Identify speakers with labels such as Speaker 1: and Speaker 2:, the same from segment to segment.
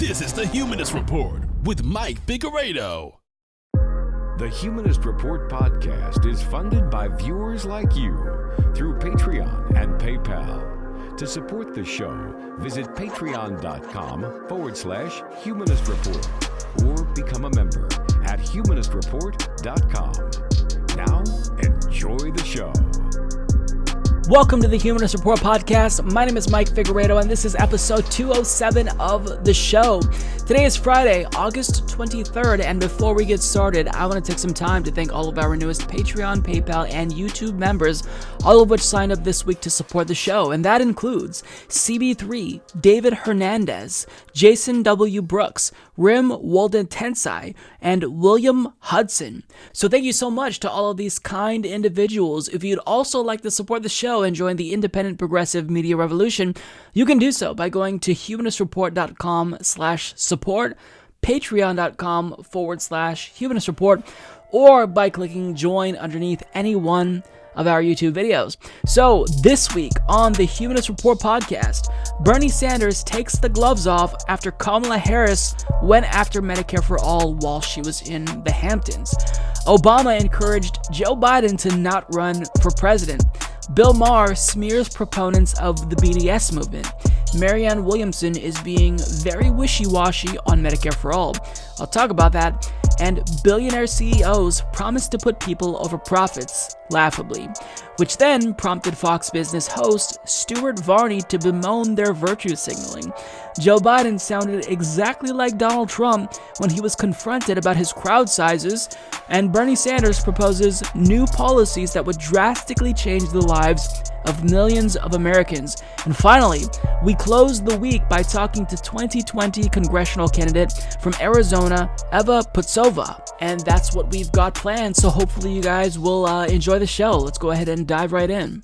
Speaker 1: This is the Humanist Report with Mike Figueredo.
Speaker 2: The Humanist Report podcast is funded by viewers like you through Patreon and PayPal. To support the show, visit patreon.com/Humanist Report or become a member at humanistreport.com. Now, enjoy the show.
Speaker 3: Welcome to the Humanist Report podcast. My name is Mike Figueredo, and this is episode 207 of the show. Today is Friday, August 23rd, and before we get started, I want to take some time to thank all of our newest Patreon, PayPal, and YouTube members, all of which signed up this week to support the show, and that includes CB3, David Hernandez, Jason W. Brooks, Rim Walden Tensai, and William Hudson. So thank you so much to all of these kind individuals. If you'd also like to support the show and join the independent progressive media revolution, you can do so by going to humanistreport.com/support, patreon.com/humanist-report, or by clicking join underneath any one of our YouTube videos. So this week on the Humanist Report podcast, Bernie Sanders takes the gloves off after Kamala Harris went after Medicare For All while she was in the Hamptons. Obama encouraged Joe Biden to not run for president. Bill Maher smears proponents of the BDS movement. Marianne Williamson is being very wishy-washy on Medicare For All. I'll talk about that. And billionaire CEOs promise to put people over profits, laughably, which then prompted Fox Business host Stuart Varney to bemoan their virtue signaling. Joe Biden sounded exactly like Donald Trump when he was confronted about his crowd sizes, and Bernie Sanders proposes new policies that would drastically change the lives of millions of Americans. And finally, we close the week by talking to 2020 congressional candidate from Arizona, Eva Putsova. And that's what we've got planned, so hopefully you guys will enjoy the show. Let's go ahead and dive right in.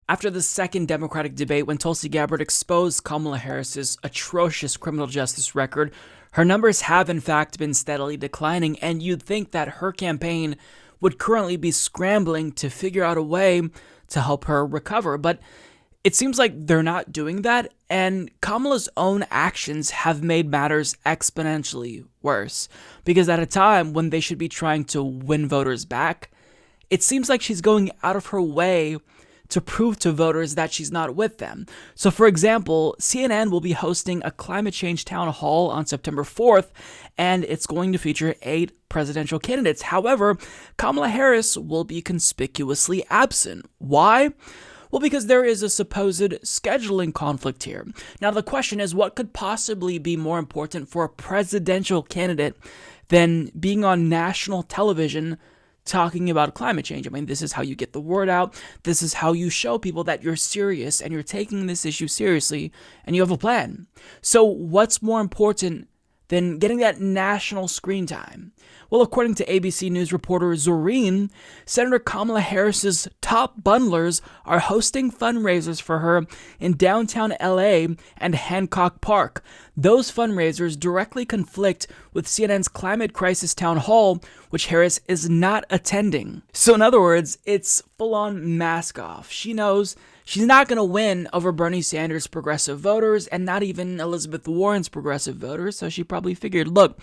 Speaker 3: After the second Democratic debate, when Tulsi Gabbard exposed Kamala Harris's atrocious criminal justice record, her numbers have in fact been steadily declining, and you'd think that her campaign would currently be scrambling to figure out a way to help her recover. But it seems like they're not doing that, and Kamala's own actions have made matters exponentially worse. Because at a time when they should be trying to win voters back, it seems like she's going out of her way to prove to voters that she's not with them. So for example, CNN will be hosting a climate change town hall on September 4th, and it's going to feature 8 presidential candidates. However, Kamala Harris will be conspicuously absent. Why? Well, because there is a supposed scheduling conflict here. Now, the question is, what could possibly be more important for a presidential candidate than being on national television talking about climate change? I mean, this is how you get the word out. This is how you show people that you're serious and you're taking this issue seriously and you have a plan. So what's more important than getting that national screen time? Well, according to ABC News reporter Zoreen, Senator Kamala Harris's top bundlers are hosting fundraisers for her in downtown LA and Hancock Park. Those fundraisers directly conflict with CNN's climate crisis town hall, which Harris is not attending. So in other words, it's full-on mask off. She knows she's not going to win over Bernie Sanders' progressive voters and not even Elizabeth Warren's progressive voters, so she probably figured, look,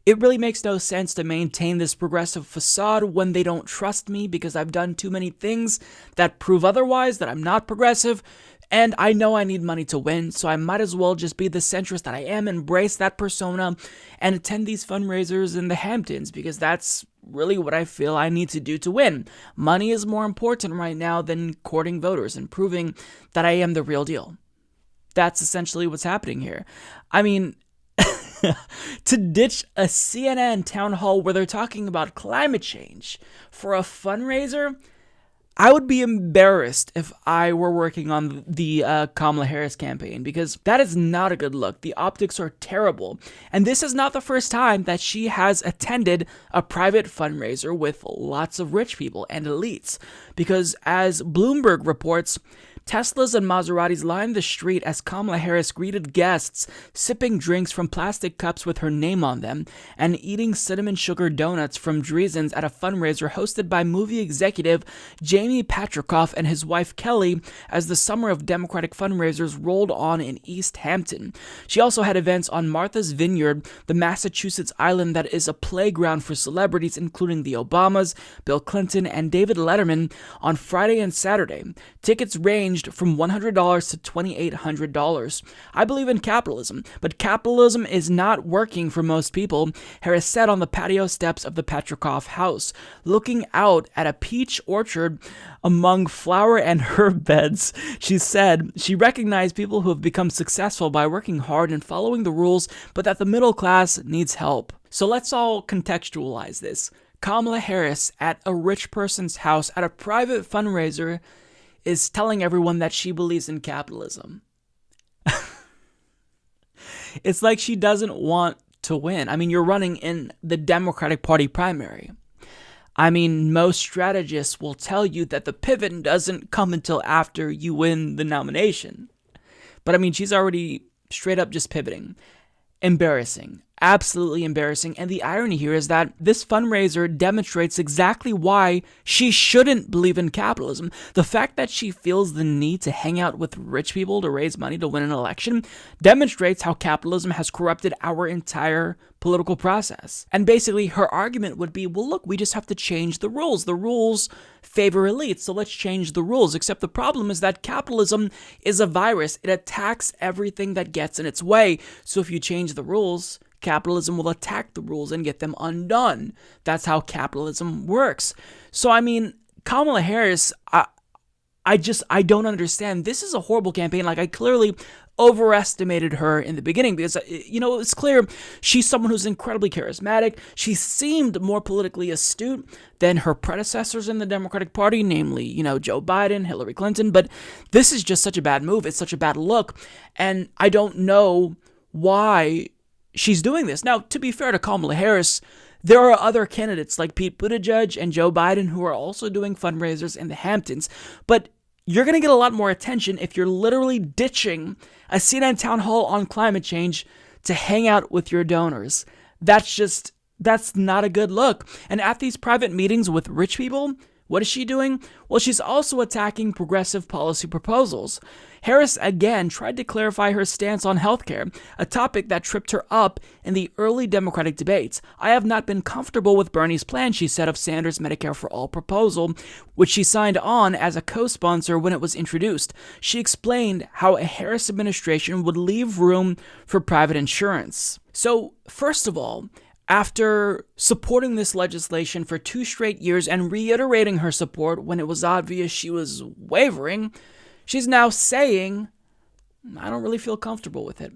Speaker 3: it really makes no sense to maintain this progressive facade when they don't trust me because I've done too many things that prove otherwise, that I'm not progressive, and I know I need money to win, so I might as well just be the centrist that I am, embrace that persona, and attend these fundraisers in the Hamptons because that's really what I feel I need to do to win. Money is more important right now than courting voters and proving that I am the real deal. That's essentially what's happening here. I mean, to ditch a CNN town hall where they're talking about climate change for a fundraiser, I would be embarrassed if I were working on the Kamala Harris campaign because that is not a good look. The optics are terrible. And this is not the first time that she has attended a private fundraiser with lots of rich people and elites. Because as Bloomberg reports, Teslas and Maseratis lined the street as Kamala Harris greeted guests, sipping drinks from plastic cups with her name on them, and eating cinnamon sugar donuts from Dreezen's at a fundraiser hosted by movie executive Jamie Patricoff and his wife Kelly as the summer of Democratic fundraisers rolled on in East Hampton. She also had events on Martha's Vineyard, the Massachusetts island that is a playground for celebrities including the Obamas, Bill Clinton, and David Letterman on Friday and Saturday. Tickets ranged from $100 to $2,800. I believe in capitalism, but capitalism is not working for most people, Harris said on the patio steps of the Patricoff house, looking out at a peach orchard among flower and herb beds. She said she recognized people who have become successful by working hard and following the rules, but that the middle class needs help. So let's all contextualize this. Kamala Harris at a rich person's house at a private fundraiser is telling everyone that she believes in capitalism. It's like she doesn't want to win. I mean, you're running in the Democratic Party primary. I mean, most strategists will tell you that the pivot doesn't come until after you win the nomination. But I mean, she's already straight up just pivoting. Embarrassing. Absolutely embarrassing. And the irony here is that this fundraiser demonstrates exactly why she shouldn't believe in capitalism. The fact that she feels the need to hang out with rich people to raise money to win an election demonstrates how capitalism has corrupted our entire political process. And basically her argument would be, well, look, we just have to change the rules. The rules favor elites, so let's change the rules. Except the problem is that capitalism is a virus. It attacks everything that gets in its way. So if you change the rules, capitalism will attack the rules and get them undone. That's how capitalism works. So, I mean, Kamala Harris, I don't understand. This is a horrible campaign. Like, I clearly overestimated her in the beginning because, it's clear she's someone who's incredibly charismatic. She seemed more politically astute than her predecessors in the Democratic Party, namely, Joe Biden, Hillary Clinton. But this is just such a bad move. It's such a bad look. And I don't know why she's doing this. Now, to be fair to Kamala Harris, there are other candidates like Pete Buttigieg and Joe Biden who are also doing fundraisers in the Hamptons. But you're going to get a lot more attention if you're literally ditching a CNN town hall on climate change to hang out with your donors. That's not a good look. And at these private meetings with rich people, what is she doing? Well, she's also attacking progressive policy proposals. Harris again tried to clarify her stance on healthcare, a topic that tripped her up in the early Democratic debates. I have not been comfortable with Bernie's plan, she said of Sanders' Medicare For All proposal, which she signed on as a co-sponsor when it was introduced. She explained how a Harris administration would leave room for private insurance. So, first of all, after supporting this legislation for 2 straight years and reiterating her support when it was obvious she was wavering, she's now saying, I don't really feel comfortable with it.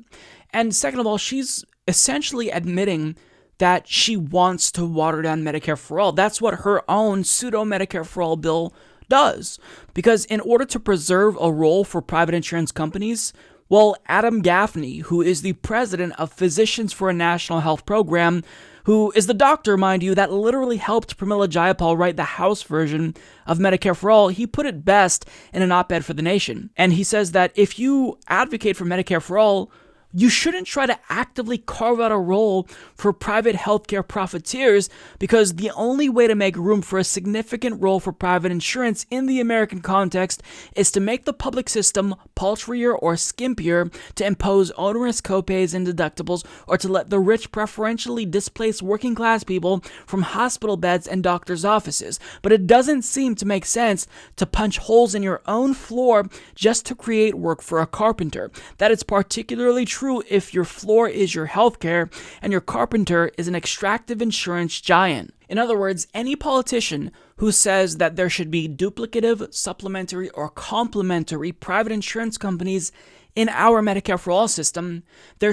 Speaker 3: And second of all, she's essentially admitting that she wants to water down Medicare for All. That's what her own pseudo-Medicare for All bill does. Because in order to preserve a role for private insurance companies, well, Adam Gaffney, who is the president of Physicians for a National Health Program, who is the doctor, mind you, that literally helped Pramila Jayapal write the House version of Medicare for All, he put it best in an op-ed for The Nation. And he says that if you advocate for Medicare for All, you shouldn't try to actively carve out a role for private healthcare profiteers, because the only way to make room for a significant role for private insurance in the American context is to make the public system paltrier or skimpier, to impose onerous copays and deductibles, or to let the rich preferentially displace working class people from hospital beds and doctors' offices. But it doesn't seem to make sense to punch holes in your own floor just to create work for a carpenter. That is particularly true if your floor is your healthcare and your carpenter is an extractive insurance giant. In other words, any politician who says that there should be duplicative, supplementary, or complementary private insurance companies in our Medicare for All system, they're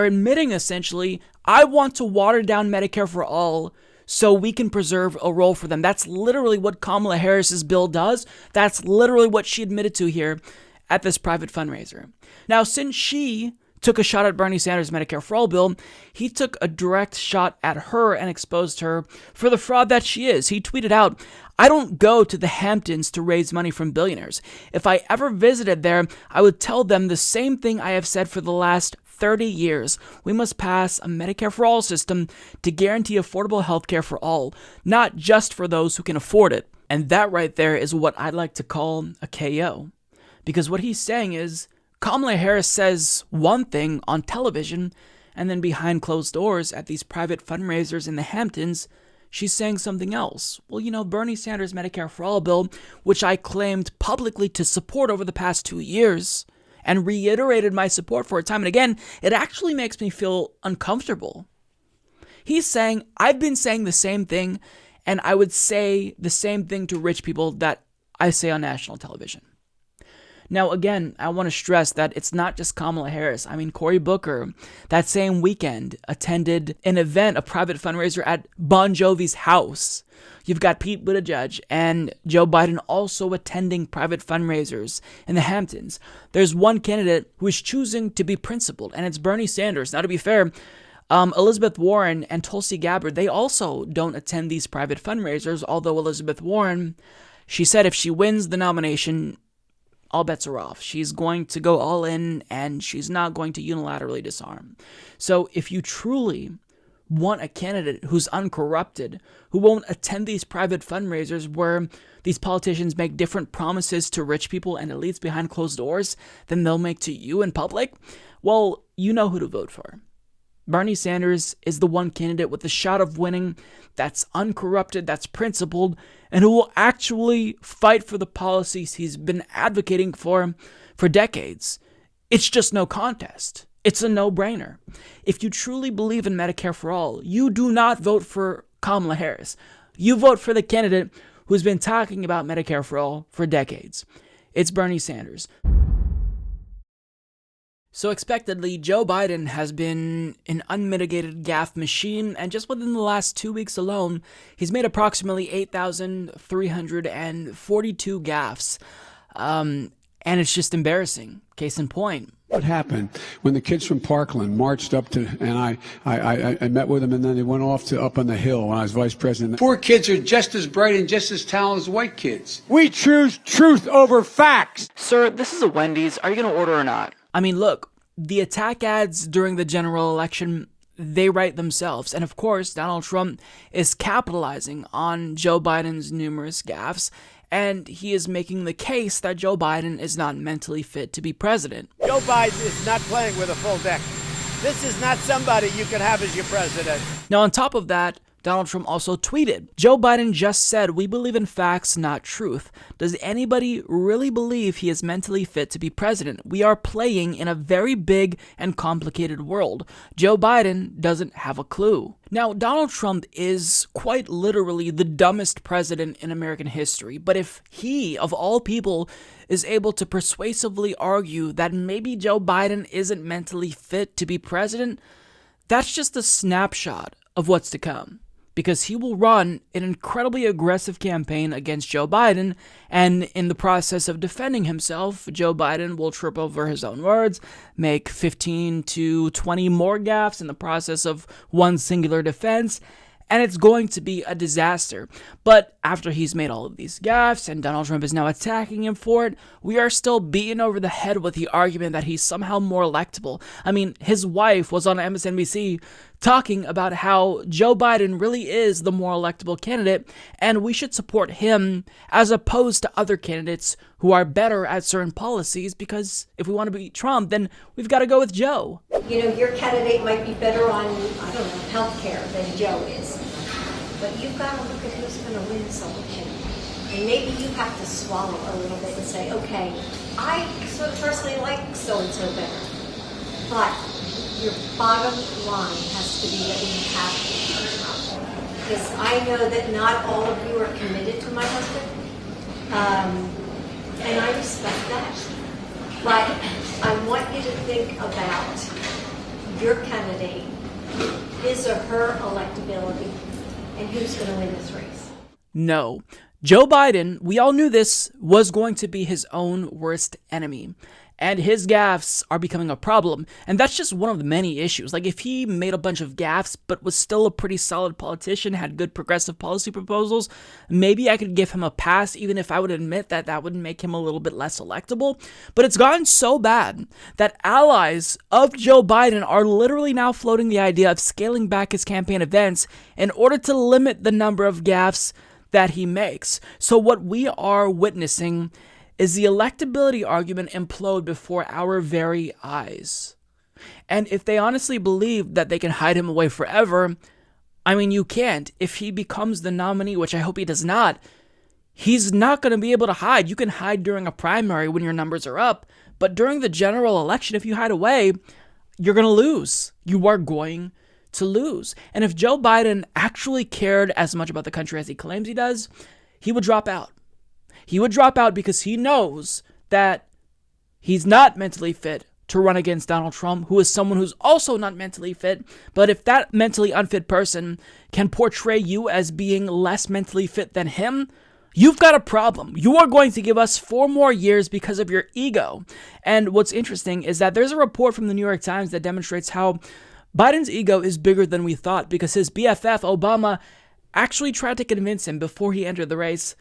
Speaker 3: admitting essentially, I want to water down Medicare for All so we can preserve a role for them. That's literally what Kamala Harris's bill does. That's literally what she admitted to here at this private fundraiser. Now, since she took a shot at Bernie Sanders' Medicare for All bill, he took a direct shot at her and exposed her for the fraud that she is. He tweeted out, I don't go to the Hamptons to raise money from billionaires. If I ever visited there, I would tell them the same thing I have said for the last 30 years. We must pass a Medicare For All system to guarantee affordable healthcare for all, not just for those who can afford it. And that right there is what I'd like to call a KO. Because what he's saying is, Kamala Harris says one thing on television, and then behind closed doors at these private fundraisers in the Hamptons, she's saying something else. Well, Bernie Sanders' Medicare For All bill, which I claimed publicly to support over the past 2 years, and reiterated my support for it time and again, it actually makes me feel uncomfortable. He's saying, I've been saying the same thing, and I would say the same thing to rich people that I say on national television. Now, again, I want to stress that it's not just Kamala Harris. I mean, Cory Booker, that same weekend, attended an event, a private fundraiser at Bon Jovi's house. You've got Pete Buttigieg and Joe Biden also attending private fundraisers in the Hamptons. There's one candidate who is choosing to be principled, and it's Bernie Sanders. Now, to be fair, Elizabeth Warren and Tulsi Gabbard, they also don't attend these private fundraisers, although Elizabeth Warren, she said if she wins the nomination, all bets are off. She's going to go all in, and she's not going to unilaterally disarm. So if you truly want a candidate who's uncorrupted, who won't attend these private fundraisers where these politicians make different promises to rich people and elites behind closed doors than they'll make to you in public, well, you know who to vote for. Bernie Sanders is the one candidate with a shot of winning that's uncorrupted, that's principled, and who will actually fight for the policies he's been advocating for decades. It's just no contest. It's a no-brainer. If you truly believe in Medicare for All, you do not vote for Kamala Harris. You vote for the candidate who's been talking about Medicare for All for decades. It's Bernie Sanders. So expectedly, Joe Biden has been an unmitigated gaffe machine, and just within the last 2 weeks alone, he's made approximately 8,342 gaffes. And it's just embarrassing. Case in point.
Speaker 4: What happened when the kids from Parkland marched up to, and I met with them, and then they went off to up on the hill when I was vice president. Poor kids are just as bright and just as talented as white kids. We choose truth over facts.
Speaker 3: Sir, this is a Wendy's. Are you going to order or not? I mean, look, the attack ads during the general election, they write themselves. And of course, Donald Trump is capitalizing on Joe Biden's numerous gaffes, and he is making the case that Joe Biden is not mentally fit to be president.
Speaker 5: Joe Biden is not playing with a full deck. This is not somebody you could have as your president.
Speaker 3: Now, on top of that, Donald Trump also tweeted, Joe Biden just said, we believe in facts, not truth. Does anybody really believe he is mentally fit to be president? We are playing in a very big and complicated world. Joe Biden doesn't have a clue. Now, Donald Trump is quite literally the dumbest president in American history, but if he, of all people, is able to persuasively argue that maybe Joe Biden isn't mentally fit to be president, that's just a snapshot of what's to come. Because he will run an incredibly aggressive campaign against Joe Biden, and in the process of defending himself, Joe Biden will trip over his own words, make 15 to 20 more gaffes in the process of one singular defense, and it's going to be a disaster. But after he's made all of these gaffes, and Donald Trump is now attacking him for it, we are still beaten over the head with the argument that he's somehow more electable. I mean, his wife was on MSNBC talking about how Joe Biden really is the more electable candidate, and we should support him as opposed to other candidates who are better at certain policies, because if we want to beat Trump, then we've got to go with Joe.
Speaker 6: You know, your candidate might be better on, I don't know, healthcare than Joe is. But you've got to look at who's going to win this election. And maybe you have to swallow a little bit and say, okay, I personally like so-and-so better. But your bottom line has to be that we have to. Because I know that not all of you are committed to my husband. And I respect that. But I want you to think about your candidate, his or her electability, and who's going to win this race.
Speaker 3: No. Joe Biden, we all knew this, was going to be his own worst enemy. And his gaffes are becoming a problem. And that's just one of the many issues. Like, if he made a bunch of gaffes, but was still a pretty solid politician, had good progressive policy proposals, maybe I could give him a pass, even if I would admit that that would make him a little bit less electable. But it's gotten so bad that allies of Joe Biden are literally now floating the idea of scaling back his campaign events in order to limit the number of gaffes that he makes. So what we are witnessing is the electability argument implode before our very eyes. And if they honestly believe that they can hide him away forever, I mean, you can't. If he becomes the nominee, which I hope he does not, he's not going to be able to hide. You can hide during a primary when your numbers are up, but during the general election, if you hide away, you're going to lose. You are going to lose. And if Joe Biden actually cared as much about the country as he claims he does, he would drop out. He would drop out because he knows that he's not mentally fit to run against Donald Trump, who is someone who's also not mentally fit. But if that mentally unfit person can portray you as being less mentally fit than him, you've got a problem. You are going to give us 4 more years because of your ego. And what's interesting is that there's a report from the New York Times that demonstrates how Biden's ego is bigger than we thought, because his BFF, Obama, actually tried to convince him before he entered the race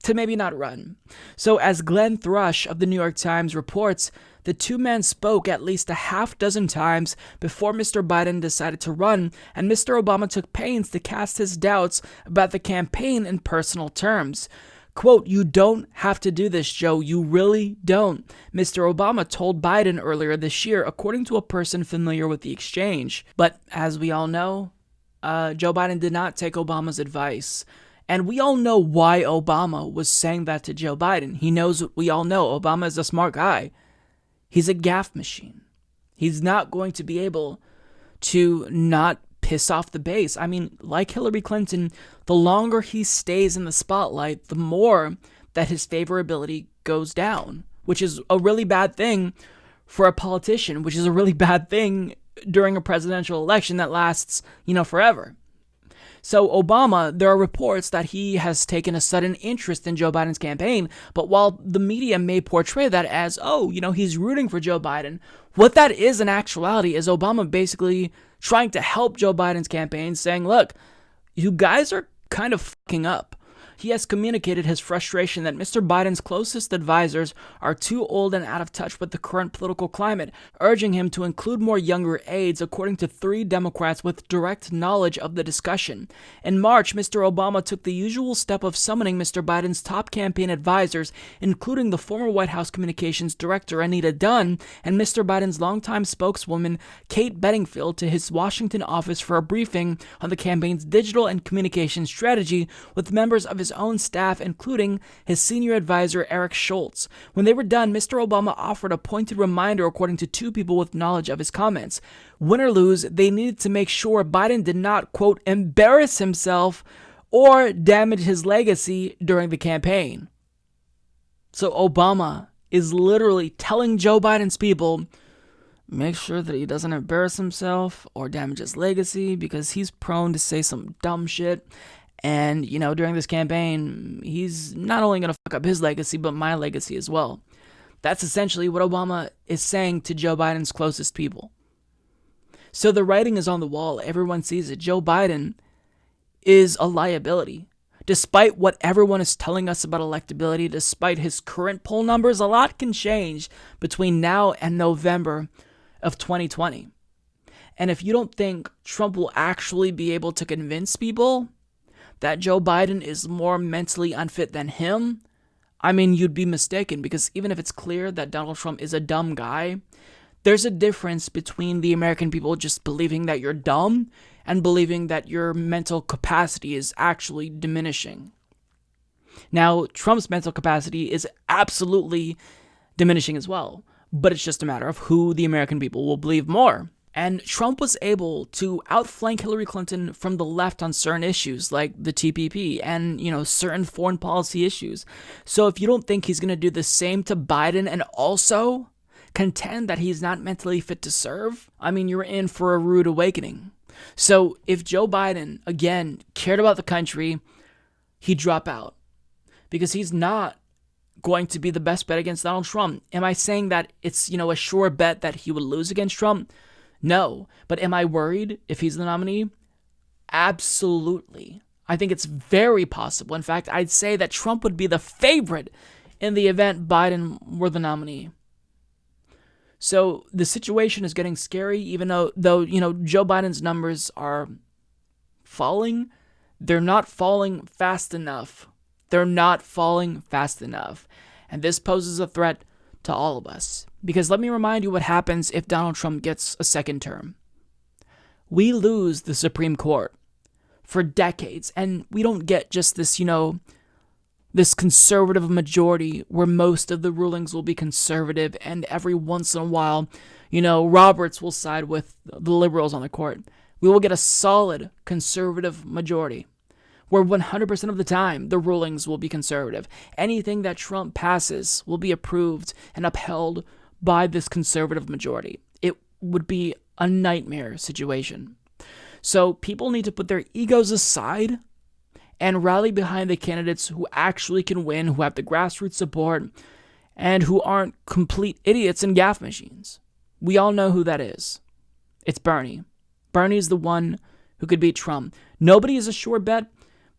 Speaker 3: to maybe not run. So as Glenn Thrush of the New York Times reports, the two men spoke at least a half dozen times before Mr. Biden decided to run, and Mr. Obama took pains to cast his doubts about the campaign in personal terms. Quote, "You don't have to do this, Joe. You really don't," Mr. Obama told Biden earlier this year, according to a person familiar with the exchange. But as we all know, Joe Biden did not take Obama's advice. And we all know why Obama was saying that to Joe Biden. He knows what we all know. Obama is a smart guy. He's a gaffe machine. He's not going to be able to not piss off the base. I mean, like Hillary Clinton, the longer he stays in the spotlight, the more that his favorability goes down, which is a really bad thing for a politician, which is a really bad thing during a presidential election that lasts, forever. So Obama, there are reports that he has taken a sudden interest in Joe Biden's campaign, but while the media may portray that as, he's rooting for Joe Biden, what that is in actuality is Obama basically trying to help Joe Biden's campaign, saying, look, you guys are kind of fucking up. He has communicated his frustration that Mr. Biden's closest advisors are too old and out of touch with the current political climate, urging him to include more younger aides, according to 3 Democrats with direct knowledge of the discussion. In March, Mr. Obama took the usual step of summoning Mr. Biden's top campaign advisors, including the former White House Communications Director Anita Dunn and Mr. Biden's longtime spokeswoman Kate Bedingfield, to his Washington office for a briefing on the campaign's digital and communication strategy with members of his own staff, including his senior advisor Eric Schultz. When they were done, Mr. Obama offered a pointed reminder, according to 2 people with knowledge of his comments. Win or lose, they needed to make sure Biden did not, quote, embarrass himself or damage his legacy during the campaign. So Obama is literally telling Joe Biden's people, make sure that he doesn't embarrass himself or damage his legacy, because he's prone to say some dumb shit. And, during this campaign, he's not only going to fuck up his legacy, but my legacy as well. That's essentially what Obama is saying to Joe Biden's closest people. So the writing is on the wall. Everyone sees it. Joe Biden is a liability. Despite what everyone is telling us about electability, despite his current poll numbers, a lot can change between now and November of 2020. And if you don't think Trump will actually be able to convince people that Joe Biden is more mentally unfit than him, I mean, you'd be mistaken, because even if it's clear that Donald Trump is a dumb guy, there's a difference between the American people just believing that you're dumb and believing that your mental capacity is actually diminishing. Now, Trump's mental capacity is absolutely diminishing as well, but it's just a matter of who the American people will believe more. And Trump was able to outflank Hillary Clinton from the left on certain issues like the TPP and, certain foreign policy issues. So if you don't think he's going to do the same to Biden and also contend that he's not mentally fit to serve, I mean, you're in for a rude awakening. So if Joe Biden, again, cared about the country, he'd drop out, because he's not going to be the best bet against Donald Trump. Am I saying that it's, a sure bet that he would lose against Trump? No. But am I worried if he's the nominee? Absolutely. I think it's very possible. In fact, I'd say that Trump would be the favorite in the event Biden were the nominee. So the situation is getting scary, even though Joe Biden's numbers are falling. They're not falling fast enough. And this poses a threat to all of us. Because let me remind you what happens if Donald Trump gets a second term. We lose the Supreme Court for decades, and we don't get just this, this conservative majority where most of the rulings will be conservative, and every once in a while, Roberts will side with the liberals on the court. We will get a solid conservative majority where 100% of the time the rulings will be conservative. Anything that Trump passes will be approved and upheld by this conservative majority. It would be a nightmare situation. So people need to put their egos aside and rally behind the candidates who actually can win, who have the grassroots support, and who aren't complete idiots and gaffe machines. We all know who that is. It's Bernie. Bernie's the one who could beat Trump. Nobody is a sure bet,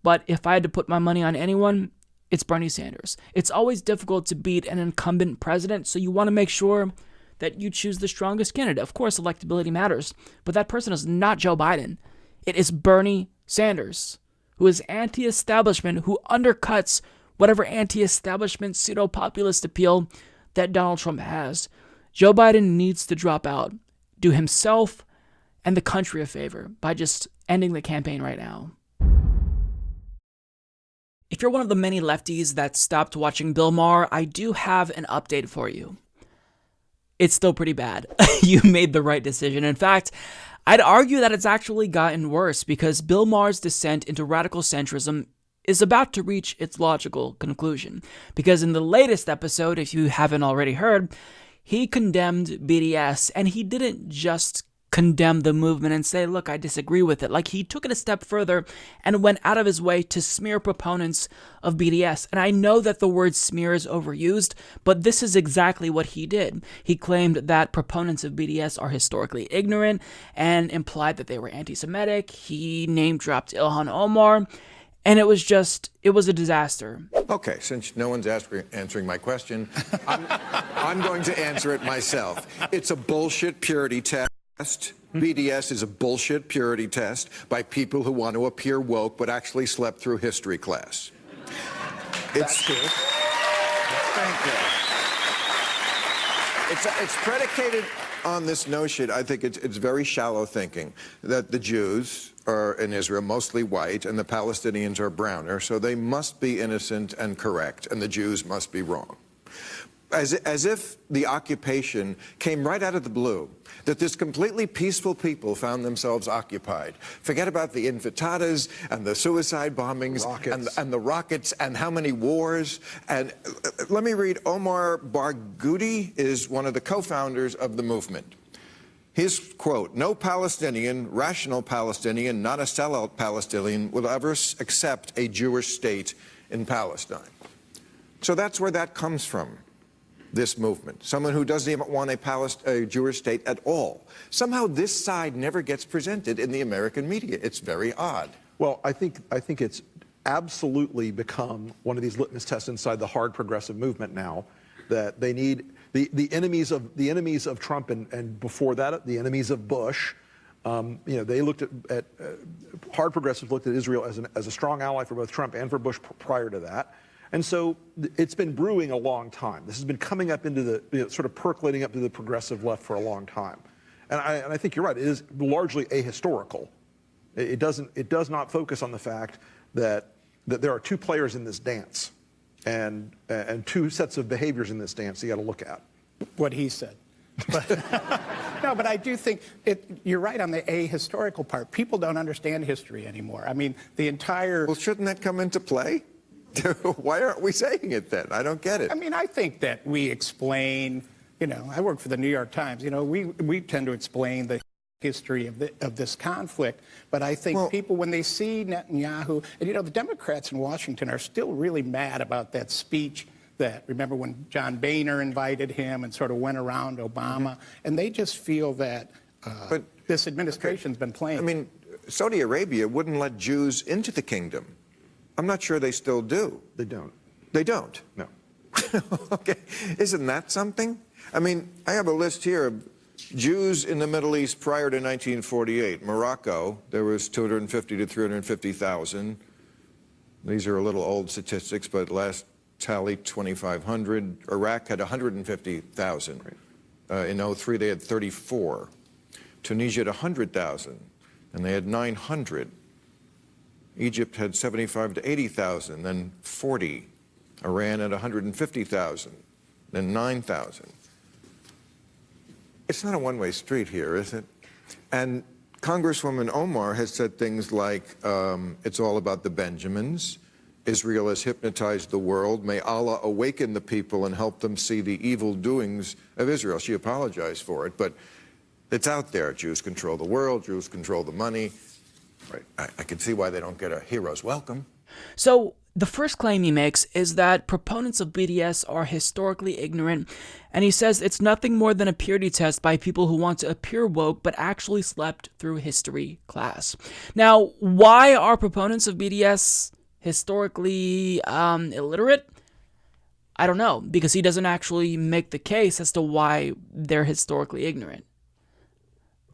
Speaker 3: but if I had to put my money on anyone, it's Bernie Sanders. It's always difficult to beat an incumbent president, so you want to make sure that you choose the strongest candidate. Of course, electability matters, but that person is not Joe Biden. It is Bernie Sanders, who is anti-establishment, who undercuts whatever anti-establishment pseudo-populist appeal that Donald Trump has. Joe Biden needs to drop out, do himself and the country a favor by just ending the campaign right now. If you're one of the many lefties that stopped watching Bill Maher, I do have an update for you. It's still pretty bad. You made the right decision. In fact, I'd argue that it's actually gotten worse because Bill Maher's descent into radical centrism is about to reach its logical conclusion. Because in the latest episode, if you haven't already heard, he condemned BDS, and he didn't just condemn the movement and say, look, I disagree with it. Like, he took it a step further and went out of his way to smear proponents of BDS. And I know that the word smear is overused, but this is exactly what he did. He claimed that proponents of BDS are historically ignorant and implied that they were anti-Semitic. He name-dropped Ilhan Omar, and it was a disaster.
Speaker 7: Okay, since no one's answering my question, I'm going to answer it myself. It's a bullshit purity test. BDS is a bullshit purity test by people who want to appear woke but actually slept through history class. That's true. Thank you. It's predicated on this notion. I think it's very shallow thinking that the Jews are in Israel mostly white and the Palestinians are browner, so they must be innocent and correct, and the Jews must be wrong. As if the occupation came right out of the blue, that this completely peaceful people found themselves occupied. Forget about the intifadas and the suicide bombings and the rockets and how many wars. And let me read, Omar Barghouti is one of the co-founders of the movement. His quote, no Palestinian, rational Palestinian, not a sellout Palestinian, will ever accept a Jewish state in Palestine. So that's where that comes from. This movement, someone who doesn't even want a Jewish state at all. Somehow this side never gets presented in the American media. It's very odd.
Speaker 8: Well, I think it's absolutely become one of these litmus tests inside the hard progressive movement now, that they need the enemies of Trump and before that the enemies of Bush. They looked at hard progressives looked at Israel as a strong ally for both Trump and for Bush prior to that. And so it's been brewing a long time. This has been coming up into the, sort of percolating up to the progressive left for a long time. And I think you're right. It is largely ahistorical. It does not focus on the fact that there are two players in this dance and two sets of behaviors in this dance you got to look at.
Speaker 9: What he said. No, but I do think you're right on the ahistorical part. People don't understand history anymore. I mean, the entire...
Speaker 7: Well, shouldn't that come into play? Why aren't we saying it then? I don't get it.
Speaker 9: I mean, I think that we explain, I work for the New York Times, we tend to explain the history of this conflict, but I think people, when they see Netanyahu, and the Democrats in Washington are still really mad about that speech that, remember when John Boehner invited him and sort of went around Obama, and they just feel that this administration's been playing.
Speaker 7: I mean, Saudi Arabia wouldn't let Jews into the kingdom. I'm not sure they still do.
Speaker 8: They don't.
Speaker 7: They don't?
Speaker 8: No.
Speaker 7: Okay. Isn't that something? I mean, I have a list here of Jews in the Middle East prior to 1948. Morocco, there was 250 to 350,000. These are a little old statistics, but last tally, 2,500. Iraq had 150,000. In 03, they had 34. Tunisia had 100,000, and they had 900. Egypt had 75 to 80,000, then 40. Iran had 150,000, then 9,000. It's not a one-way street here, is it? And Congresswoman Omar has said things like, it's all about the Benjamins. Israel has hypnotized the world. May Allah awaken the people and help them see the evil doings of Israel. She apologized for it, but it's out there. Jews control the world. Jews control the money. Right. I can see why they don't get a hero's welcome.
Speaker 3: So the first claim he makes is that proponents of BDS are historically ignorant, and he says it's nothing more than a purity test by people who want to appear woke but actually slept through history class. Now, why are proponents of BDS historically illiterate? I don't know, because he doesn't actually make the case as to why they're historically ignorant.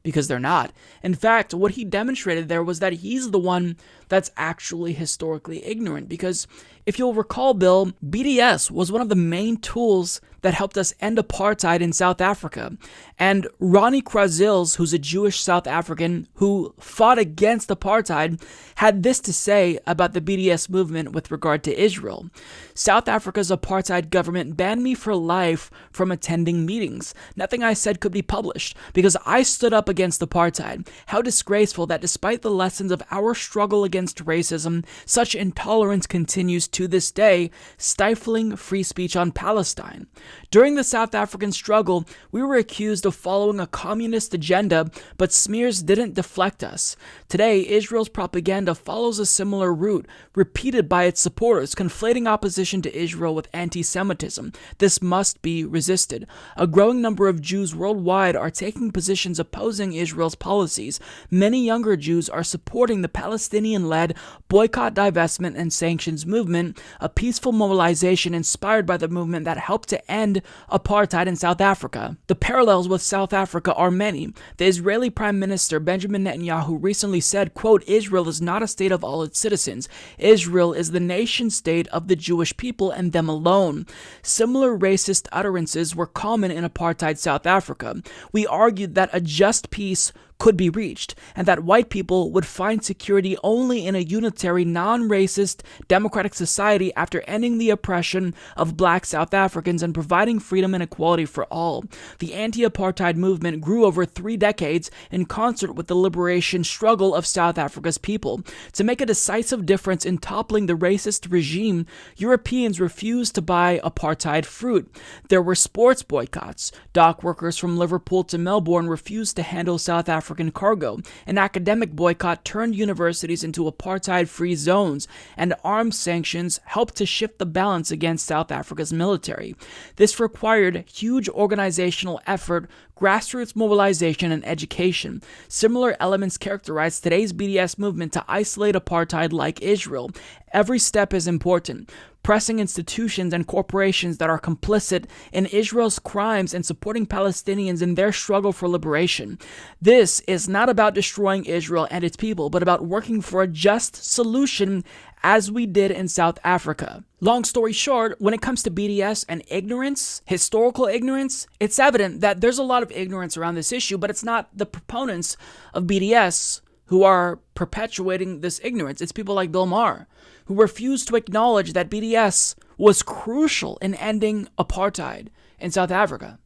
Speaker 3: Because they're not. In fact, what he demonstrated there was that he's the one that's actually historically ignorant. Because if you'll recall, Bill, BDS was one of the main tools that helped us end apartheid in South Africa. And Ronnie Krazils, who's a Jewish South African who fought against apartheid, had this to say about the BDS movement with regard to Israel. South Africa's apartheid government banned me for life from attending meetings. Nothing I said could be published because I stood up against apartheid. How disgraceful that despite the lessons of our struggle against racism, such intolerance continues to this day, stifling free speech on Palestine. During the South African struggle, we were accused of following a communist agenda, but smears didn't deflect us. Today, Israel's propaganda follows a similar route, repeated by its supporters, conflating opposition to Israel with anti-Semitism. This must be resisted. A growing number of Jews worldwide are taking positions opposing Israel's policies. Many younger Jews are supporting the Palestinian-led boycott, divestment, and sanctions movement, a peaceful mobilization inspired by the movement that helped to end apartheid in South Africa. The parallels with South Africa are many. The Israeli Prime Minister Benjamin Netanyahu recently said, quote, Israel is not a state of all its citizens. Israel is the nation state of the Jewish people and them alone. Similar racist utterances were common in apartheid South Africa. We argued that a just peace could be reached, and that white people would find security only in a unitary, non-racist, democratic society after ending the oppression of black South Africans and providing freedom and equality for all. The anti-apartheid movement grew over 3 decades in concert with the liberation struggle of South Africa's people. To make a decisive difference in toppling the racist regime, Europeans refused to buy apartheid fruit. There were sports boycotts. Dock workers from Liverpool to Melbourne refused to handle South African cargo. An academic boycott turned universities into apartheid-free zones, and arms sanctions helped to shift the balance against South Africa's military. This required huge organizational effort, grassroots mobilization, and education. Similar elements characterize today's BDS movement to isolate apartheid like Israel. Every step is important. Pressing institutions and corporations that are complicit in Israel's crimes and supporting Palestinians in their struggle for liberation. This is not about destroying Israel and its people, but about working for a just solution as we did in South Africa. Long story short, when it comes to BDS and ignorance, historical ignorance, it's evident that there's a lot of ignorance around this issue, but it's not the proponents of BDS who are perpetuating this ignorance. It's people like Bill Maher, who refused to acknowledge that BDS was crucial in ending apartheid in South Africa.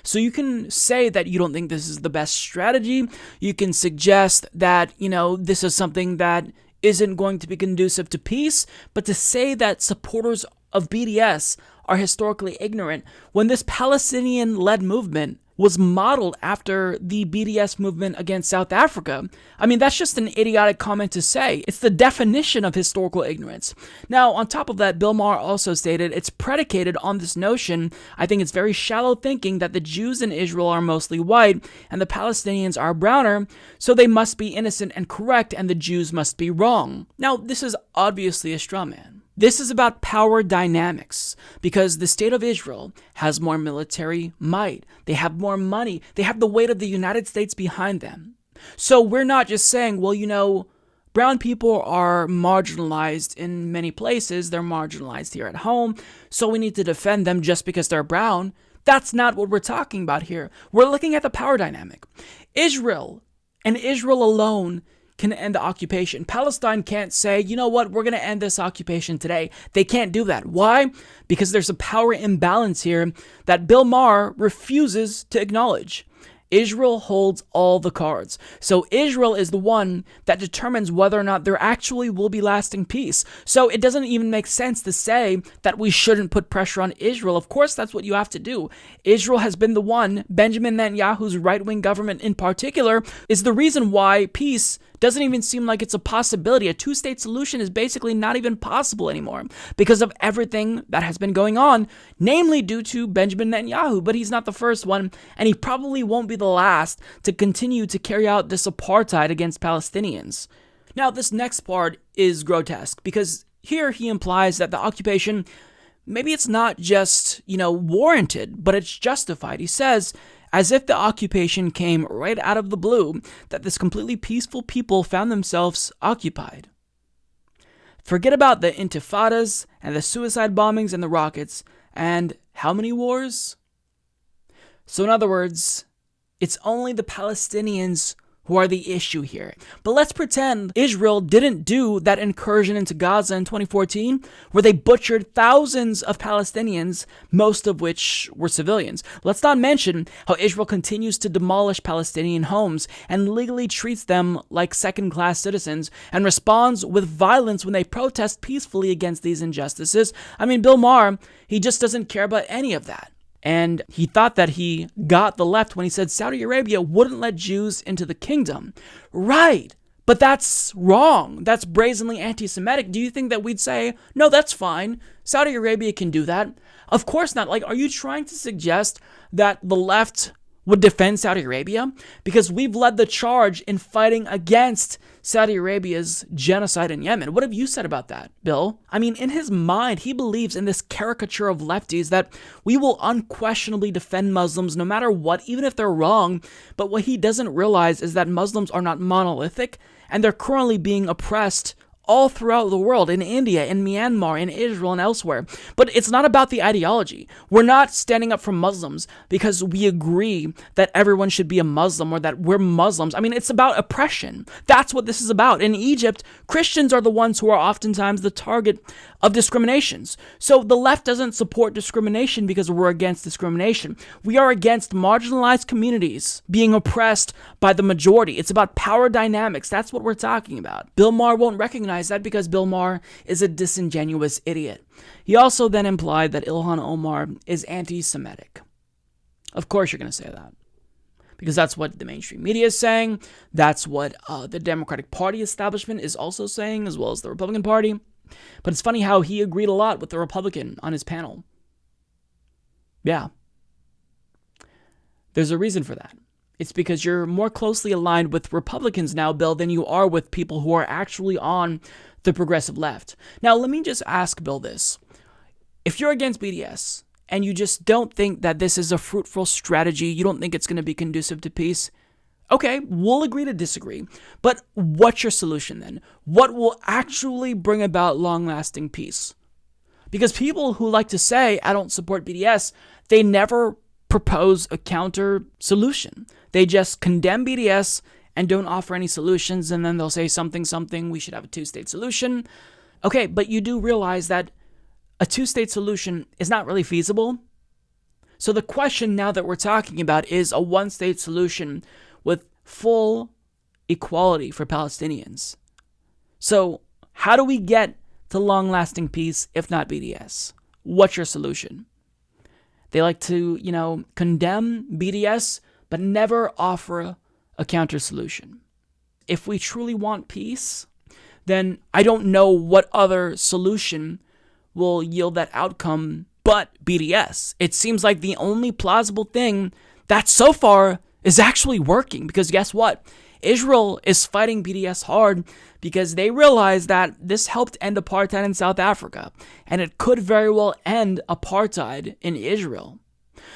Speaker 3: So you can say that you don't think this is the best strategy. You can suggest that, this is something that isn't going to be conducive to peace, but to say that supporters of BDS are historically ignorant when this Palestinian-led movement was modeled after the BDS movement against South Africa. I mean, that's just an idiotic comment to say. It's the definition of historical ignorance. Now, on top of that, Bill Maher also stated it's predicated on this notion, I think it's very shallow thinking, that the Jews in Israel are mostly white and the Palestinians are browner, so they must be innocent and correct and the Jews must be wrong. Now, this is obviously a straw man. This is about power dynamics, because the state of Israel has more military might. They have more money. They have the weight of the United States behind them. So we're not just saying, well, you know, brown people are marginalized in many places. They're marginalized here at home, so we need to defend them just because they're brown. That's not what we're talking about here. We're looking at the power dynamic. Israel, and Israel alone, can end the occupation. Palestine can't say, you know what, we're going to end this occupation today. They can't do that. Why? Because there's a power imbalance here that Bill Maher refuses to acknowledge. Israel holds all the cards. So Israel is the one that determines whether or not there actually will be lasting peace. So it doesn't even make sense to say that we shouldn't put pressure on Israel. Of course, that's what you have to do. Israel has been the one, Benjamin Netanyahu's right-wing government in particular, is the reason why peace doesn't even seem like it's a possibility. A two-state solution is basically not even possible anymore because of everything that has been going on, namely due to Benjamin Netanyahu. But he's not the first one, and he probably won't be the last to continue to carry out this apartheid against Palestinians. Now, this next part is grotesque because here he implies that the occupation, maybe it's not just, warranted, but it's justified. He says, as if the occupation came right out of the blue, that this completely peaceful people found themselves occupied. Forget about the intifadas and the suicide bombings and the rockets, and how many wars? So in other words, it's only the Palestinians who are the issue here. But let's pretend Israel didn't do that incursion into Gaza in 2014, where they butchered thousands of Palestinians, most of which were civilians. Let's not mention how Israel continues to demolish Palestinian homes and legally treats them like second-class citizens and responds with violence when they protest peacefully against these injustices. I mean, Bill Maher, he just doesn't care about any of that. And he thought that he got the left when he said Saudi Arabia wouldn't let Jews into the kingdom. Right, but that's wrong. That's brazenly anti-Semitic. Do you think that we'd say, no, that's fine, Saudi Arabia can do that? Of course not. Like, are you trying to suggest that the left would defend Saudi Arabia? Because we've led the charge in fighting against Saudi Arabia's genocide in Yemen. What have you said about that, Bill? I mean, in his mind, he believes in this caricature of lefties that we will unquestionably defend Muslims no matter what, even if they're wrong. But what he doesn't realize is that Muslims are not monolithic, and they're currently being oppressed all throughout the world, in India, in Myanmar, in Israel, and elsewhere. But it's not about the ideology. We're not standing up for Muslims because we agree that everyone should be a Muslim or that we're Muslims. I mean, it's about oppression. That's what this is about. In Egypt, Christians are the ones who are oftentimes the target of discriminations. So the left doesn't support discrimination because we're against discrimination. We are against marginalized communities being oppressed by the majority. It's about power dynamics. That's what we're talking about. Bill Maher won't recognize that because Bill Maher is a disingenuous idiot. He also then implied that Ilhan Omar is anti-Semitic. Of course you're going to say that, because that's what the mainstream media is saying. That's what the Democratic Party establishment is also saying, as well as the Republican Party. But it's funny how he agreed a lot with the Republican on his panel. Yeah. There's a reason for that. It's because you're more closely aligned with Republicans now, Bill, than you are with people who are actually on the progressive left. Now, let me just ask Bill this. If you're against BDS and you just don't think that this is a fruitful strategy, you don't think it's going to be conducive to peace, okay, we'll agree to disagree. But what's your solution then? What will actually bring about long-lasting peace? Because people who like to say, I don't support BDS, they never propose a counter solution. They just condemn BDS and don't offer any solutions, and then they'll say something, we should have a two-state solution. Okay, but you do realize that a two-state solution is not really feasible. So the question now that we're talking about is a one-state solution with full equality for Palestinians. So how do we get to long-lasting peace if not BDS? What's your solution? They like to, condemn BDS, but never offer a counter solution. If we truly want peace, then I don't know what other solution will yield that outcome but BDS. It seems like the only plausible thing that so far is actually working, because guess what? Israel is fighting BDS hard because they realize that this helped end apartheid in South Africa, and it could very well end apartheid in Israel.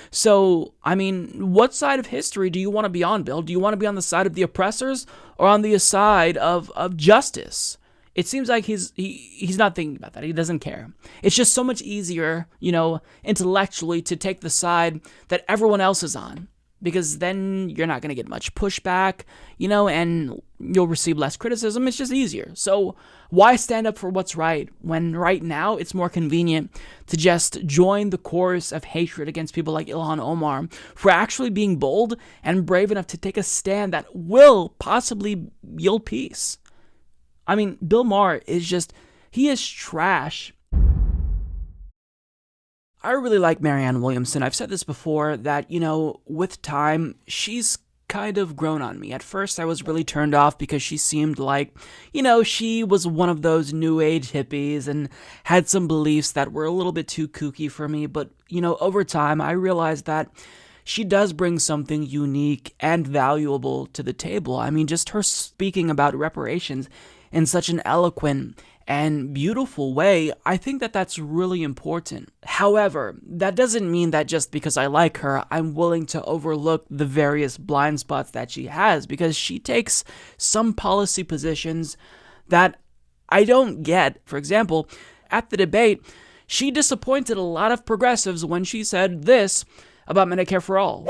Speaker 3: So, what side of history do you want to be on, Bill? Do you want to be on the side of the oppressors or on the side of justice? It seems like he's not thinking about that. He doesn't care. It's just so much easier, intellectually to take the side that everyone else is on, because then you're not going to get much pushback, and you'll receive less criticism. It's just easier. So why stand up for what's right when right now it's more convenient to just join the chorus of hatred against people like Ilhan Omar for actually being bold and brave enough to take a stand that will possibly yield peace? Bill Maher he is trash. I really like Marianne Williamson. I've said this before that, with time, she's kind of grown on me. At first, I was really turned off because she seemed like, she was one of those new age hippies and had some beliefs that were a little bit too kooky for me. But, over time, I realized that she does bring something unique and valuable to the table. Just her speaking about reparations in such an eloquent and beautiful way, I think that that's really important. However, that doesn't mean that just because I like her, I'm willing to overlook the various blind spots that she has, because she takes some policy positions that I don't get. For example, at the debate, she disappointed a lot of progressives when she said this about Medicare for All.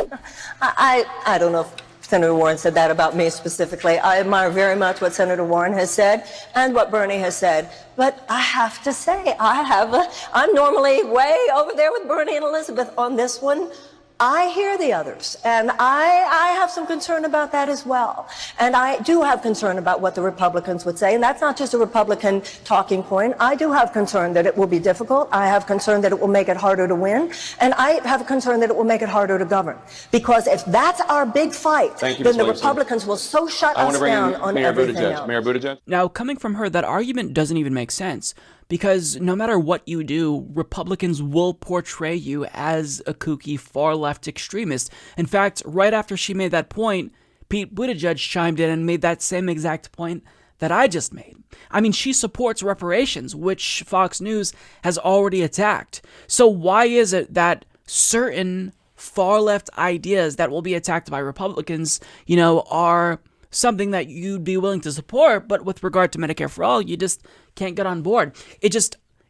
Speaker 10: I don't know if Senator Warren said that about me specifically. I admire very much what Senator Warren has said and what Bernie has said. But I have to say, I'm normally way over there with Bernie and Elizabeth on this one. I hear the others, and I have some concern about that as well. And I do have concern about what the Republicans would say, and that's not just a Republican talking point. I do have concern that it will be difficult. I have concern that it will make it harder to win, and I have a concern that it will make it harder to govern. Because if that's our big fight, then the Republicans will so shut us down on everything else.
Speaker 11: Mayor Buttigieg.
Speaker 3: Now, coming from her, that argument doesn't even make sense. Because no matter what you do, Republicans will portray you as a kooky far-left extremist. In fact, right after she made that point, Pete Buttigieg chimed in and made that same exact point that I just made. She supports reparations, which Fox News has already attacked. So why is it that certain far-left ideas that will be attacked by Republicans, are something that you'd be willing to support, but with regard to Medicare for All, you just can't get on board? It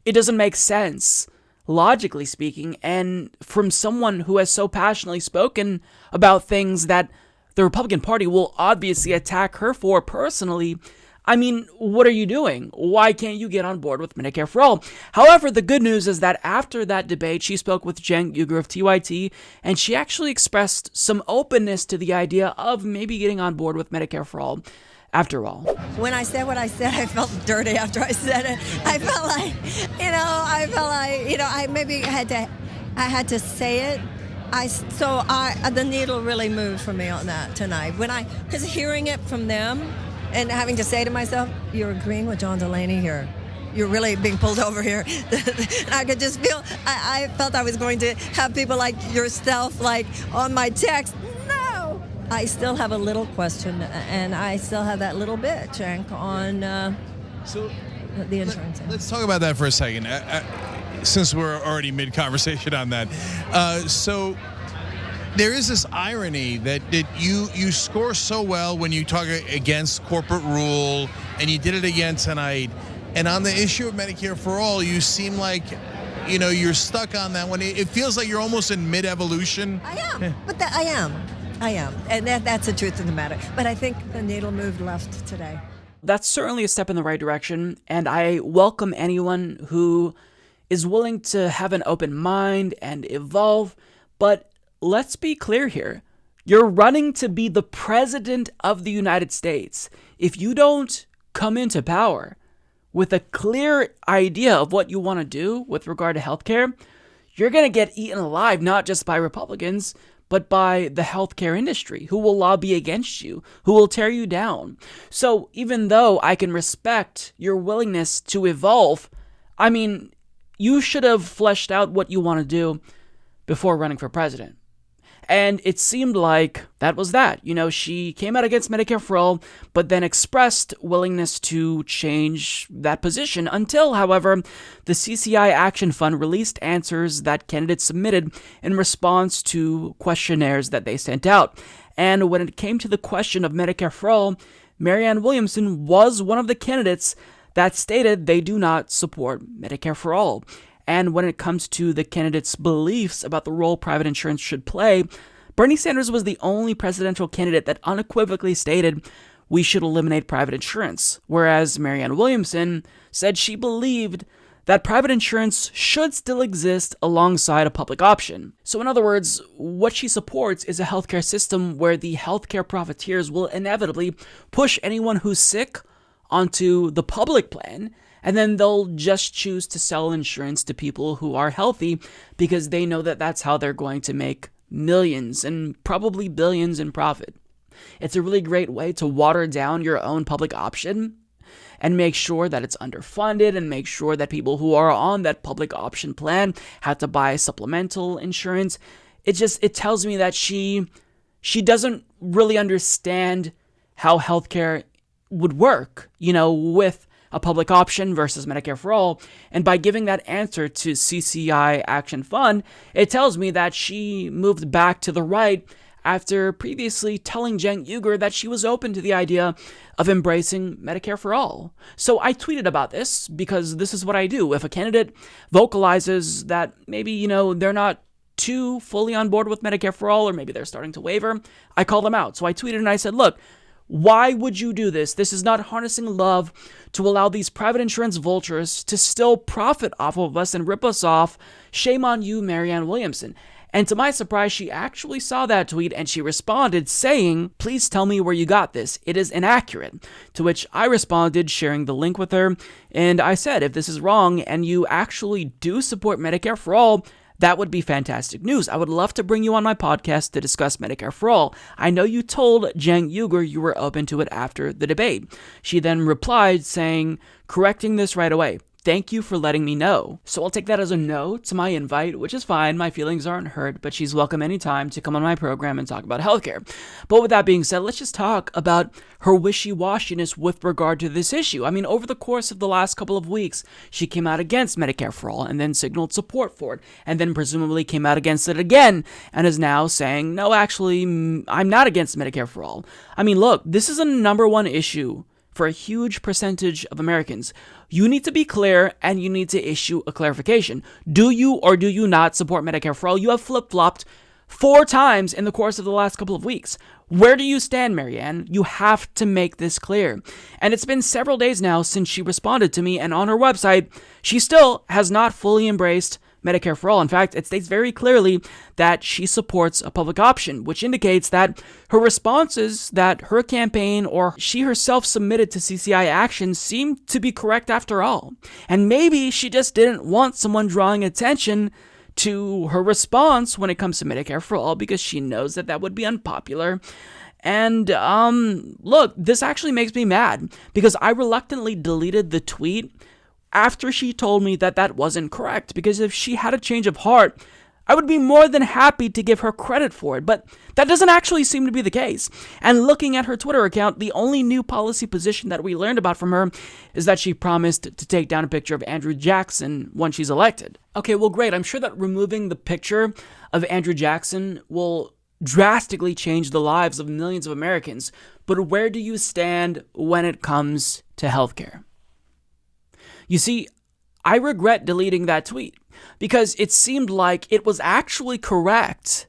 Speaker 3: doesn't make sense, logically speaking, and from someone who has so passionately spoken about things that the Republican Party will obviously attack her for personally. What are you doing? Why can't you get on board with Medicare for All? However, the good news is that after that debate, she spoke with Cenk Uygur of TYT, and she actually expressed some openness to the idea of maybe getting on board with Medicare for All. After all,
Speaker 10: when I said what I said, I felt dirty after I said it. I felt like, I maybe had to say it. The needle really moved for me on that tonight. Because hearing it from them and having to say to myself, you're agreeing with John Delaney here. You're really being pulled over here. And I could just feel, I felt I was going to have people like yourself, like on my text. No! I still have a little question, and I still have that little bit, Cenk, on the insurance.
Speaker 11: Let's talk about that for a second, since we're already mid-conversation on that. So there is this irony that you score so well when you talk against corporate rule, and you did it again tonight. And on the issue of Medicare for All, you seem like, you're stuck on that one. It feels like you're almost in mid-evolution.
Speaker 10: I am, but I am. And that's the truth of the matter. But I think the needle moved left today.
Speaker 3: That's certainly a step in the right direction, and I welcome anyone who is willing to have an open mind and evolve. But let's be clear here. You're running to be the president of the United States. If you don't come into power with a clear idea of what you want to do with regard to healthcare, you're going to get eaten alive, not just by Republicans, but by the healthcare industry, who will lobby against you, who will tear you down. So even though I can respect your willingness to evolve, I mean, you should have fleshed out what you want to do before running for president. And it seemed like that was that. You know, she came out against Medicare for All, but then expressed willingness to change that position until, however, the CCI Action Fund released answers that candidates submitted in response to questionnaires that they sent out. And when it came to the question of Medicare for All, Marianne Williamson was one of the candidates that stated they do not support Medicare for All. And when it comes to the candidates' beliefs about the role private insurance should play, Bernie Sanders was the only presidential candidate that unequivocally stated we should eliminate private insurance, whereas Marianne Williamson said she believed that private insurance should still exist alongside a public option. So in other words, what she supports is a healthcare system where the healthcare profiteers will inevitably push anyone who's sick onto the public plan, and then they'll just choose to sell insurance to people who are healthy because they know that that's how they're going to make millions and probably billions in profit. It's a really great way to water down your own public option and make sure that it's underfunded and make sure that people who are on that public option plan have to buy supplemental insurance. It tells me that she doesn't really understand how healthcare would work, with a public option versus Medicare for All. And by giving that answer to CCI Action Fund, it tells me that she moved back to the right after previously telling Cenk Uygur that she was open to the idea of embracing Medicare for All. So I tweeted about this because this is what I do. If a candidate vocalizes that maybe, they're not too fully on board with Medicare for All, or maybe they're starting to waver, I call them out. So I tweeted and I said, look, why would you do this? This is not harnessing love to allow these private insurance vultures to still profit off of us and rip us off. Shame on you, Marianne Williamson. And to my surprise, she actually saw that tweet and she responded saying, please tell me where you got this. It is inaccurate. To which I responded, sharing the link with her. And I said, if this is wrong and you actually do support Medicare for All, that would be fantastic news. I would love to bring you on my podcast to discuss Medicare for All. I know you told Cenk Uygur you were open to it after the debate. She then replied saying, correcting this right away. Thank you for letting me know. So I'll take that as a no to my invite, which is fine. My feelings aren't hurt, but she's welcome anytime to come on my program and talk about healthcare. But with that being said, let's just talk about her wishy-washiness with regard to this issue. I mean, over the course of the last couple of weeks, she came out against Medicare for All and then signaled support for it, and then presumably came out against it again and is now saying, no, actually, I'm not against Medicare for All. I mean, look, this is a number one issue for a huge percentage of Americans. You need to be clear and you need to issue a clarification. Do you or do you not support Medicare for All? You have flip-flopped 4 times in the course of the last couple of weeks. Where do you stand, Marianne? You have to make this clear. And it's been several days now since she responded to me, and on her website, she still has not fully embraced Medicare for All. In fact, it states very clearly that she supports a public option, which indicates that her responses that her campaign or she herself submitted to CCI Action seem to be correct after all. And maybe she just didn't want someone drawing attention to her response when it comes to Medicare for All because she knows that would be unpopular. And look, this actually makes me mad because I reluctantly deleted the tweet after she told me that wasn't correct, because if she had a change of heart, I would be more than happy to give her credit for it, but that doesn't actually seem to be the case. And looking at her Twitter account, the only new policy position that we learned about from her is that she promised to take down a picture of Andrew Jackson when she's elected. Okay, well, great. I'm sure that removing the picture of Andrew Jackson will drastically change the lives of millions of Americans, but where do you stand when it comes to healthcare? You see, I regret deleting that tweet because it seemed like it was actually correct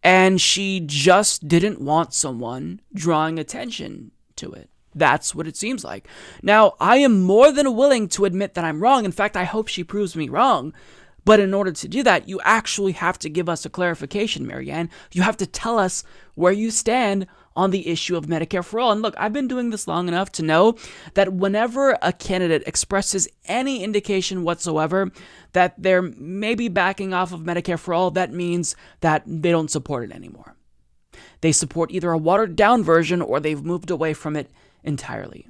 Speaker 3: and she just didn't want someone drawing attention to it. That's what it seems like. Now, I am more than willing to admit that I'm wrong. In fact, I hope she proves me wrong. But in order to do that, you actually have to give us a clarification, Marianne. You have to tell us where you stand on the issue of Medicare for All. And look, I've been doing this long enough to know that whenever a candidate expresses any indication whatsoever that they're maybe backing off of Medicare for All, that means that they don't support it anymore. They support either a watered-down version or they've moved away from it entirely.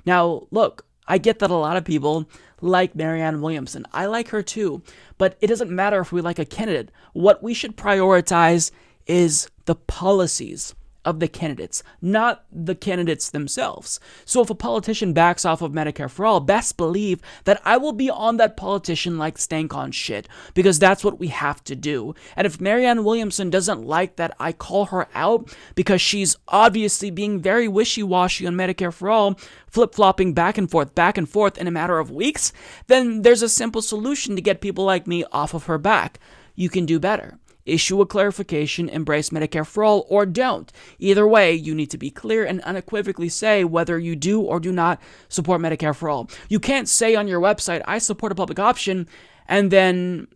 Speaker 3: Now, look, I get that a lot of people like Marianne Williamson. I like her too, but it doesn't matter if we like a candidate. What we should prioritize is the policies of the candidates, not the candidates themselves. So if a politician backs off of Medicare for All, best believe that I will be on that politician like stank on shit, because that's what we have to do. And if Marianne Williamson doesn't like that I call her out because she's obviously being very wishy-washy on Medicare for All, flip-flopping back and forth in a matter of weeks, then there's a simple solution to get people like me off of her back. You can do better. Issue a clarification, embrace Medicare for All, or don't. Either way, you need to be clear and unequivocally say whether you do or do not support Medicare for All. You can't say on your website, I support a public option, and then,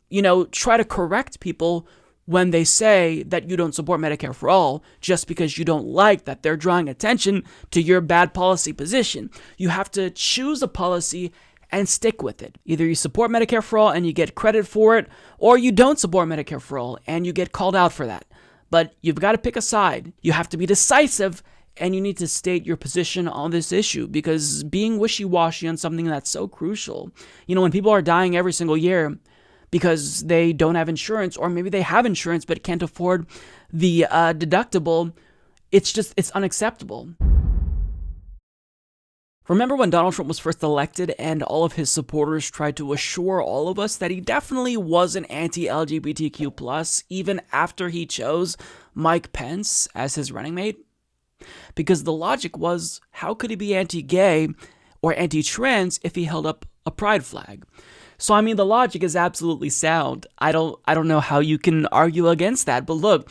Speaker 3: try to correct people when they say that you don't support Medicare for All just because you don't like that they're drawing attention to your bad policy position. You have to choose a policy and stick with it. Either you support Medicare for All and you get credit for it, or you don't support Medicare for All and you get called out for that. But you've got to pick a side. You have to be decisive, and you need to state your position on this issue, because being wishy-washy on something that's so crucial, when people are dying every single year because they don't have insurance, or maybe they have insurance but can't afford the deductible, it's unacceptable. Remember when Donald Trump was first elected and all of his supporters tried to assure all of us that he definitely wasn't anti-LGBTQ+, even after he chose Mike Pence as his running mate? Because the logic was, how could he be anti-gay or anti-trans if he held up a pride flag? So, the logic is absolutely sound. I don't know how you can argue against that, but look,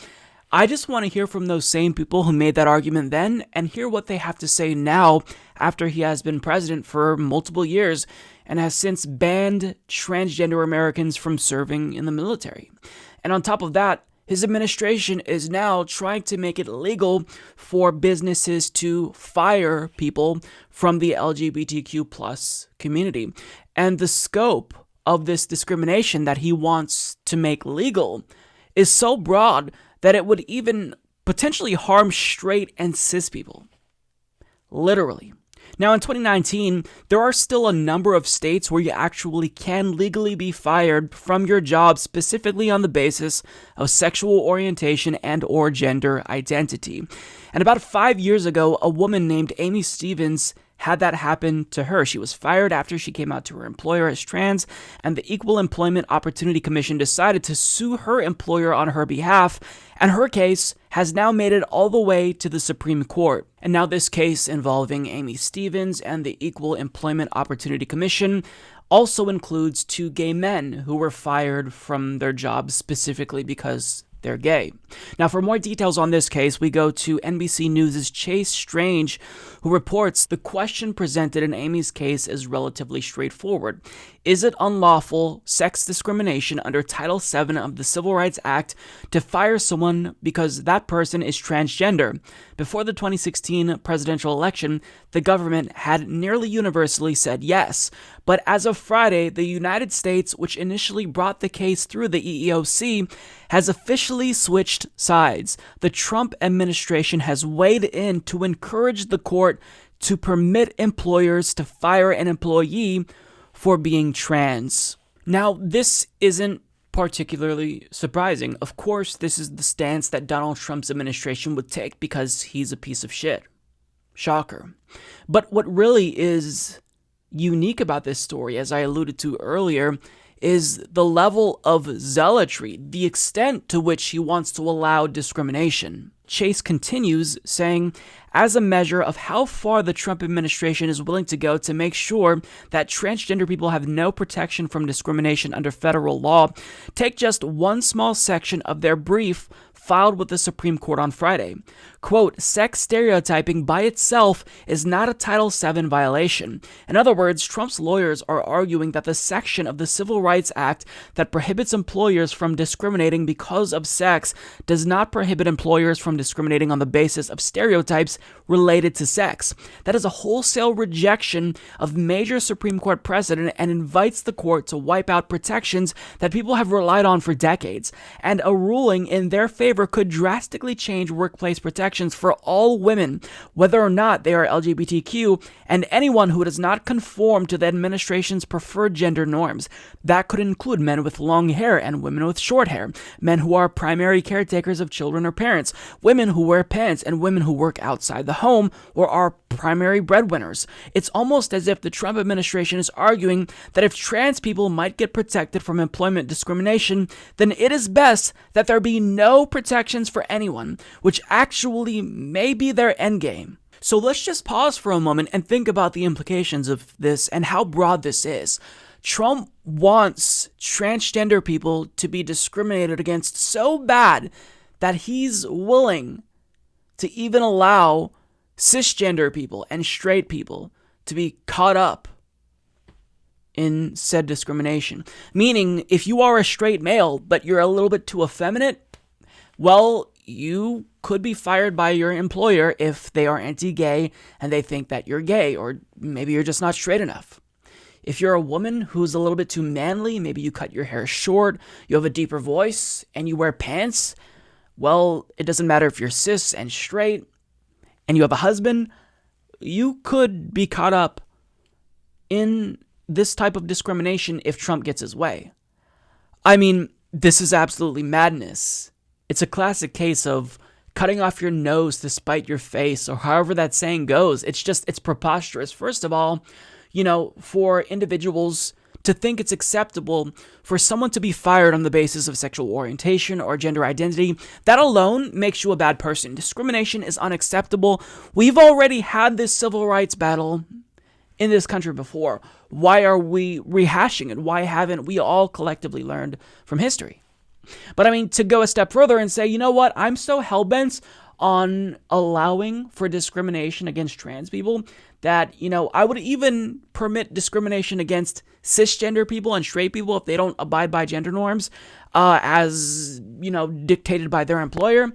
Speaker 3: I just want to hear from those same people who made that argument then and hear what they have to say now after he has been president for multiple years and has since banned transgender Americans from serving in the military. And on top of that, his administration is now trying to make it legal for businesses to fire people from the LGBTQ+ community. And the scope of this discrimination that he wants to make legal is so broad that it would even potentially harm straight and cis people. Literally. Now, in 2019, there are still a number of states where you actually can legally be fired from your job specifically on the basis of sexual orientation and or gender identity. And about 5 years ago, a woman named Amy Stevens had that happen to her. She was fired after she came out to her employer as trans, and the Equal Employment Opportunity Commission decided to sue her employer on her behalf, and her case has now made it all the way to the Supreme Court. And now this case involving Amy Stevens and the Equal Employment Opportunity Commission also includes 2 gay men who were fired from their jobs specifically because they're gay. Now, for more details on this case, we go to NBC News' Chase Strange, who reports the question presented in Amy's case is relatively straightforward. Is it unlawful sex discrimination under Title VII of the Civil Rights Act to fire someone because that person is transgender? Before the 2016 presidential election, the government had nearly universally said yes. But as of Friday, the United States, which initially brought the case through the EEOC, has officially switched sides. The Trump administration has weighed in to encourage the court to permit employers to fire an employee for being trans. Now, this isn't particularly surprising. Of course, this is the stance that Donald Trump's administration would take because he's a piece of shit. Shocker. But what really is unique about this story, as I alluded to earlier, is the level of zealotry, the extent to which he wants to allow discrimination. Chase continues, saying, as a measure of how far the Trump administration is willing to go to make sure that transgender people have no protection from discrimination under federal law, take just one small section of their brief filed with the Supreme Court on Friday. Quote, sex stereotyping by itself is not a Title VII violation. In other words, Trump's lawyers are arguing that the section of the Civil Rights Act that prohibits employers from discriminating because of sex does not prohibit employers from discriminating on the basis of stereotypes related to sex. That is a wholesale rejection of major Supreme Court precedent and invites the court to wipe out protections that people have relied on for decades. And a ruling in their favor could drastically change workplace protections for all women, whether or not they are LGBTQ, and anyone who does not conform to the administration's preferred gender norms. That could include men with long hair and women with short hair, men who are primary caretakers of children or parents, women who wear pants, and women who work outside the home or are primary breadwinners. It's almost as if the Trump administration is arguing that if trans people might get protected from employment discrimination, then it is best that there be no protections for anyone, which actually may be their endgame. So let's just pause for a moment and think about the implications of this and how broad this is. Trump wants transgender people to be discriminated against so bad that he's willing to even allow cisgender people and straight people to be caught up in said discrimination. Meaning, if you are a straight male, but you're a little bit too effeminate, well, you could be fired by your employer if they are anti-gay and they think that you're gay, or maybe you're just not straight enough. If you're a woman who's a little bit too manly, maybe you cut your hair short, you have a deeper voice, and you wear pants, well, it doesn't matter if you're cis and straight, and you have a husband, you could be caught up in this type of discrimination if Trump gets his way. I mean, this is absolutely madness. It's a classic case of cutting off your nose to spite your face, or however that saying goes. It's preposterous. First of all, for individuals to think it's acceptable for someone to be fired on the basis of sexual orientation or gender identity, that alone makes you a bad person. Discrimination is unacceptable. We've already had this civil rights battle in this country before. Why are we rehashing it? Why haven't we all collectively learned from history? But I mean, to go a step further and say, you know what, I'm so hell-bent on allowing for discrimination against trans people that, I would even permit discrimination against cisgender people and straight people if they don't abide by gender norms as dictated by their employer,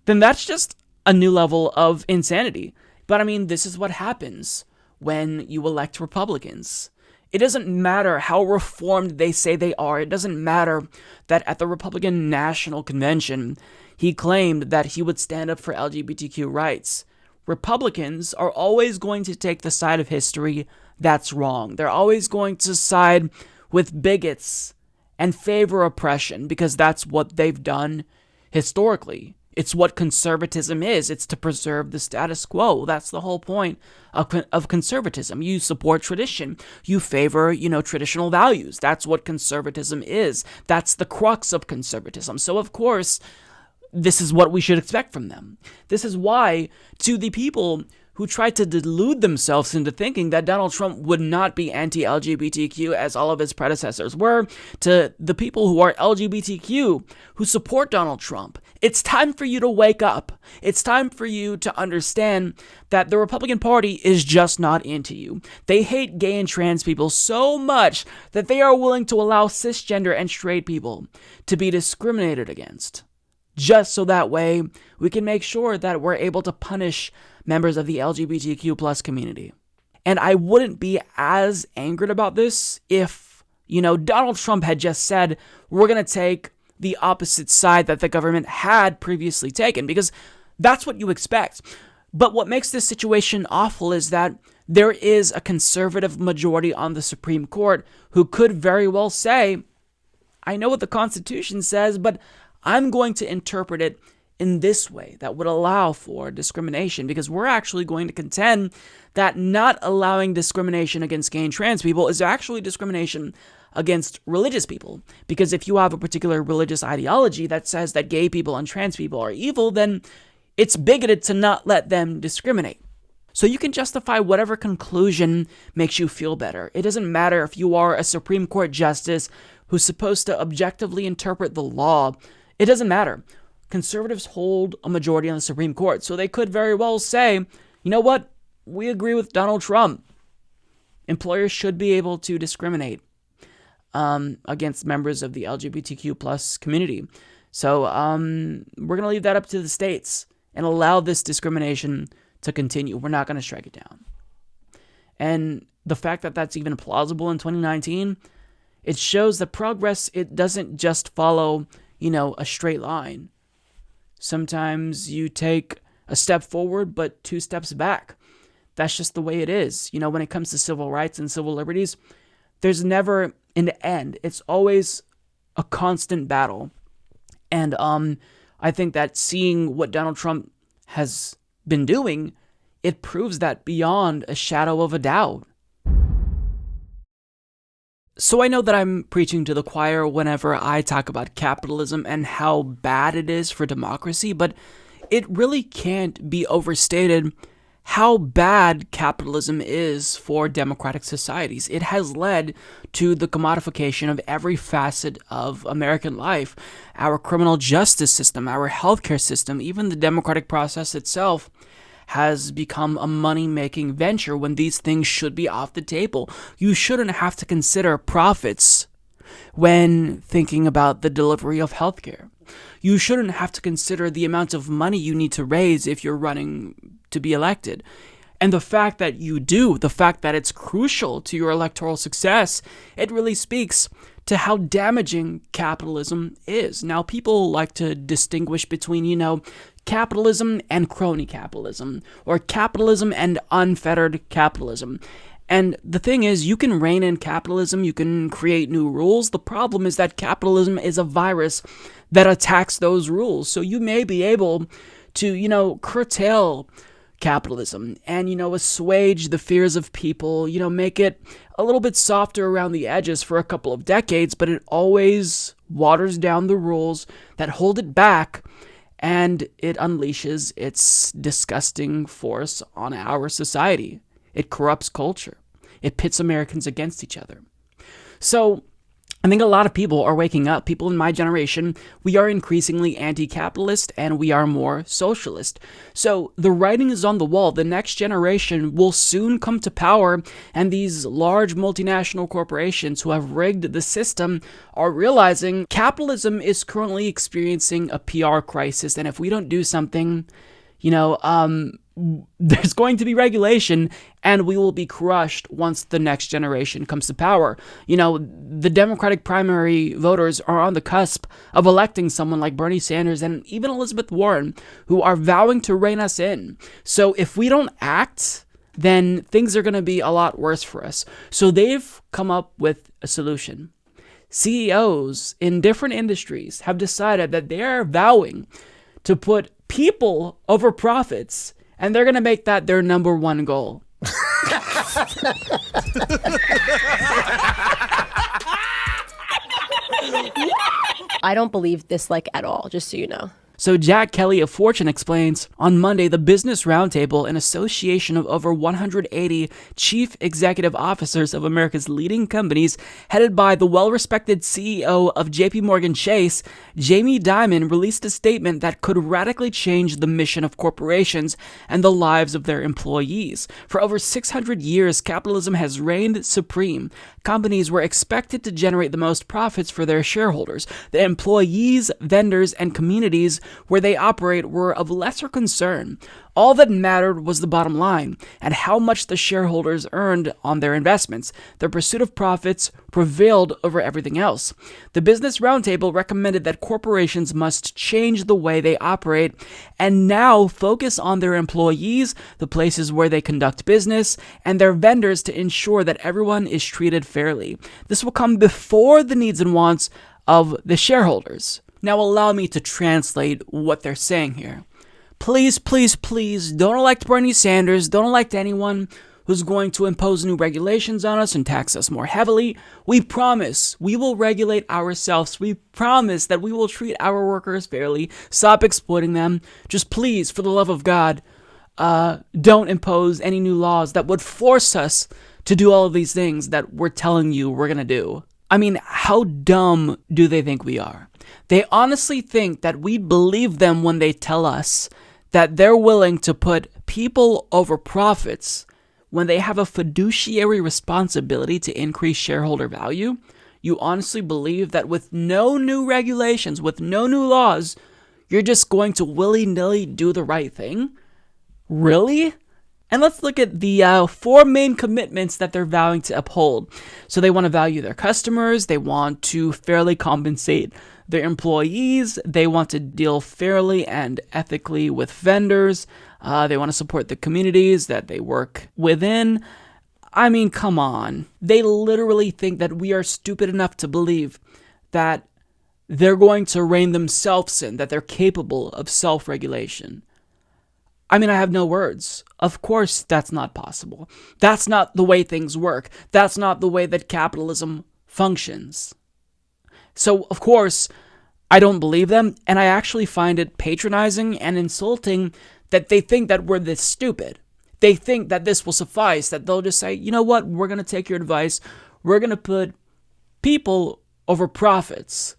Speaker 3: then that's just a new level of insanity. But I mean, this is what happens when you elect Republicans. It doesn't matter how reformed they say they are. It doesn't matter that at the Republican National Convention, he claimed that he would stand up for LGBTQ rights. Republicans are always going to take the side of history that's wrong. They're always going to side with bigots and favor oppression because that's what they've done historically. It's what conservatism is. It's to preserve the status quo. That's the whole point of conservatism. You support tradition. You favor, traditional values. That's what conservatism is. That's the crux of conservatism. So, of course, this is what we should expect from them. This is why, to the people who tried to delude themselves into thinking that Donald Trump would not be anti-LGBTQ as all of his predecessors were, to the people who are LGBTQ who support Donald Trump, it's time for you to wake up. It's time for you to understand that the Republican Party is just not into you. They hate gay and trans people so much that they are willing to allow cisgender and straight people to be discriminated against, just so that way we can make sure that we're able to punish members of the LGBTQ plus community. And I wouldn't be as angered about this if, Donald Trump had just said, we're going to take the opposite side that the government had previously taken, because that's what you expect. But what makes this situation awful is that there is a conservative majority on the Supreme Court who could very well say, I know what the Constitution says, but I'm going to interpret it in this way that would allow for discrimination, because we're actually going to contend that not allowing discrimination against gay and trans people is actually discrimination against religious people. Because if you have a particular religious ideology that says that gay people and trans people are evil, then it's bigoted to not let them discriminate. So you can justify whatever conclusion makes you feel better. It doesn't matter if you are a Supreme Court justice who's supposed to objectively interpret the law. It doesn't matter. Conservatives hold a majority on the Supreme Court, so they could very well say, you know what, we agree with Donald Trump. Employers should be able to discriminate against members of the LGBTQ plus community. So we're going to leave that up to the states and allow this discrimination to continue. We're not going to strike it down. And the fact that that's even plausible in 2019, it shows that progress, it doesn't just follow, a straight line. Sometimes you take a step forward, but 2 steps back. That's just the way it is. When it comes to civil rights and civil liberties, there's never an end. It's always a constant battle. And I think that seeing what Donald Trump has been doing, it proves that beyond a shadow of a doubt. So I know that I'm preaching to the choir whenever I talk about capitalism and how bad it is for democracy, but it really can't be overstated how bad capitalism is for democratic societies. It has led to the commodification of every facet of American life, our criminal justice system, our healthcare system, even the democratic process itself has become a money-making venture when these things should be off the table. You shouldn't have to consider profits when thinking about the delivery of healthcare. You shouldn't have to consider the amount of money you need to raise if you're running to be elected. And the fact that you do, the fact that it's crucial to your electoral success, it really speaks to how damaging capitalism is. Now, people like to distinguish between, capitalism and crony capitalism, or capitalism and unfettered capitalism. And the thing is, you can rein in capitalism, you can create new rules. The problem is that capitalism is a virus that attacks those rules. So you may be able to, curtail capitalism and, assuage the fears of people, make it a little bit softer around the edges for a couple of decades, but it always waters down the rules that hold it back, and it unleashes its disgusting force on our society. It corrupts culture. It pits Americans against each other. So I think a lot of people are waking up. People in my generation, we are increasingly anti-capitalist and we are more socialist. So the writing is on the wall. The next generation will soon come to power, and these large multinational corporations who have rigged the system are realizing capitalism is currently experiencing a PR crisis. And if we don't do something, there's going to be regulation, and we will be crushed once the next generation comes to power. The Democratic primary voters are on the cusp of electing someone like Bernie Sanders and even Elizabeth Warren, who are vowing to rein us in. So if we don't act, then things are going to be a lot worse for us. So they've come up with a solution. CEOs in different industries have decided that they are vowing to put people over profits, and they're going to make that their number one goal.
Speaker 12: I don't believe this at all, just so you know.
Speaker 3: So Jack Kelly of Fortune explains, on Monday, the Business Roundtable, an association of over 180 chief executive officers of America's leading companies, headed by the well-respected CEO of JP Morgan Chase, Jamie Dimon, released a statement that could radically change the mission of corporations and the lives of their employees. For over 600 years, capitalism has reigned supreme. Companies were expected to generate the most profits for their shareholders. The employees, vendors, and communities where they operate were of lesser concern. All that mattered was the bottom line and how much the shareholders earned on their investments. The pursuit of profits prevailed over everything else. The Business Roundtable recommended that corporations must change the way they operate and now focus on their employees, the places where they conduct business, and their vendors to ensure that everyone is treated fairly. This will come before the needs and wants of the shareholders. Now allow me to translate what they're saying here. Please, please, please don't elect Bernie Sanders. Don't elect anyone who's going to impose new regulations on us and tax us more heavily. We promise we will regulate ourselves. We promise that we will treat our workers fairly. Stop exploiting them. Just please, for the love of God, don't impose any new laws that would force us to do all of these things that we're telling you we're going to do. I mean, how dumb do they think we are? They honestly think that we believe them when they tell us that they're willing to put people over profits when they have a fiduciary responsibility to increase shareholder value. You honestly believe that with no new regulations, with no new laws, You're just going to willy-nilly do the right thing? Really? And let's look at the 4 main commitments that they're vowing to uphold. So they want to value their customers, they want to fairly compensate their employees, they want to deal fairly and ethically with vendors, they want to support the communities that they work within. I mean, come on. They literally think that we are stupid enough to believe that they're going to rein themselves in, that they're capable of self-regulation. I mean, I have no words. Of course, that's not possible. That's not the way things work. That's not the way that capitalism functions. So, of course, I don't believe them, and I actually find it patronizing and insulting that they think that we're this stupid. They think that this will suffice, that they'll just say, you know what, we're going to take your advice. We're going to put people over profits.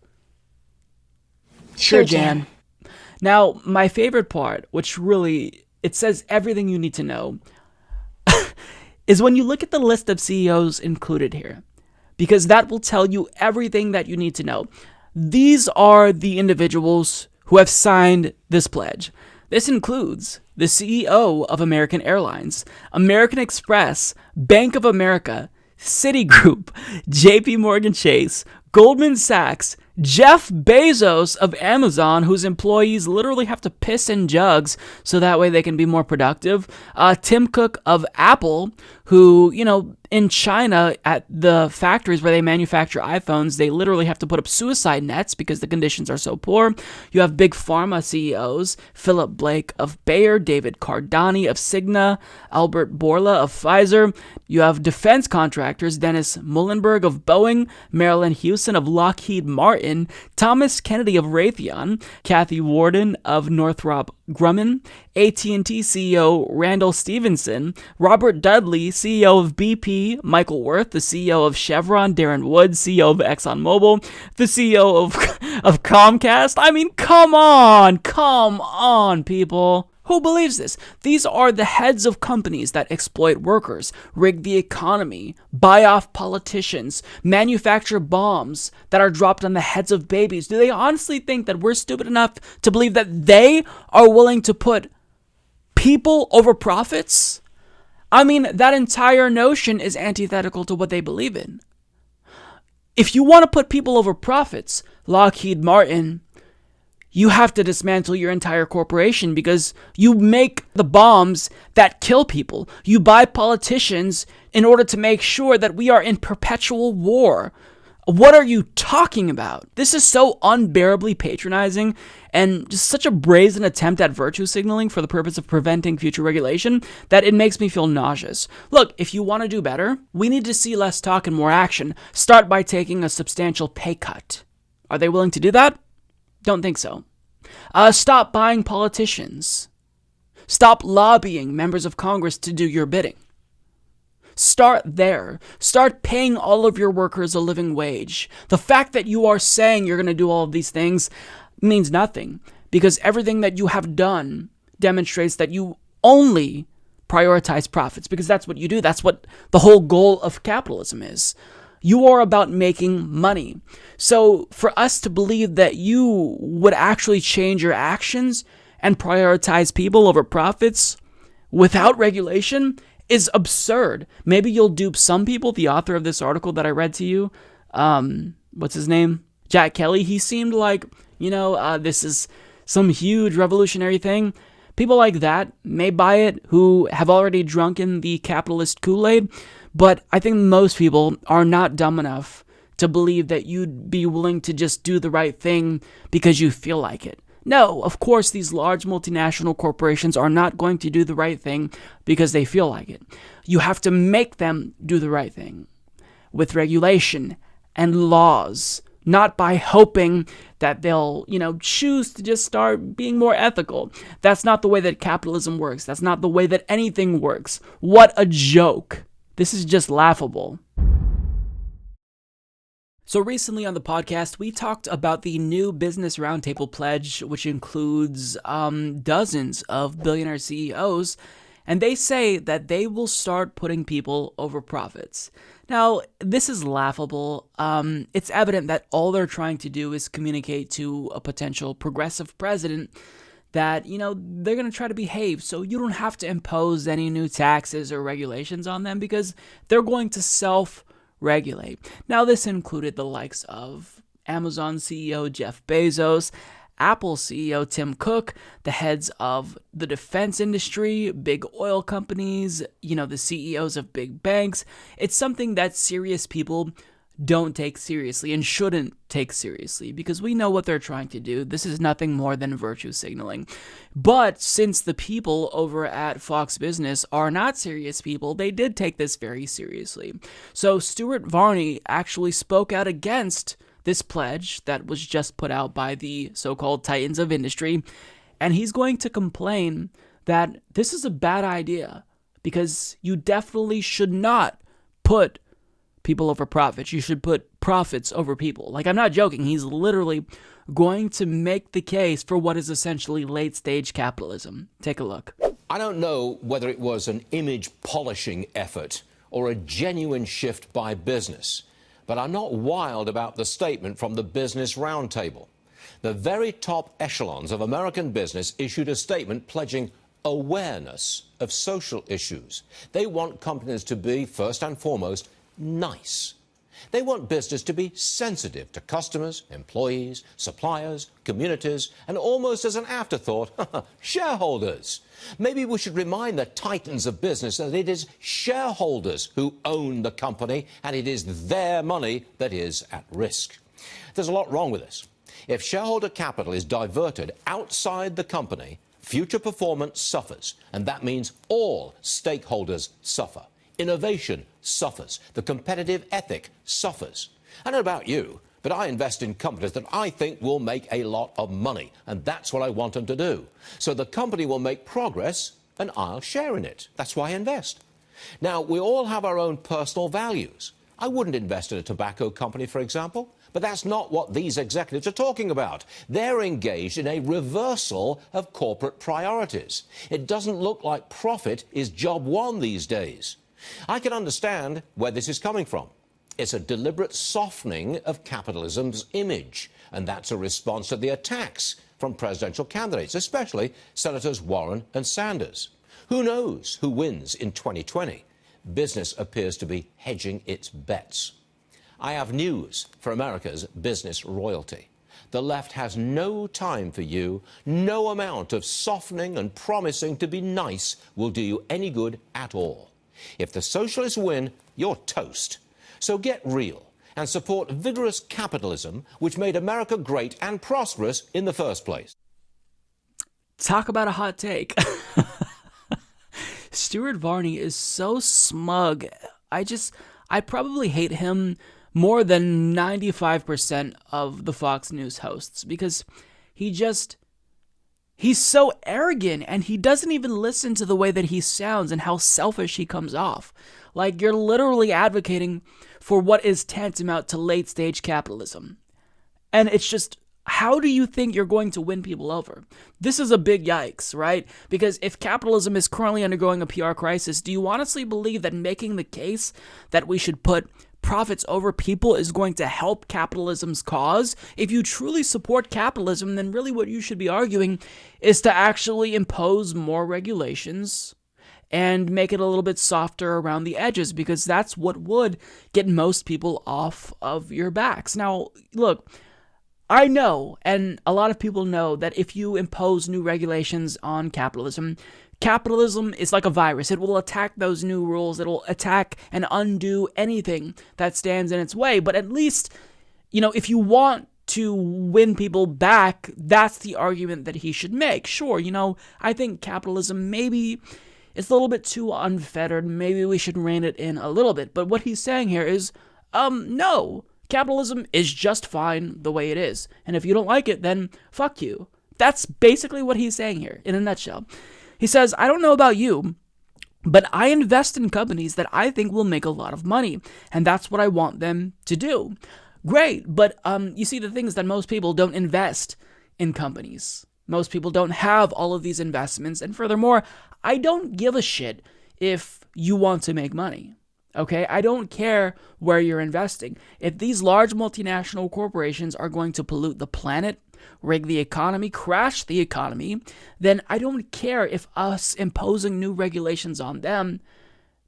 Speaker 3: Sure, Jan. Now, my favorite part, which really, it says everything you need to know, is when you look at the list of CEOs included here, because that will tell you everything that you need to know. These are the individuals who have signed this pledge. This includes the CEO of American Airlines, American Express, Bank of America, Citigroup, JP Morgan Chase, Goldman Sachs, Jeff Bezos of Amazon, whose employees literally have to piss in jugs so that way they can be more productive, Tim Cook of Apple, who, in China at the factories where they manufacture iPhones, they literally have to put up suicide nets because the conditions are so poor. You have big pharma CEOs, Philip Blake of Bayer, David Cardani of Cigna, Albert Bourla of Pfizer. You have defense contractors, Dennis Muhlenberg of Boeing, Marilyn Hewson of Lockheed Martin, Thomas Kennedy of Raytheon, Kathy Warden of Northrop Grumman, AT&T CEO Randall Stevenson, Robert Dudley, CEO of BP, Michael Wirth, the CEO of Chevron, Darren Woods, CEO of ExxonMobil, the CEO of Comcast. I mean, come on, people. Who believes this? These are the heads of companies that exploit workers, rig the economy, buy off politicians, manufacture bombs that are dropped on the heads of babies. Do they honestly think that we're stupid enough to believe that they are willing to put people over profits? I mean, that entire notion is antithetical to what they believe in. If you want to put people over profits, Lockheed Martin, you have to dismantle your entire corporation because you make the bombs that kill people. You buy politicians in order to make sure that we are in perpetual war. What are you talking about? This is so unbearably patronizing and just such a brazen attempt at virtue signaling for the purpose of preventing future regulation that it makes me feel nauseous. Look, if you want to do better, we need to see less talk and more action. Start by taking a substantial pay cut. Are they willing to do that? Don't think so. Stop buying politicians. Stop lobbying members of Congress to do your bidding. Start there. Start paying all of your workers a living wage. The fact that you are saying you're going to do all of these things means nothing, because everything that you have done demonstrates that you only prioritize profits, because that's what you do. That's what the whole goal of capitalism is. You are about making money. So for us to believe that you would actually change your actions and prioritize people over profits without regulation is absurd. Maybe you'll dupe some people. The author of this article that I read to you, what's his name? Jack Kelly. He seemed like, this is some huge revolutionary thing. People like that may buy it who have already drunken the capitalist Kool-Aid, but I think most people are not dumb enough to believe that you'd be willing to just do the right thing because you feel like it. No, of course, these large multinational corporations are not going to do the right thing because they feel like it. You have to make them do the right thing with regulation and laws, not by hoping that they'll, choose to just start being more ethical. That's not the way that capitalism works. That's not the way that anything works. What a joke. This is just laughable. So recently on the podcast, we talked about the new Business Roundtable pledge, which includes dozens of billionaire CEOs. And they say that they will start putting people over profits. Now, this is laughable. It's evident that all they're trying to do is communicate to a potential progressive president that, they're going to try to behave, so you don't have to impose any new taxes or regulations on them because they're going to self-regulate. Now, this included the likes of Amazon CEO Jeff Bezos, Apple CEO Tim Cook, the heads of the defense industry, big oil companies, the CEOs of big banks. It's something that serious people don't take seriously and shouldn't take seriously because we know what they're trying to do. This is nothing more than virtue signaling. But since the people over at Fox Business are not serious people, they did take this very seriously. So Stuart Varney actually spoke out against this pledge that was just put out by the so-called titans of industry, and he's going to complain that this is a bad idea because you definitely should not put people over profits. You should put profits over people. Like, I'm not joking. He's literally going to make the case for what is essentially late-stage capitalism. Take a look.
Speaker 13: I don't know whether it was an image polishing effort or a genuine shift by business, but I'm not wild about the statement from the Business Roundtable. The very top echelons of American business issued a statement pledging awareness of social issues. They want companies to be, first and foremost, nice. They want business to be sensitive to customers, employees, suppliers, communities, and almost as an afterthought, shareholders. Maybe we should remind the titans of business that it is shareholders who own the company, and it is their money that is at risk. There's a lot wrong with this. If shareholder capital is diverted outside the company, future performance suffers, and that means all stakeholders suffer. Innovation suffers. The competitive ethic suffers. I don't know about you, but I invest in companies that I think will make a lot of money, and that's what I want them to do. So the company will make progress, and I'll share in it. That's why I invest. Now, we all have our own personal values. I wouldn't invest in a tobacco company, for example, but that's not what these executives are talking about. They're engaged in a reversal of corporate priorities. It doesn't look like profit is job one these days. I can understand where this is coming from. It's a deliberate softening of capitalism's image, and that's a response to the attacks from presidential candidates, especially Senators Warren and Sanders. Who knows who wins in 2020? Business appears to be hedging its bets. I have news for America's business royalty. The left has no time for you. No amount of softening and promising to be nice will do you any good at all. If the socialists win, you're toast. So get real and support vigorous capitalism, which made America great and prosperous in the first place.
Speaker 3: Talk about a hot take. Stuart Varney is so smug. I probably hate him more than 95% of the Fox News hosts because he's so arrogant, and he doesn't even listen to the way that he sounds and how selfish he comes off. Like, you're literally advocating for what is tantamount to late-stage capitalism. And it's just, how do you think you're going to win people over? This is a big yikes, right? Because if capitalism is currently undergoing a PR crisis, do you honestly believe that making the case that we should put profits over people is going to help capitalism's cause? If you truly support capitalism, then really what you should be arguing is to actually impose more regulations and make it a little bit softer around the edges, because that's what would get most people off of your backs. Now, look, I know, and a lot of people know, that if you impose new regulations on capitalism is like a virus. It will attack those new rules. It'll attack and undo anything that stands in its way. But at least, if you want to win people back, that's the argument that he should make. Sure, I think capitalism maybe it's a little bit too unfettered. Maybe we should rein it in a little bit. But what he's saying here is, no, capitalism is just fine the way it is. And if you don't like it, then fuck you. That's basically what he's saying here in a nutshell. He says, I don't know about you, but I invest in companies that I think will make a lot of money, and that's what I want them to do. Great, but you see, the thing is that most people don't invest in companies. Most people don't have all of these investments. And furthermore, I don't give a shit if you want to make money. Okay? I don't care where you're investing. If these large multinational corporations are going to pollute the planet, rig the economy, crash the economy, then I don't care if us imposing new regulations on them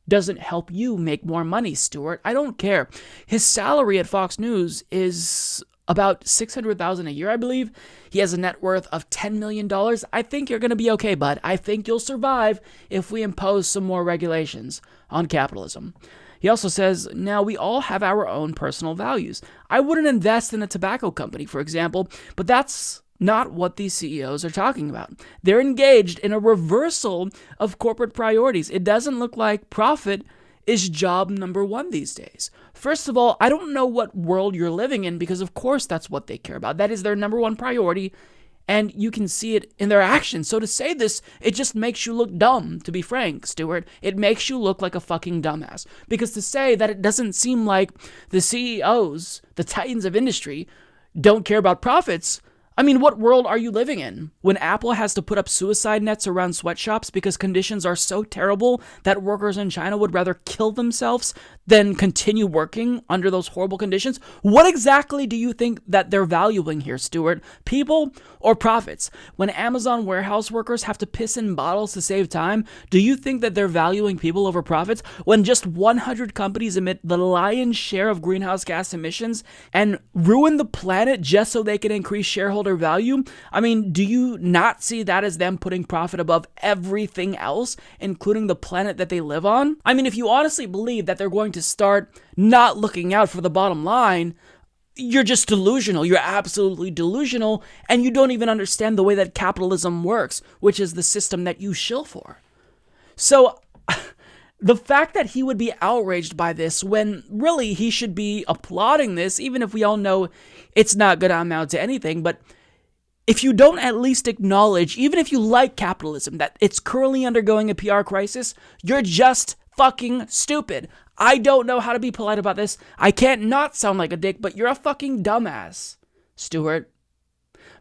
Speaker 3: doesn't help you make more money, Stuart. I don't care. His salary at Fox News is about $600,000 a year, I believe. He has a net worth of $10 million. I think you're going to be okay, bud. I think you'll survive if we impose some more regulations on capitalism. He also says, now we all have our own personal values. I wouldn't invest in a tobacco company, for example, but that's not what these CEOs are talking about. They're engaged in a reversal of corporate priorities. It doesn't look like profit is job number one these days. First of all, I don't know what world you're living in, because of course that's what they care about. That is their number one priority, and you can see it in their actions. So to say this, it just makes you look dumb, to be frank, Stuart. It makes you look like a fucking dumbass. Because to say that it doesn't seem like the CEOs, the titans of industry, don't care about profits, I mean, what world are you living in? When Apple has to put up suicide nets around sweatshops because conditions are so terrible that workers in China would rather kill themselves than continue working under those horrible conditions? What exactly do you think that they're valuing here, Stuart? People or profits? When Amazon warehouse workers have to piss in bottles to save time, do you think that they're valuing people over profits? When just 100 companies emit the lion's share of greenhouse gas emissions and ruin the planet just so they can increase shareholder value? I mean, do you not see that as them putting profit above everything else, including the planet that they live on? I mean, if you honestly believe that they're going to start not looking out for the bottom line, you're just delusional. You're absolutely delusional, and you don't even understand the way that capitalism works, which is the system that you shill for. So the fact that he would be outraged by this when really he should be applauding this, even if we all know it's not going to amount to anything, but if you don't at least acknowledge, even if you like capitalism, that it's currently undergoing a PR crisis, you're just fucking stupid. I don't know how to be polite about this. I can't not sound like a dick, but you're a fucking dumbass, Stuart.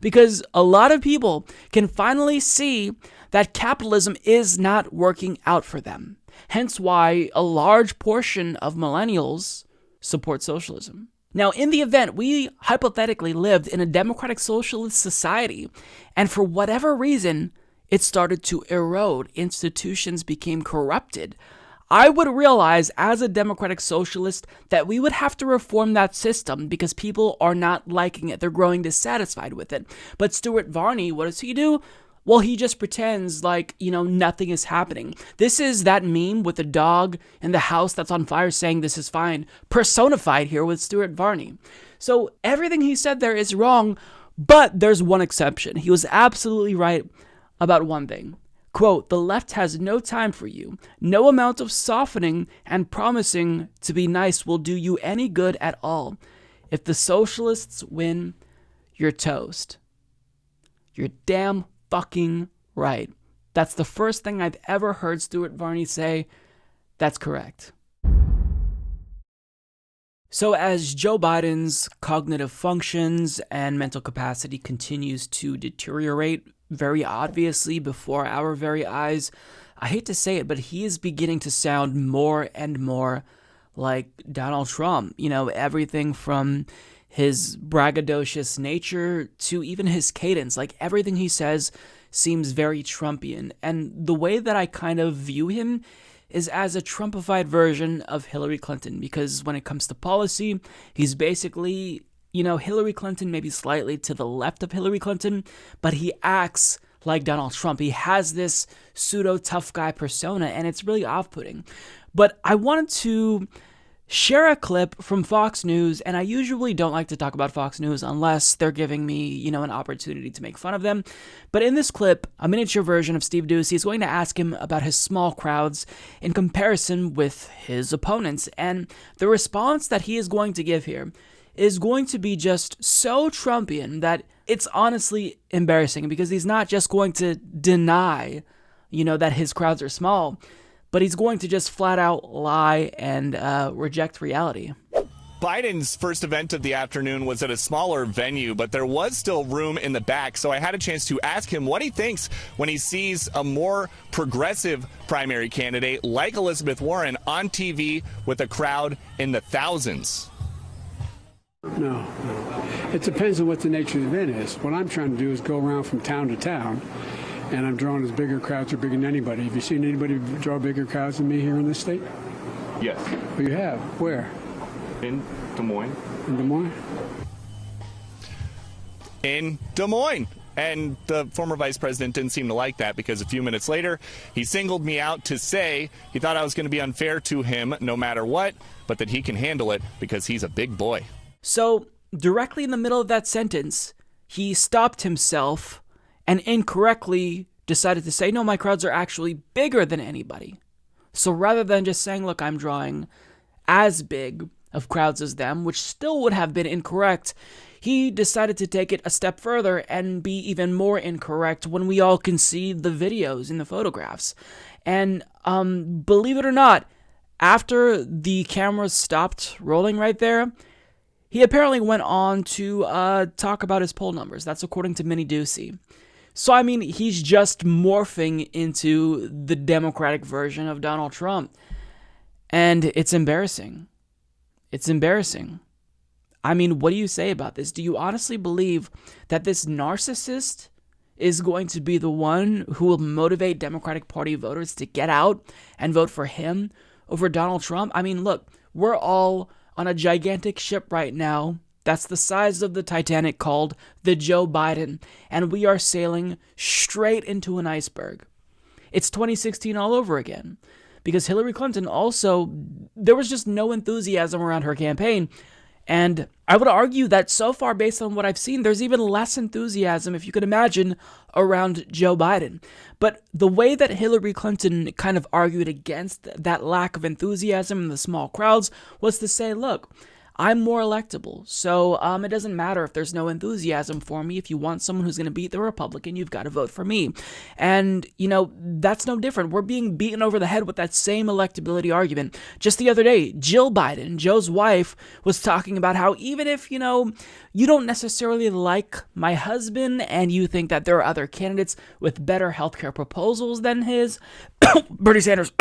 Speaker 3: Because a lot of people can finally see that capitalism is not working out for them. Hence why a large portion of millennials support socialism. Now, in the event we hypothetically lived in a democratic socialist society, and for whatever reason, it started to erode, institutions became corrupted, I would realize as a democratic socialist that we would have to reform that system because people are not liking it. They're growing dissatisfied with it. But Stuart Varney, what does he do? Well, he just pretends like, nothing is happening. This is that meme with the dog in the house that's on fire saying this is fine, personified here with Stuart Varney. So everything he said there is wrong, but there's one exception. He was absolutely right about one thing. Quote, the left has no time for you. No amount of softening and promising to be nice will do you any good at all. If the socialists win, you're toast. You're damn fucking right. That's the first thing I've ever heard Stuart Varney say. That's correct. So as Joe Biden's cognitive functions and mental capacity continues to deteriorate very obviously before our very eyes, I hate to say it, but he is beginning to sound more and more like Donald Trump. Everything from his braggadocious nature to even his cadence, like everything he says seems very Trumpian. And the way that I kind of view him is as a Trumpified version of Hillary Clinton, because when it comes to policy, he's basically, Hillary Clinton, maybe slightly to the left of Hillary Clinton, but he acts like Donald Trump. He has this pseudo tough guy persona, and it's really off-putting. But I wanted to share a clip from Fox News, and I usually don't like to talk about Fox News unless they're giving me, an opportunity to make fun of them. But in this clip, a miniature version of Steve Doocy is going to ask him about his small crowds in comparison with his opponents. And the response that he is going to give here is going to be just so Trumpian that it's honestly embarrassing, because he's not just going to deny, that his crowds are small, but he's going to just flat out lie and reject reality.
Speaker 14: Biden's first event of the afternoon was at a smaller venue, but there was still room in the back. So I had a chance to ask him what he thinks when he sees a more progressive primary candidate like Elizabeth Warren on TV with a crowd in the thousands.
Speaker 4: No. It depends on what the nature of the event is. What I'm trying to do is go around from town to town, and I'm drawing as bigger crowds or bigger than anybody. Have you seen anybody draw bigger crowds than me here in this state?
Speaker 14: Yes.
Speaker 4: Oh, you have? Where?
Speaker 14: In Des Moines.
Speaker 4: In Des Moines?
Speaker 14: In Des Moines. And the former vice president didn't seem to like that, because a few minutes later, he singled me out to say he thought I was going to be unfair to him no matter what, but that he can handle it because he's a big boy.
Speaker 3: So, directly in the middle of that sentence, he stopped himself and incorrectly decided to say, no, my crowds are actually bigger than anybody. So rather than just saying, look, I'm drawing as big of crowds as them, which still would have been incorrect, he decided to take it a step further and be even more incorrect when we all can see the videos and the photographs. And believe it or not, after the cameras stopped rolling right there, he apparently went on to talk about his poll numbers. That's according to Minnie Ducey. So, I mean, he's just morphing into the Democratic version of Donald Trump. And it's embarrassing. It's embarrassing. I mean, what do you say about this? Do you honestly believe that this narcissist is going to be the one who will motivate Democratic Party voters to get out and vote for him over Donald Trump? I mean, look, we're all on a gigantic ship right now that's the size of the Titanic, called the Joe Biden, and we are sailing straight into an iceberg. It's 2016 all over again, because Hillary Clinton also, there was just no enthusiasm around her campaign. And I would argue that so far, based on what I've seen, there's even less enthusiasm, if you could imagine, around Joe Biden. But the way that Hillary Clinton kind of argued against that lack of enthusiasm in the small crowds was to say, look, I'm more electable, so it doesn't matter if there's no enthusiasm for me. If you want someone who's going to beat the Republican, you've got to vote for me. And, you know, that's no different. We're being beaten over the head with that same electability argument. Just the other day, Jill Biden, Joe's wife, was talking about how even if, you know, you don't necessarily like my husband and you think that there are other candidates with better healthcare proposals than his, Bernie Sanders,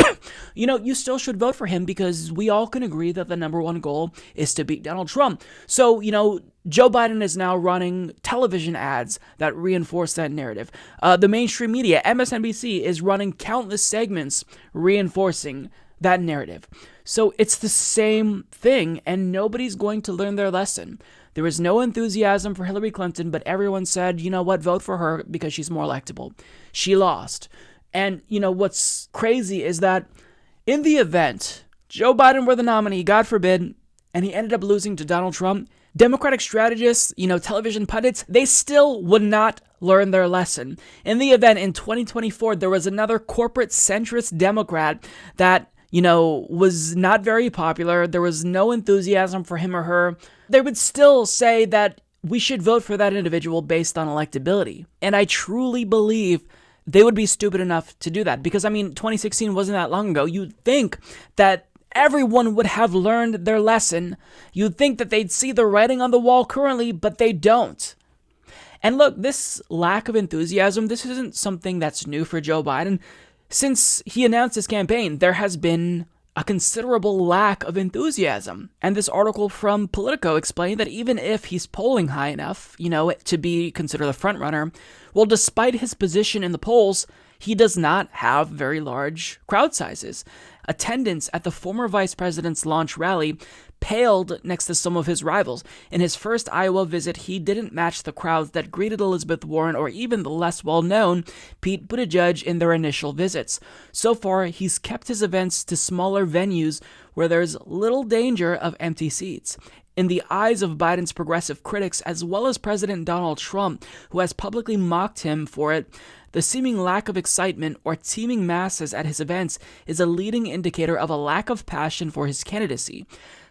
Speaker 3: you know, you still should vote for him because we all can agree that the number one goal is to beat Donald Trump. So, you know, Joe Biden is now running television ads that reinforce that narrative. The mainstream media, MSNBC, is running countless segments reinforcing that narrative. So it's the same thing, and nobody's going to learn their lesson. There was no enthusiasm for Hillary Clinton, but everyone said, you know what, vote for her because she's more electable. She lost. And, you know, what's crazy is that in the event Joe Biden were the nominee, God forbid, and he ended up losing to Donald Trump, Democratic strategists, you know, television pundits, they still would not learn their lesson. In the event in 2024, there was another corporate centrist Democrat that, you know, was not very popular. There was no enthusiasm for him or her. They would still say that we should vote for that individual based on electability. And I truly believe they would be stupid enough to do that. Because, I mean, 2016 wasn't that long ago. You'd think that everyone would have learned their lesson. You'd think that they'd see the writing on the wall currently, but they don't. And look, this lack of enthusiasm, this isn't something that's new for Joe Biden. Since he announced his campaign, there has been a considerable lack of enthusiasm. And this article from Politico explained that even if he's polling high enough, you know, to be considered the front runner, well, despite his position in the polls, he does not have very large crowd sizes. Attendance at the former vice president's launch rally paled next to some of his rivals. In his first Iowa visit, he didn't match the crowds that greeted Elizabeth Warren or even the less well-known Pete Buttigieg in their initial visits. So far, he's kept his events to smaller venues where there's little danger of empty seats. In the eyes of Biden's progressive critics, as well as President Donald Trump, who has publicly mocked him for it, the seeming lack of excitement or teeming masses at his events is a leading indicator of a lack of passion for his candidacy.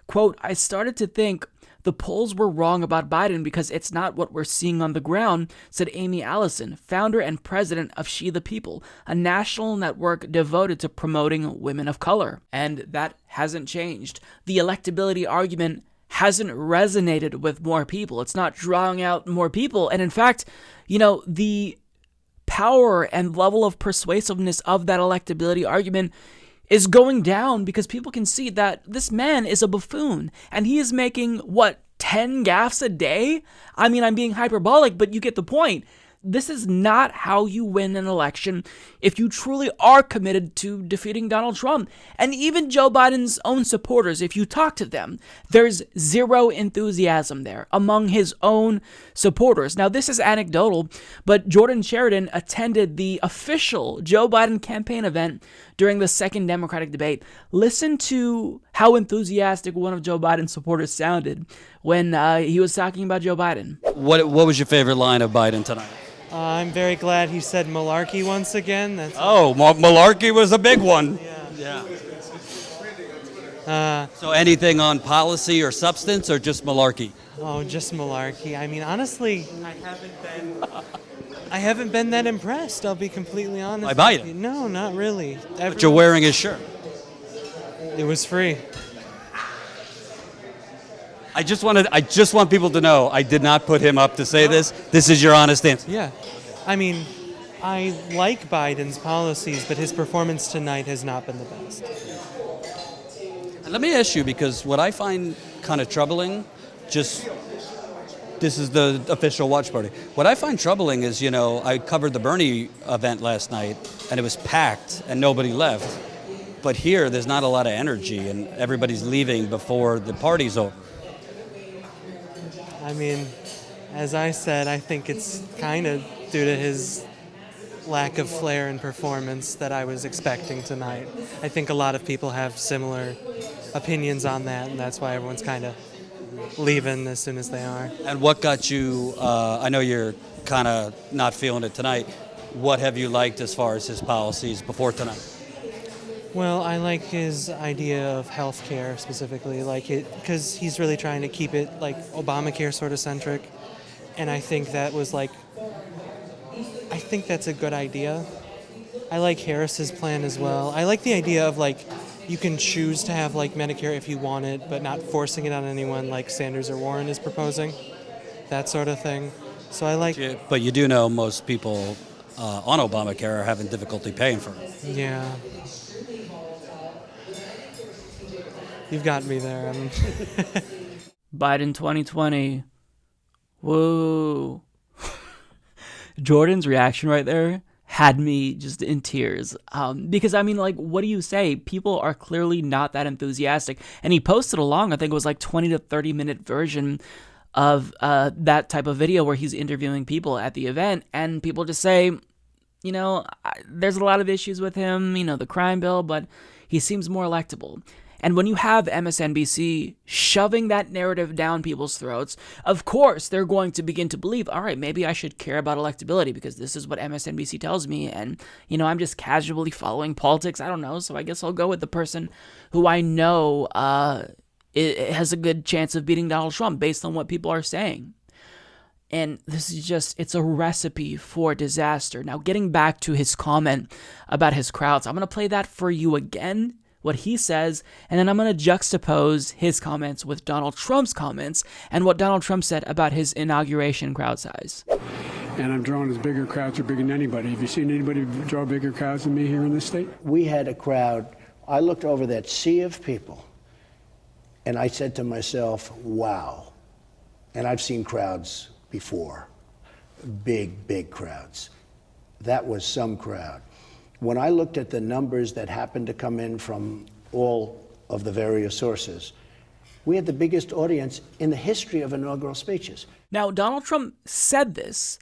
Speaker 3: Quote, I started to think the polls were wrong about Biden because it's not what we're seeing on the ground, said Amy Allison, founder and president of She the People, a national network devoted to promoting women of color. And that hasn't changed. The electability argument hasn't resonated with more people. It's not drawing out more people. And in fact, the power and level of persuasiveness of that electability argument is going down because people can see that this man is a buffoon and he is making, 10 gaffes a day? I mean, I'm being hyperbolic, but you get the point. This is not how you win an election if you truly are committed to defeating Donald Trump. And even Joe Biden's own supporters, if you talk to them, there's zero enthusiasm there among his own supporters. Now, this is anecdotal, but Jordan Sheridan attended the official Joe Biden campaign event during the second Democratic debate. Listen to how enthusiastic one of Joe Biden's supporters sounded when he was talking about Joe Biden.
Speaker 15: What was your favorite line of Biden tonight?
Speaker 16: I'm very glad he said malarkey once again.
Speaker 15: Malarkey was a big one.
Speaker 16: Yeah.
Speaker 15: So anything on policy or substance or just malarkey?
Speaker 16: Oh, just malarkey. I mean, honestly, I haven't been that impressed, I'll be completely honest.
Speaker 15: By Biden?
Speaker 16: No, not really.
Speaker 15: But you're wearing his shirt.
Speaker 16: It was free.
Speaker 15: I just want people to know I did not put him up to say this. This is your honest answer.
Speaker 16: Yeah. I mean, I like Biden's policies, but his performance tonight has not been the best.
Speaker 15: And let me ask you, because what I find kind of troubling, this is the official watch party. What I find troubling is, I covered the Bernie event last night, and it was packed, and nobody left. But here, there's not a lot of energy, and everybody's leaving before the party's over.
Speaker 16: I mean, as I said, I think it's kind of due to his lack of flair and performance that I was expecting tonight. I think a lot of people have similar opinions on that, and that's why everyone's kind of leaving as soon as they are.
Speaker 15: And what got you, I know you're kind of not feeling it tonight, what have you liked as far as his policies before tonight?
Speaker 16: Well, I like his idea of health care specifically, because he's really trying to keep it like Obamacare sort of centric. And I think that's a good idea. I like Harris's plan as well. I like the idea of you can choose to have Medicare if you want it, but not forcing it on anyone like Sanders or Warren is proposing. That sort of thing. So I like.
Speaker 15: But you do know most people on Obamacare are having difficulty paying for it.
Speaker 16: Yeah. You've got me there.
Speaker 3: Biden 2020. Whoa. Jordan's reaction right there had me just in tears. Because, what do you say? People are clearly not that enthusiastic. And he posted along, I think it was 20 to 30 minute version of that type of video where he's interviewing people at the event. And people just say, there's a lot of issues with him, the crime bill, but he seems more electable. And when you have MSNBC shoving that narrative down people's throats, of course, they're going to begin to believe, all right, maybe I should care about electability because this is what MSNBC tells me. And, I'm just casually following politics. I don't know. So I guess I'll go with the person who I know it has a good chance of beating Donald Trump based on what people are saying. And this is it's a recipe for disaster. Now, getting back to his comment about his crowds, I'm going to play that for you again, what he says, and then I'm going to juxtapose his comments with Donald Trump's comments and what Donald Trump said about his inauguration crowd size.
Speaker 4: And I'm drawing as bigger crowds or bigger than anybody. Have you seen anybody draw bigger crowds than me here in this state?
Speaker 17: We had a crowd. I looked over that sea of people, and I said to myself, wow. And I've seen crowds before, big crowds. That was some crowd. When I looked at the numbers that happened to come in from all of the various sources, we had the biggest audience in the history of inaugural speeches.
Speaker 3: Now, Donald Trump said this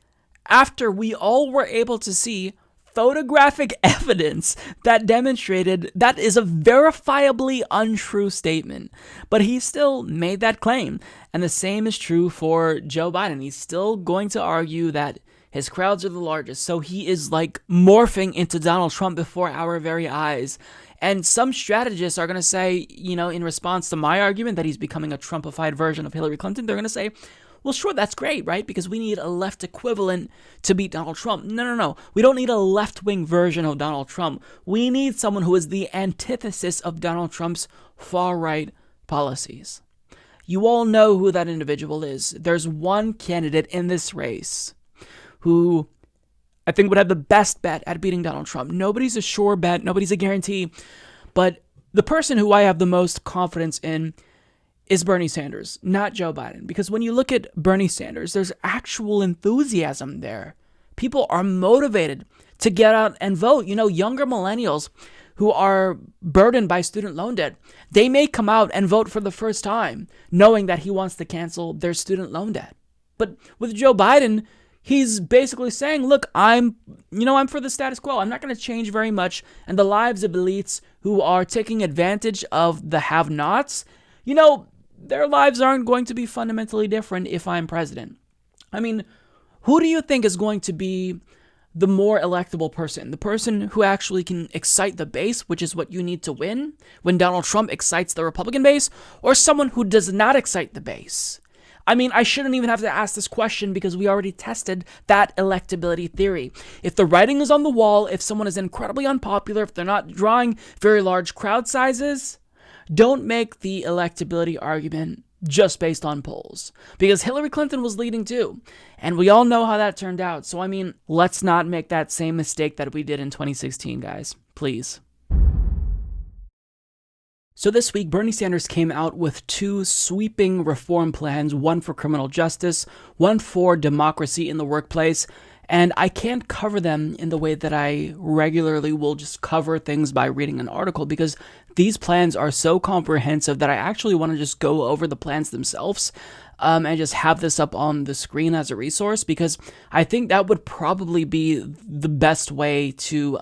Speaker 3: after we all were able to see photographic evidence that demonstrated that is a verifiably untrue statement. But he still made that claim. And the same is true for Joe Biden. He's still going to argue that his crowds are the largest. So he is morphing into Donald Trump before our very eyes. And some strategists are going to say, in response to my argument that he's becoming a Trumpified version of Hillary Clinton, they're going to say, well, sure, that's great, right? Because we need a left equivalent to beat Donald Trump. No. We don't need a left-wing version of Donald Trump. We need someone who is the antithesis of Donald Trump's far-right policies. You all know who that individual is. There's one candidate in this race who I think would have the best bet at beating Donald Trump. Nobody's a sure bet. Nobody's a guarantee. But the person who I have the most confidence in is Bernie Sanders, not Joe Biden. Because when you look at Bernie Sanders, there's actual enthusiasm there. People are motivated to get out and vote. You know, younger millennials who are burdened by student loan debt, they may come out and vote for the first time, knowing that he wants to cancel their student loan debt. But with Joe Biden, he's basically saying, look, I'm for the status quo. I'm not going to change very much. And the lives of elites who are taking advantage of the have-nots, their lives aren't going to be fundamentally different if I'm president. I mean, who do you think is going to be the more electable person? The person who actually can excite the base, which is what you need to win when Donald Trump excites the Republican base, or someone who does not excite the base? I mean, I shouldn't even have to ask this question because we already tested that electability theory. If the writing is on the wall, if someone is incredibly unpopular, if they're not drawing very large crowd sizes, don't make the electability argument just based on polls. Because Hillary Clinton was leading too, and we all know how that turned out. So, I mean, let's not make that same mistake that we did in 2016, guys. Please. So this week, Bernie Sanders came out with two sweeping reform plans, one for criminal justice, one for democracy in the workplace, and I can't cover them in the way that I regularly will just cover things by reading an article, because these plans are so comprehensive that I actually want to just go over the plans themselves and just have this up on the screen as a resource, because I think that would probably be the best way to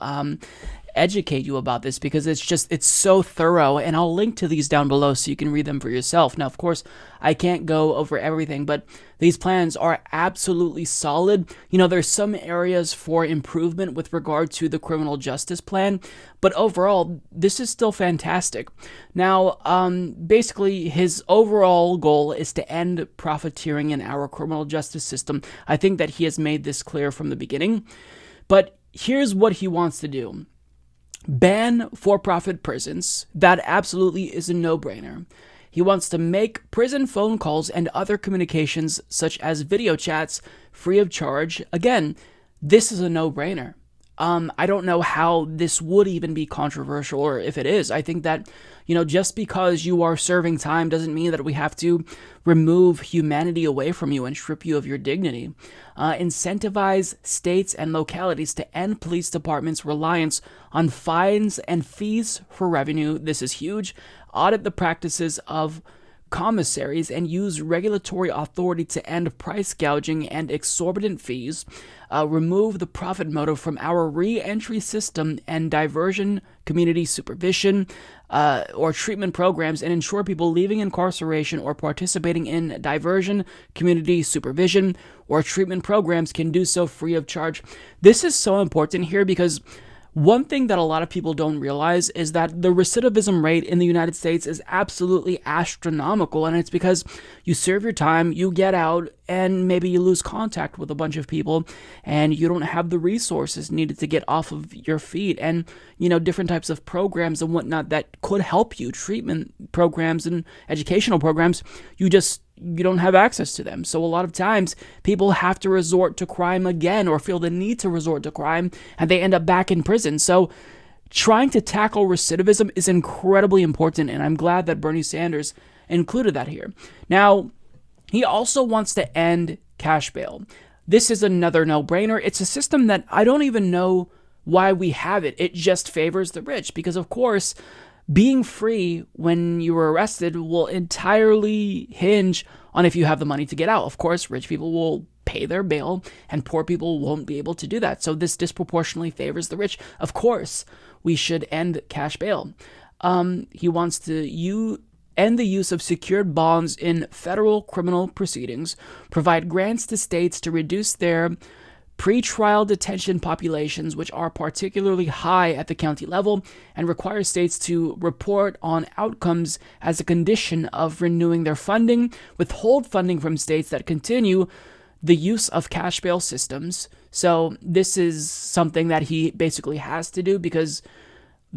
Speaker 3: educate you about this, because it's so thorough, and I'll link to these down below so you can read them for yourself. Now, of course, I can't go over everything, but these plans are absolutely solid. There's some areas for improvement with regard to the criminal justice plan, but overall, this is still fantastic. Now, basically, his overall goal is to end profiteering in our criminal justice system. I think that he has made this clear from the beginning, but here's what he wants to do. Ban for-profit prisons. That absolutely is a no-brainer. He wants to make prison phone calls and other communications, such as video chats, free of charge. Again, this is a no-brainer. I don't know how this would even be controversial, or if it is. I think that, just because you are serving time doesn't mean that we have to remove humanity away from you and strip you of your dignity. Incentivize states and localities to end police departments' reliance on fines and fees for revenue. This is huge. Audit the practices of commissaries and use regulatory authority to end price gouging and exorbitant fees. Remove the profit motive from our re-entry system and diversion community supervision or treatment programs, and ensure people leaving incarceration or participating in diversion community supervision or treatment programs can do so free of charge. This is so important here, because one thing that a lot of people don't realize is that the recidivism rate in the United States is absolutely astronomical, and it's because you serve your time, you get out, and maybe you lose contact with a bunch of people, and you don't have the resources needed to get off of your feet, and, different types of programs and whatnot that could help you, treatment programs and educational programs, you don't have access to them. So a lot of times people have to resort to crime again, or feel the need to resort to crime, and they end up back in prison. So trying to tackle recidivism is incredibly important, and I'm glad that Bernie Sanders included that here. Now, he also wants to end cash bail. This is another no-brainer. It's a system that I don't even know why we have it. It just favors the rich, because of course, being free when you were arrested will entirely hinge on if you have the money to get out. Of course, rich people will pay their bail, and poor people won't be able to do that. So this disproportionately favors the rich. Of course, we should end cash bail. He wants to end the use of secured bonds in federal criminal proceedings, provide grants to states to reduce their pretrial detention populations, which are particularly high at the county level, and require states to report on outcomes as a condition of renewing their funding, withhold funding from states that continue the use of cash bail systems. So this is something that he basically has to do, because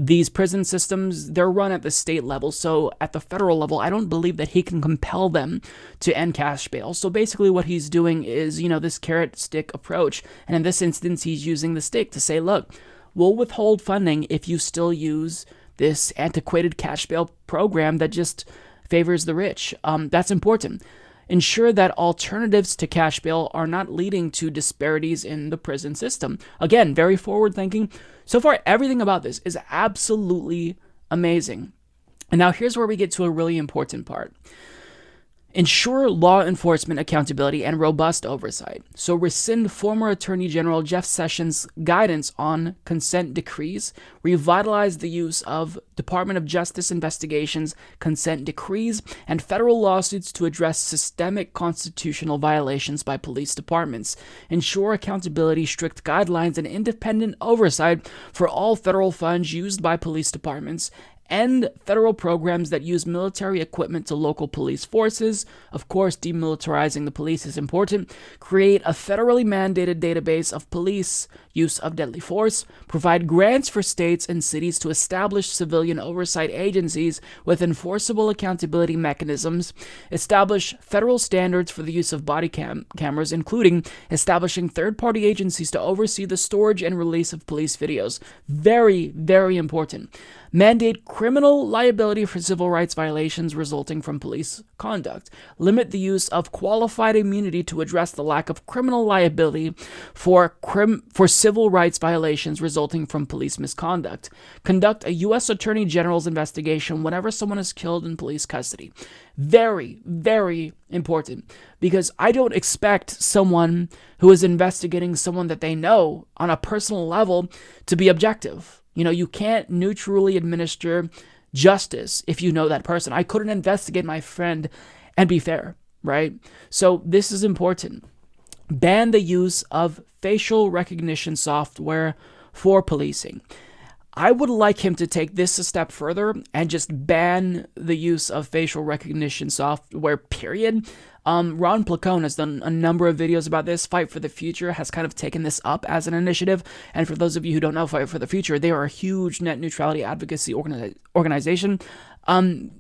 Speaker 3: these prison systems, they're run at the state level. So at the federal level, I don't believe that he can compel them to end cash bail. So basically what he's doing is, this carrot stick approach. And in this instance, he's using the stick to say, look, we'll withhold funding if you still use this antiquated cash bail program that just favors the rich. That's important. Ensure that alternatives to cash bail are not leading to disparities in the prison system. Again, very forward thinking. So far, everything about this is absolutely amazing. And now here's where we get to a really important part. Ensure law enforcement accountability and robust oversight. So rescind former Attorney General Jeff Sessions' guidance on consent decrees. Revitalize the use of Department of Justice investigations, consent decrees, and federal lawsuits to address systemic constitutional violations by police departments. Ensure accountability, strict guidelines, and independent oversight for all federal funds used by police departments. End federal programs that use military equipment to local police forces. Of course, demilitarizing the police is important. Create a federally mandated database of police use of deadly force. Provide grants for states and cities to establish civilian oversight agencies with enforceable accountability mechanisms. Establish federal standards for the use of body cameras, including establishing third-party agencies to oversee the storage and release of police videos. Very, very important. Mandate criminal liability for civil rights violations resulting from police conduct. Limit the use of qualified immunity to address the lack of criminal liability for civil rights violations resulting from police misconduct. Conduct a U.S. Attorney General's investigation whenever someone is killed in police custody. Very, very important, because I don't expect someone who is investigating someone that they know on a personal level to be objective. You can't neutrally administer justice if you know that person. I couldn't investigate my friend and be fair, right? So this is important. Ban the use of facial recognition software for policing. I would like him to take this a step further and just ban the use of facial recognition software, period. Ron Placone has done a number of videos about this. Fight for the Future has kind of taken this up as an initiative. And for those of you who don't know Fight for the Future, they are a huge net neutrality advocacy organization.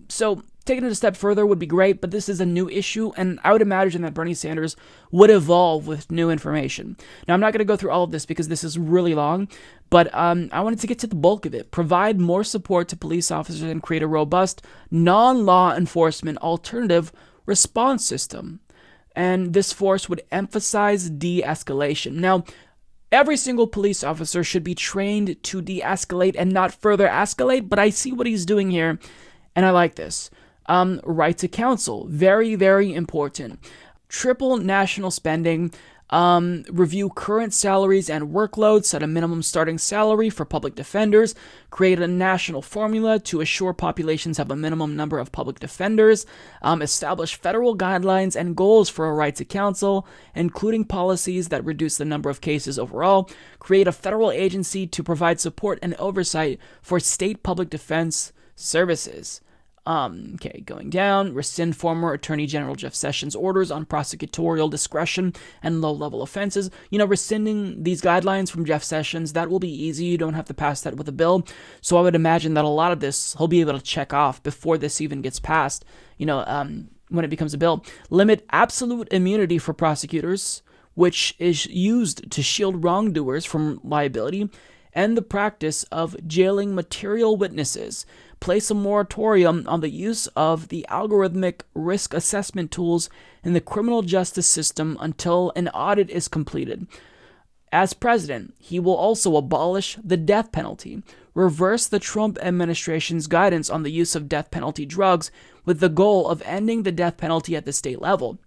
Speaker 3: So taking it a step further would be great, but this is a new issue, and I would imagine that Bernie Sanders would evolve with new information. Now, I'm not going to go through all of this because this is really long, but I wanted to get to the bulk of it. Provide more support to police officers and create a robust, non-law enforcement alternative response system. And this force would emphasize de-escalation. Now, every single police officer should be trained to de-escalate and not further escalate, but I see what he's doing here, and I like this. Right to counsel, very, very important. Triple national spending, review current salaries and workloads, set a minimum starting salary for public defenders, create a national formula to assure populations have a minimum number of public defenders, establish federal guidelines and goals for a right to counsel, including policies that reduce the number of cases overall, create a federal agency to provide support and oversight for state public defense services. Going down, rescind former Attorney General Jeff Sessions' orders on prosecutorial discretion and low-level offenses. Rescinding these guidelines from Jeff Sessions, that will be easy. You don't have to pass that with a bill. So I would imagine that a lot of this he'll be able to check off before this even gets passed, when it becomes a bill. Limit absolute immunity for prosecutors, which is used to shield wrongdoers from liability, and the practice of jailing material witnesses. Place a moratorium on the use of the algorithmic risk assessment tools in the criminal justice system until an audit is completed. As president, he will also abolish the death penalty, reverse the Trump administration's guidance on the use of death penalty drugs with the goal of ending the death penalty at the state level.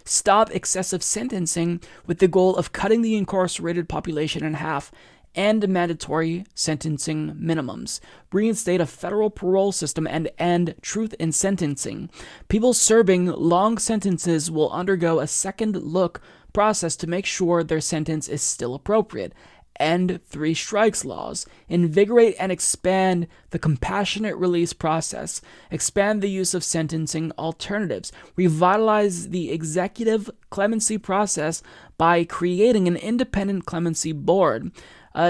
Speaker 3: Stop excessive sentencing with the goal of cutting the incarcerated population in half, and mandatory sentencing minimums. Reinstate a federal parole system and end truth in sentencing. People serving long sentences will undergo a second look process to make sure their sentence is still appropriate. End 3 strikes laws. Invigorate and expand the compassionate release process. Expand the use of sentencing alternatives. Revitalize the executive clemency process by creating an independent clemency board.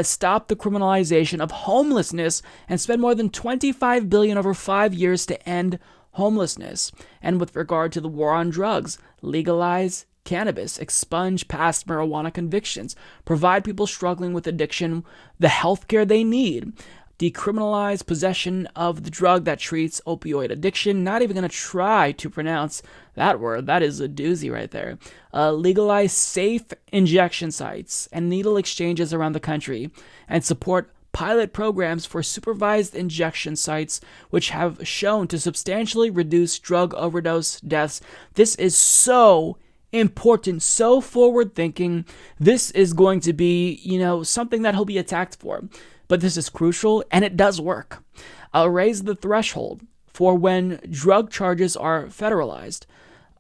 Speaker 3: stop the criminalization of homelessness, and spend more than $25 billion over 5 years to end homelessness. And with regard to the war on drugs, legalize cannabis, expunge past marijuana convictions, provide people struggling with addiction the health care they need, decriminalize possession of the drug that treats opioid addiction. Not even going to try to pronounce that word. That is a doozy right there. Legalize safe injection sites and needle exchanges around the country, and support pilot programs for supervised injection sites, which have shown to substantially reduce drug overdose deaths. This is so important, so forward-thinking. This is going to be, something that he'll be attacked for. But this is crucial, and it does work. Raise the threshold for when drug charges are federalized.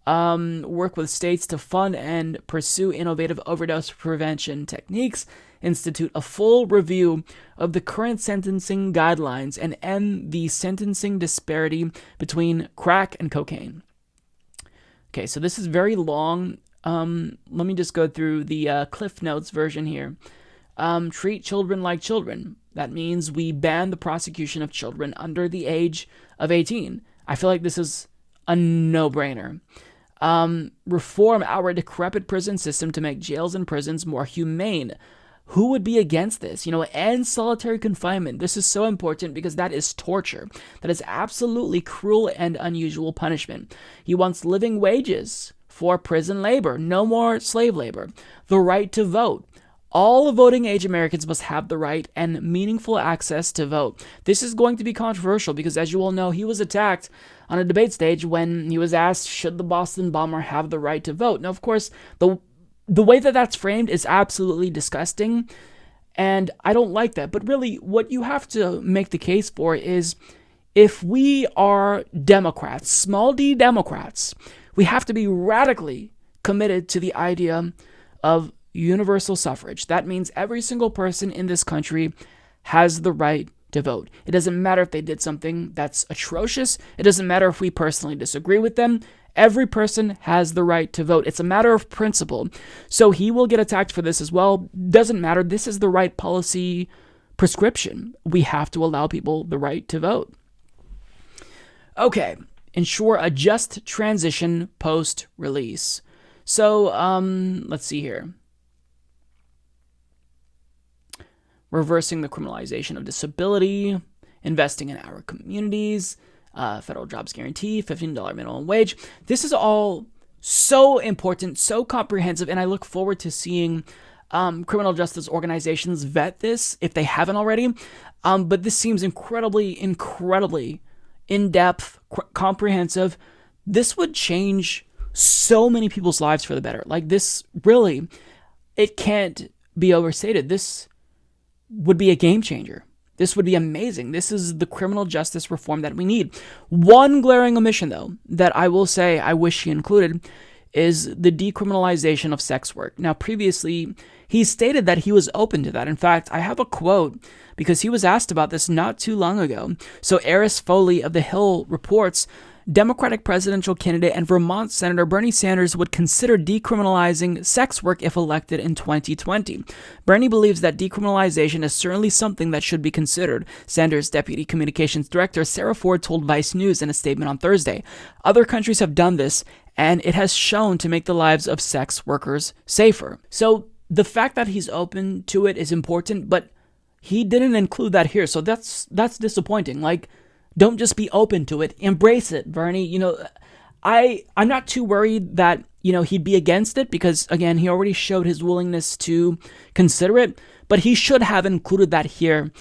Speaker 3: Work with states to fund and pursue innovative overdose prevention techniques. Institute a full review of the current sentencing guidelines and end the sentencing disparity between crack and cocaine. Okay, so this is very long. Let me just go through the Cliff Notes version here. Treat children like children. That means we ban the prosecution of children under the age of 18. I feel like this is a no-brainer. Reform our decrepit prison system to make jails and prisons more humane. Who would be against this? End solitary confinement. This is so important because that is torture. That is absolutely cruel and unusual punishment. He wants living wages for prison labor. No more slave labor. The right to vote. All voting age Americans must have the right and meaningful access to vote. This is going to be controversial because, as you all know, he was attacked on a debate stage when he was asked, should the Boston bomber have the right to vote? Now, of course, the way that that's framed is absolutely disgusting, and I don't like that. But really, what you have to make the case for is, if we are Democrats, small d Democrats, we have to be radically committed to the idea of universal suffrage. That means every single person in this country has the right to vote. It doesn't matter if they did something that's atrocious. It doesn't matter if we personally disagree with them. Every person has the right to vote. It's a matter of principle. So he will get attacked for this as well. Doesn't matter. This is the right policy prescription. We have to allow people the right to vote. Okay. Ensure a just transition post-release. So, let's see here. Reversing the criminalization of disability, investing in our communities, federal jobs guarantee, $15 minimum wage. This is all so important, so comprehensive, and I look forward to seeing criminal justice organizations vet this if they haven't already. But this seems incredibly in-depth, comprehensive. This would change so many people's lives for the better. Like, this really, it can't be overstated. This would be a game changer. This would be amazing. This is the criminal justice reform that we need. One glaring omission, though, that I will say I wish he included is the decriminalization of sex work. Now, previously, he stated that he was open to that. In fact, I have a quote because he was asked about this not too long ago. So Eris Foley of The Hill reports, Democratic presidential candidate and Vermont Senator Bernie Sanders would consider decriminalizing sex work if elected in 2020. Bernie believes that decriminalization is certainly something that should be considered, Sanders' deputy communications director Sarah Ford told Vice News in a statement on Thursday. Other countries have done this, and it has shown to make the lives of sex workers safer. So the fact that he's open to it is important, but he didn't include that here, so that's disappointing. Like, don't just be open to it. Embrace it, Bernie. I'm not too worried that, he'd be against it because, again, he already showed his willingness to consider it, but he should have included that here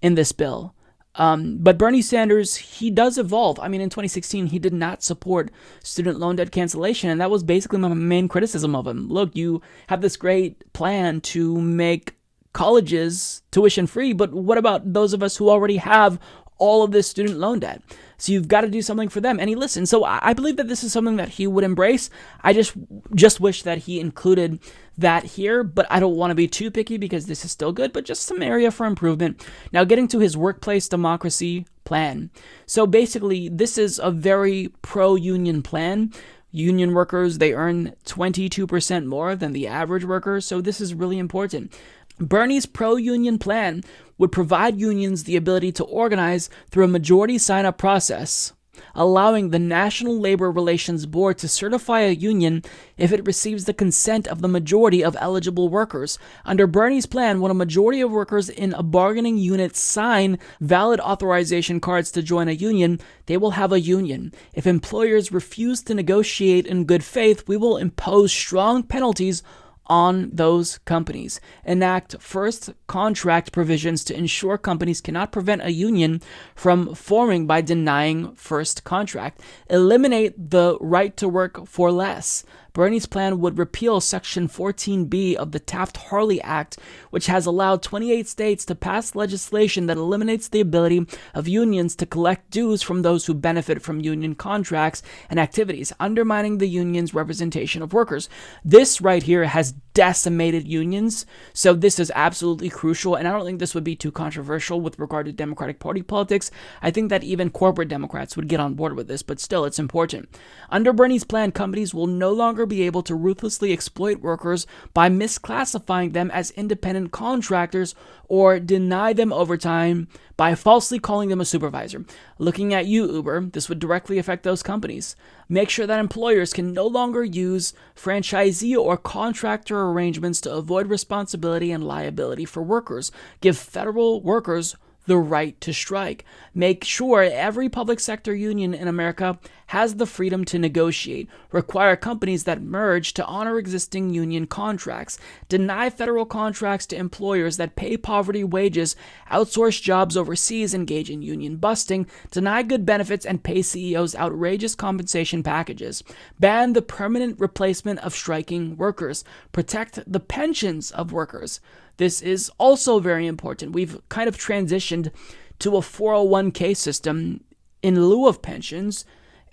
Speaker 3: in this bill. But Bernie Sanders, he does evolve. I mean, in 2016, he did not support student loan debt cancellation, and that was basically my main criticism of him. Look, you have this great plan to make colleges tuition free, but what about those of us who already have all of this student loan debt? So you've got to do something for them. And he listened. So I believe that this is something that he would embrace. I just wish that he included that here, but I don't want to be too picky because this is still good, but just some area for improvement. Now, getting to his workplace democracy plan. So basically, this is a very pro-union plan. Union workers, they earn 22% more than the average worker. So this is really important. Bernie's pro-union plan would provide unions the ability to organize through a majority sign-up process, allowing the National Labor Relations Board to certify a union if it receives the consent of the majority of eligible workers. Under Bernie's plan, when a majority of workers in a bargaining unit sign valid authorization cards to join a union, they will have a union. If employers refuse to negotiate in good faith, we will impose strong penalties on those companies. Enact first contract provisions to ensure companies cannot prevent a union from forming by denying first contract. Eliminate the right to work for less. Bernie's plan would repeal Section 14B of the Taft-Hartley Act, which has allowed 28 states to pass legislation that eliminates the ability of unions to collect dues from those who benefit from union contracts and activities, undermining the union's representation of workers. This right here has decimated unions, so this is absolutely crucial, and I don't think this would be too controversial with regard to Democratic Party politics. I think that even corporate Democrats would get on board with this, but still, it's important. Under Bernie's plan, companies will no longer be able to ruthlessly exploit workers by misclassifying them as independent contractors or deny them overtime by falsely calling them a supervisor. Looking at you, Uber, this would directly affect those companies. Make sure that employers can no longer use franchisee or contractor arrangements to avoid responsibility and liability for workers. Give federal workers the right to strike. Make sure every public sector union in America has the freedom to negotiate. Require companies that merge to honor existing union contracts. Deny federal contracts to employers that pay poverty wages, outsource jobs overseas, engage in union busting. Deny good benefits and pay CEOs outrageous compensation packages. Ban the permanent replacement of striking workers. Protect the pensions of workers. This is also very important. We've kind of transitioned to a 401k system in lieu of pensions,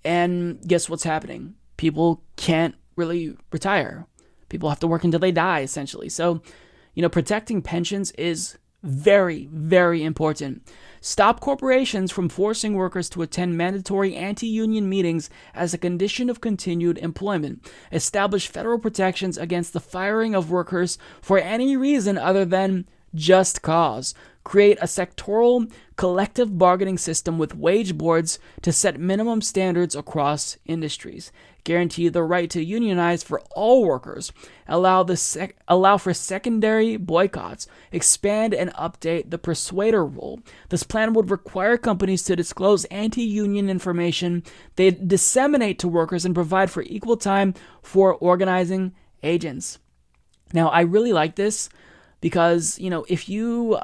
Speaker 3: and guess what's happening? People can't really retire. People have to work until they die, essentially. So, protecting pensions is very, very important. Stop corporations from forcing workers to attend mandatory anti-union meetings as a condition of continued employment. Establish federal protections against the firing of workers for any reason other than just cause. Create a sectoral collective bargaining system with wage boards to set minimum standards across industries. Guarantee the right to unionize for all workers. Allow for secondary boycotts. Expand and update the persuader rule. This plan would require companies to disclose anti-union information they disseminate to workers and provide for equal time for organizing agents. Now, I really like this because, if you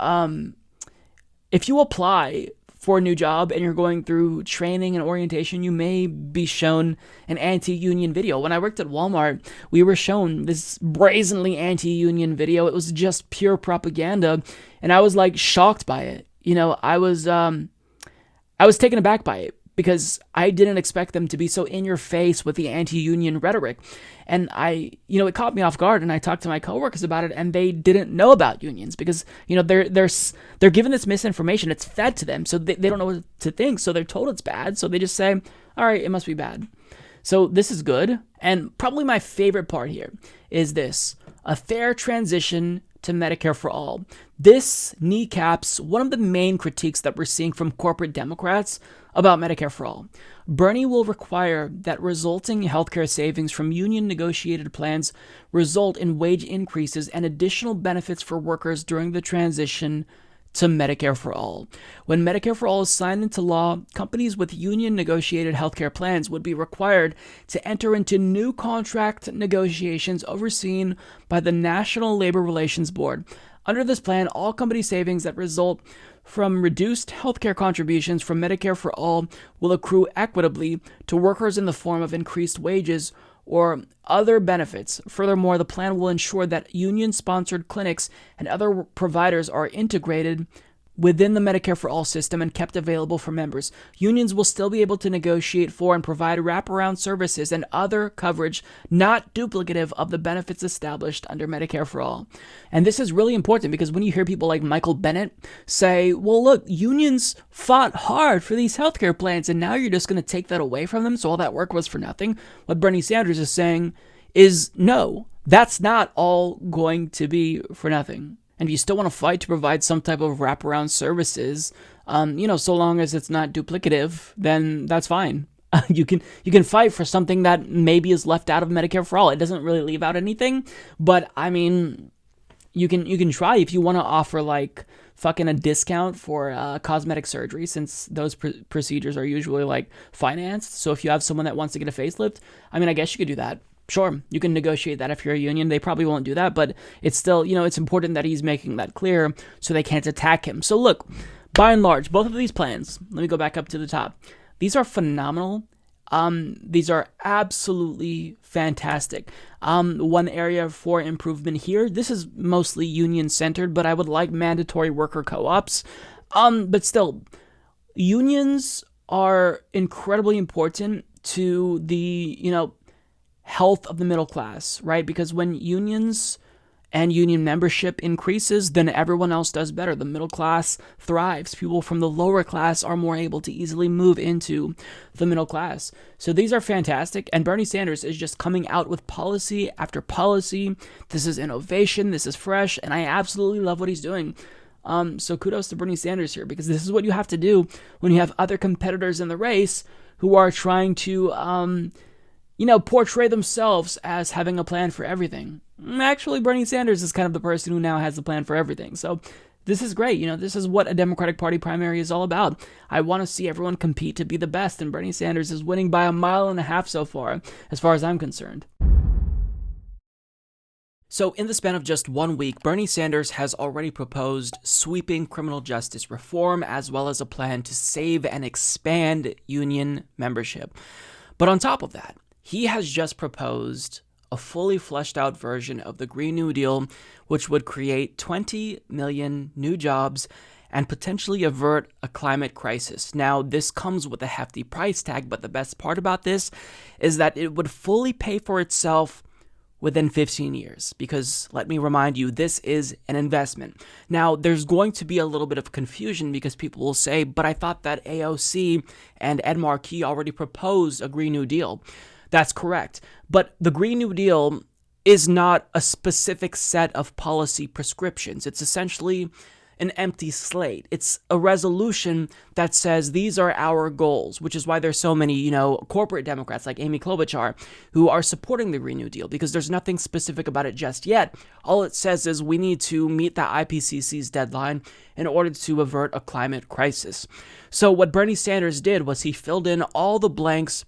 Speaker 3: apply for a new job and you're going through training and orientation, you may be shown an anti-union video. When I worked at Walmart, we were shown this brazenly anti-union video. It was just pure propaganda, and I was shocked by it. I was taken aback by it because I didn't expect them to be so in your face with the anti-union rhetoric. And it caught me off guard, and I talked to my coworkers about it, and they didn't know about unions because, they're given this misinformation. It's fed to them, so they don't know what to think. So they're told it's bad, so they just say, all right, it must be bad. So this is good. And probably my favorite part here is this: a fair transition to Medicare for All. This kneecaps one of the main critiques that we're seeing from corporate Democrats about Medicare for All. Bernie will require that resulting healthcare savings from union negotiated plans result in wage increases and additional benefits for workers during the transition to Medicare for All. When Medicare for All is signed into law, companies with union negotiated healthcare plans would be required to enter into new contract negotiations overseen by the National Labor Relations Board. Under this plan, all company savings that result from reduced healthcare contributions from Medicare for All will accrue equitably to workers in the form of increased wages or other benefits. Furthermore, the plan will ensure that union-sponsored clinics and other providers are integrated within the Medicare for All system and kept available for members. Unions will still be able to negotiate for and provide wraparound services and other coverage not duplicative of the benefits established under Medicare for All. And this is really important because when you hear people like Michael Bennett say, well, look, unions fought hard for these healthcare plans and now you're just going to take that away from them, so all that work was for nothing. What Bernie Sanders is saying is no, that's not all going to be for nothing. and if you still want to fight to provide some type of wraparound services, so long as it's not duplicative, then that's fine. You can fight for something that maybe is left out of Medicare for All. It doesn't really leave out anything, but I mean, you can try if you want to offer like fucking a discount for cosmetic surgery, since those procedures are usually like financed. So if you have someone that wants to get a facelift, I mean, I guess you could do that. Sure, you can negotiate that if you're a union. They probably won't do that, but it's still, it's important that he's making that clear so they can't attack him. So look, by and large, both of these plans, let me go back up to the top. These are phenomenal. These are absolutely fantastic. One area for improvement here, this is mostly union-centered, but I would like mandatory worker co-ops. But still, unions are incredibly important to the, health of the middle class, right? Because when unions and union membership increases, then everyone else does better. The middle class thrives. People from the lower class are more able to easily move into the middle class. So these are fantastic. And Bernie Sanders is just coming out with policy after policy. This is innovation. This is fresh. And I absolutely love what he's doing. So kudos to Bernie Sanders here, because this is what you have to do when you have other competitors in the race who are trying to, portray themselves as having a plan for everything. Actually, Bernie Sanders is kind of the person who now has a plan for everything. So this is great. This is what a Democratic Party primary is all about. I want to see everyone compete to be the best, and Bernie Sanders is winning by 1.5 miles so far as I'm concerned. So in the span of just 1 week, Bernie Sanders has already proposed sweeping criminal justice reform, as well as a plan to save and expand union membership. But on top of that, he has just proposed a fully fleshed out version of the Green New Deal, which would create 20 million new jobs and potentially avert a climate crisis. Now, this comes with a hefty price tag, but the best part about this is that it would fully pay for itself within 15 years, because let me remind you, this is an investment. Now, there's going to be a little bit of confusion because people will say, but I thought that AOC and Ed Markey already proposed a Green New Deal. That's correct. But the Green New Deal is not a specific set of policy prescriptions. It's essentially an empty slate. It's a resolution that says these are our goals, which is why there's so many, corporate Democrats like Amy Klobuchar who are supporting the Green New Deal, because there's nothing specific about it just yet. All it says is we need to meet the IPCC's deadline in order to avert a climate crisis. So what Bernie Sanders did was he filled in all the blanks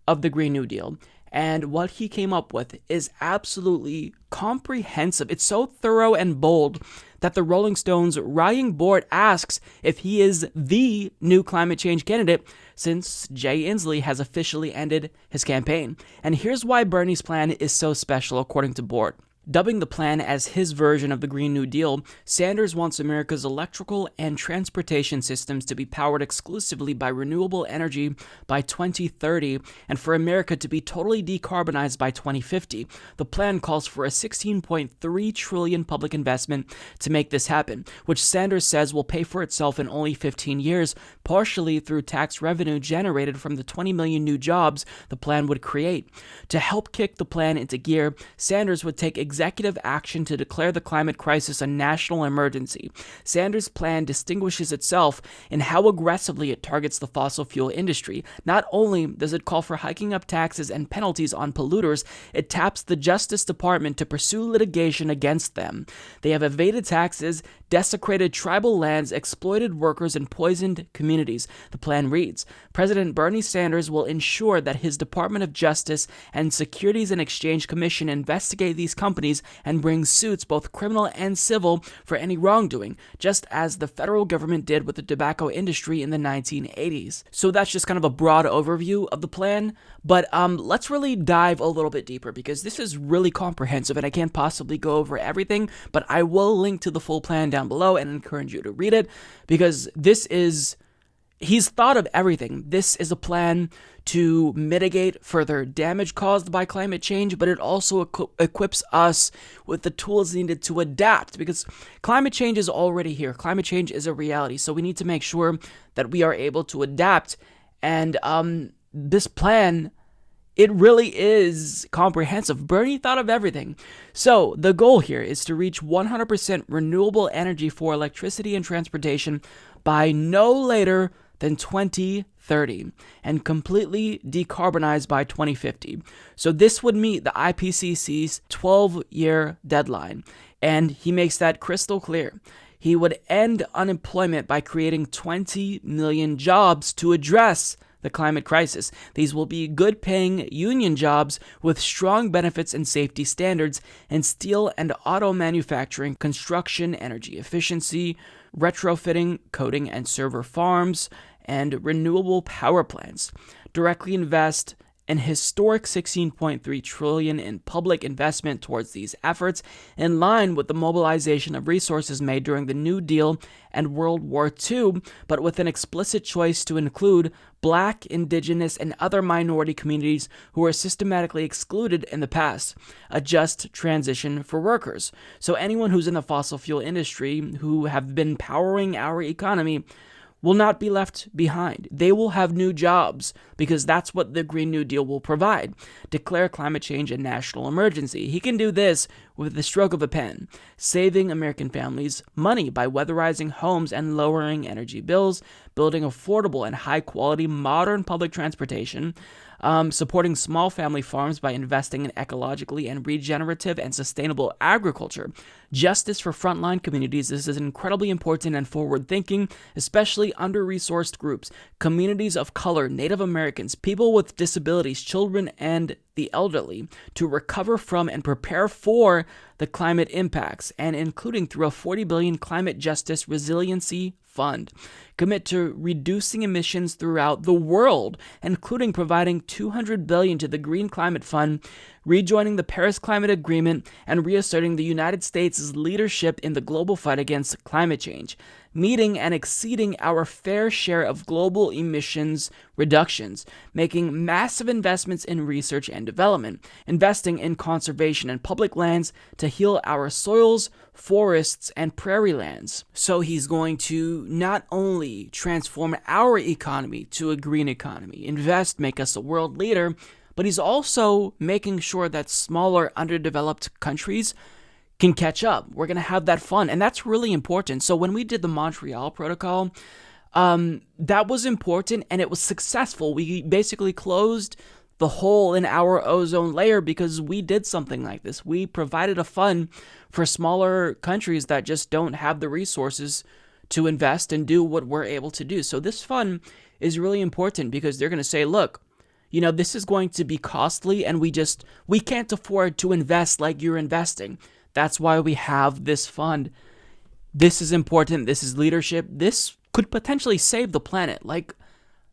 Speaker 3: of the Green New Deal. And what he came up with is absolutely comprehensive. It's so thorough and bold that the Rolling Stones writing board asks if he is the new climate change candidate, since Jay Inslee has officially ended his campaign. And here's why Bernie's plan is so special, according to Board. Dubbing the plan as his version of the Green New Deal, Sanders wants America's electrical and transportation systems to be powered exclusively by renewable energy by 2030, and for America to be totally decarbonized by 2050. The plan calls for a $16.3 trillion public investment to make this happen, which Sanders says will pay for itself in only 15 years, partially through tax revenue generated from the 20 million new jobs the plan would create. To help kick the plan into gear, Sanders would take executive action to declare the climate crisis a national emergency. Sanders' plan distinguishes itself in how aggressively it targets the fossil fuel industry. Not only does it call for hiking up taxes and penalties on polluters, it taps the Justice Department to pursue litigation against them. They have evaded taxes, desecrated tribal lands, exploited workers, and poisoned communities. The plan reads, President Bernie Sanders will ensure that his Department of Justice and Securities and Exchange Commission investigate these companies and bring suits, both criminal and civil, for any wrongdoing, just as the federal government did with the tobacco industry in the 1980s. So that's just kind of a broad overview of the plan, but let's really dive a little bit deeper, because this is really comprehensive and I can't possibly go over everything, but I will link to the full plan down below and encourage you to read it, because he's thought of everything. This is a plan to mitigate further damage caused by climate change, but it also equips us with the tools needed to adapt, because climate change is already here. Climate change is a reality, so we need to make sure that we are able to adapt. And this plan It really is comprehensive. Bernie thought of everything. So the goal here is to reach 100% renewable energy for electricity and transportation by no later than 2030 and completely decarbonize by 2050. So this would meet the IPCC's 12-year deadline, and he makes that crystal clear. He would end unemployment by creating 20 million jobs to address the climate crisis. These will be good-paying union jobs with strong benefits and safety standards in steel and auto manufacturing, construction, energy efficiency, retrofitting, coating and server farms, and renewable power plants. Directly invest an historic $16.3 trillion in public investment towards these efforts, in line with the mobilization of resources made during the New Deal and World War II, but with an explicit choice to include Black, Indigenous, and other minority communities who were systematically excluded in the past. A just transition for workers. So anyone who's in the fossil fuel industry, who have been powering our economy, will not be left behind. They will have new jobs because that's what the Green New Deal will provide. Declare climate change a national emergency. He can do this with the stroke of a pen, saving American families money by weatherizing homes and lowering energy bills, building affordable and high-quality modern public transportation, supporting small family farms by investing in ecologically and regenerative and sustainable agriculture. Justice for frontline communities. This is incredibly important and forward-thinking, especially under-resourced groups, communities of color, Native Americans, people with disabilities, children, and the elderly, to recover from and prepare for the climate impacts, and including through a $40 billion climate justice resiliency fund. Commit to reducing emissions throughout the world, including providing $200 billion to the Green Climate Fund, rejoining the Paris Climate Agreement, and reasserting the United States' leadership in the global fight against climate change. Meeting and exceeding our fair share of global emissions reductions, making massive investments in research and development, investing in conservation and public lands to heal our soils, forests, and prairie lands. So he's going to not only transform our economy to a green economy, invest, make us a world leader, but he's also making sure that smaller, underdeveloped countries can catch up. We're going to have that fun, and that's really important. So when we did the Montreal Protocol, that was important, and it was successful. We basically closed the hole in our ozone layer because we did something like this. We provided a fund for smaller countries that just don't have the resources to invest and do what we're able to do. So this fund is really important because they're going to say, look, you know, this is going to be costly, and we can't afford to invest like you're investing. That's why we have this fund. This is important. This is leadership. This could potentially save the planet. Like,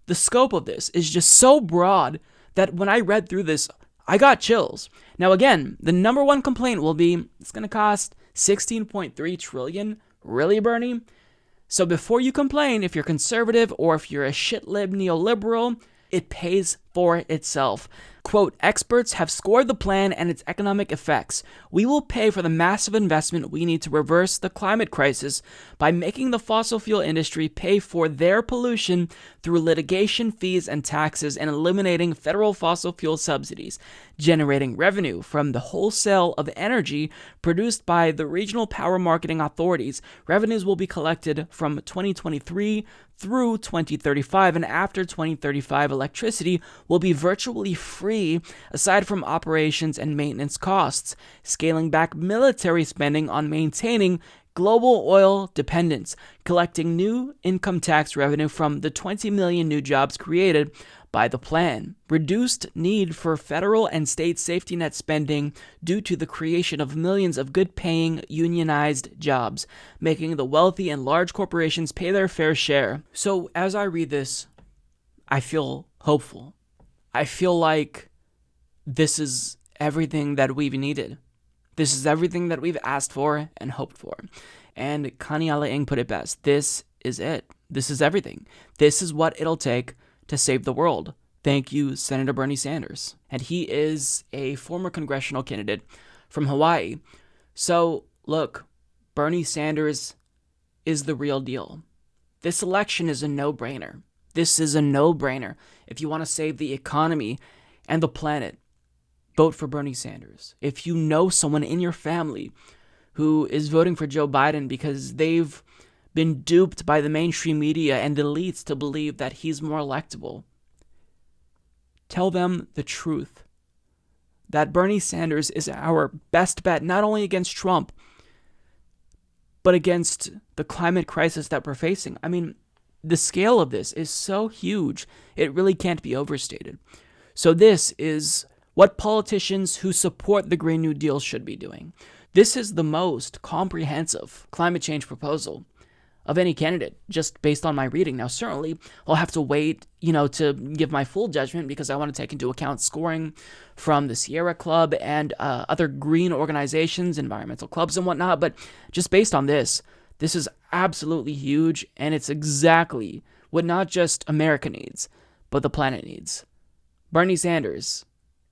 Speaker 3: the scope of this is just so broad that when I read through this, I got chills. Now, again, the number one complaint will be, it's going to cost $16.3 trillion. Really, Bernie? So before you complain, if you're conservative or if you're a shit-lib neoliberal, it pays for itself. Quote, experts have scored the plan and its economic effects. We will pay for the massive investment we need to reverse the climate crisis by making the fossil fuel industry pay for their pollution through litigation, fees, and taxes, and eliminating federal fossil fuel subsidies, generating revenue from the wholesale of energy produced by the regional power marketing authorities. Revenues will be collected from 2023 through 2035, and after 2035, electricity will be virtually free aside from operations and maintenance costs, scaling back military spending on maintaining global oil dependence, collecting new income tax revenue from the 20 million new jobs created by the plan, reduced need for federal and state safety net spending due to the creation of millions of good-paying unionized jobs, making the wealthy and large corporations pay their fair share. So as I read this, I feel hopeful. I feel like this is everything that we've needed. This is everything that we've asked for and hoped for. And Kaniala Ing put it best. This is it. This is everything. This is what it'll take to save the world. Thank you, Senator Bernie Sanders. And he is a former congressional candidate from Hawaii. So, look, Bernie Sanders is the real deal. This election is a no-brainer. This is a no-brainer. If you want to save the economy and the planet, vote for Bernie Sanders. If you know someone in your family who is voting for Joe Biden because they've been duped by the mainstream media and elites to believe that he's more electable, tell them the truth. That Bernie Sanders is our best bet, not only against Trump, but against the climate crisis that we're facing. I mean, the scale of this is so huge, it really can't be overstated. So this is what politicians who support the Green New Deal should be doing. This is the most comprehensive climate change proposal of any candidate, just based on my reading. Now, certainly, I'll have to wait, to give my full judgment because I want to take into account scoring from the Sierra Club and other green organizations, environmental clubs and whatnot. But just based on this is absolutely huge, and it's exactly what not just America needs, but the planet needs. Bernie Sanders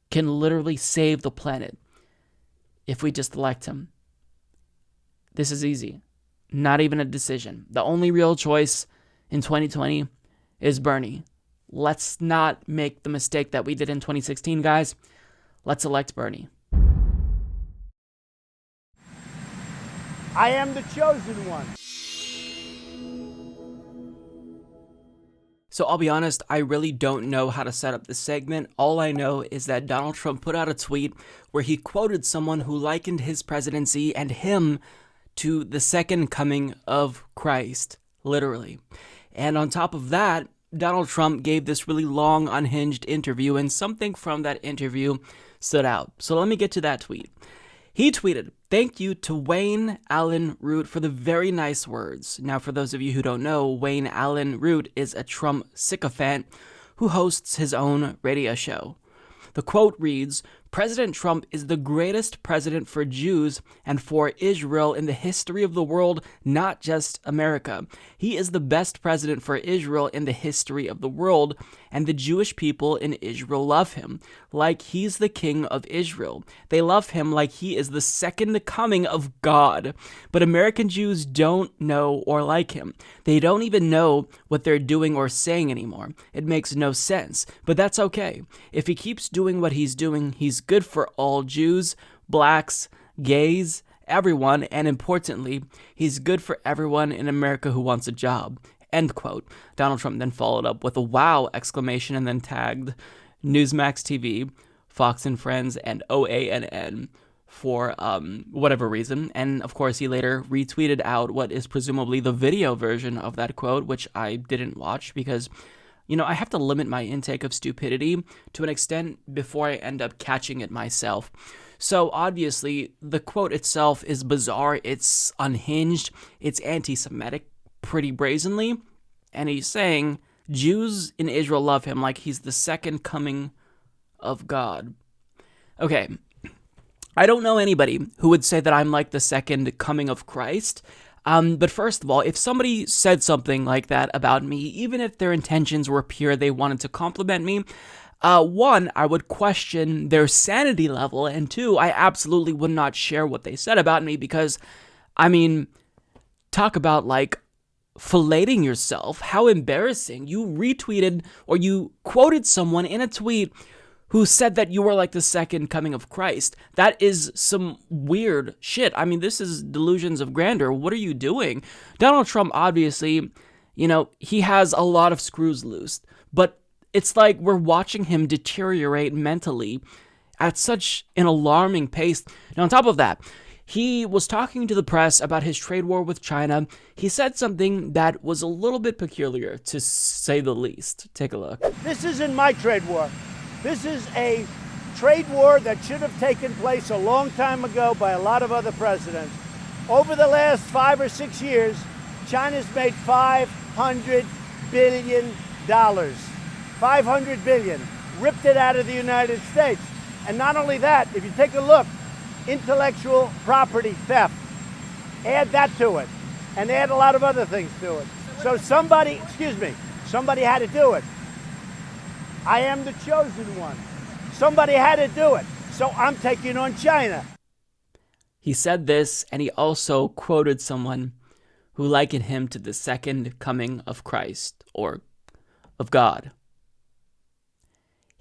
Speaker 3: can literally save the planet if we just elect him. This is easy. Not even a decision. The only real choice in 2020 is Bernie. Let's not make the mistake that we did in 2016, guys. Let's elect Bernie.
Speaker 5: I am the chosen one.
Speaker 3: So I'll be honest, I really don't know how to set up this segment. All I know is that Donald Trump put out a tweet where he quoted someone who likened his presidency and him to the second coming of Christ, literally. And on top of that, Donald Trump gave this really long, unhinged interview, and something from that interview stood out. So let me get to that tweet. He tweeted, "Thank you to Wayne Allen Root for the very nice words." Now, for those of you who don't know, Wayne Allen Root is a Trump sycophant who hosts his own radio show. The quote reads, "President Trump is the greatest president for Jews and for Israel in the history of the world, not just America. He is the best president for Israel in the history of the world, and the Jewish people in Israel love him, like he's the king of Israel. They love him like he is the second coming of God. But American Jews don't know or like him. They don't even know what they're doing or saying anymore. It makes no sense, but that's okay. If he keeps doing what he's doing, he's good for all Jews, blacks, gays, everyone, and importantly, he's good for everyone in America who wants a job." End quote. Donald Trump then followed up with a wow exclamation and then tagged Newsmax TV, Fox and Friends, and OANN for whatever reason. And of course, he later retweeted out what is presumably the video version of that quote, which I didn't watch because I have to limit my intake of stupidity to an extent before I end up catching it myself. So obviously, the quote itself is bizarre, it's unhinged, it's anti-Semitic pretty brazenly, and he's saying Jews in Israel love him like he's the second coming of God. Okay, I don't know anybody who would say that I'm like the second coming of Christ. But first of all, if somebody said something like that about me, even if their intentions were pure, they wanted to compliment me, one, I would question their sanity level, and two, I absolutely would not share what they said about me because, talk about filleting yourself. How embarrassing. You retweeted or you quoted someone in a tweet who said that you were like the second coming of Christ. That is some weird shit. This is delusions of grandeur. What are you doing? Donald Trump, obviously, he has a lot of screws loose, but it's like we're watching him deteriorate mentally at such an alarming pace. Now, on top of that, he was talking to the press about his trade war with China. He said something that was a little bit peculiar, to say the least. Take a look.
Speaker 5: This isn't my trade war. This is a trade war that should have taken place a long time ago by a lot of other presidents. Over the last 5 or 6 years, China's made $500 billion. $500 billion. Ripped it out of the United States. And not only that, if you take a look, intellectual property theft. Add that to it. And add a lot of other things to it. So somebody had to do it. I am the chosen one. Somebody had to do it. So I'm taking on China.
Speaker 3: He said this, and he also quoted someone who likened him to the second coming of Christ, or of God.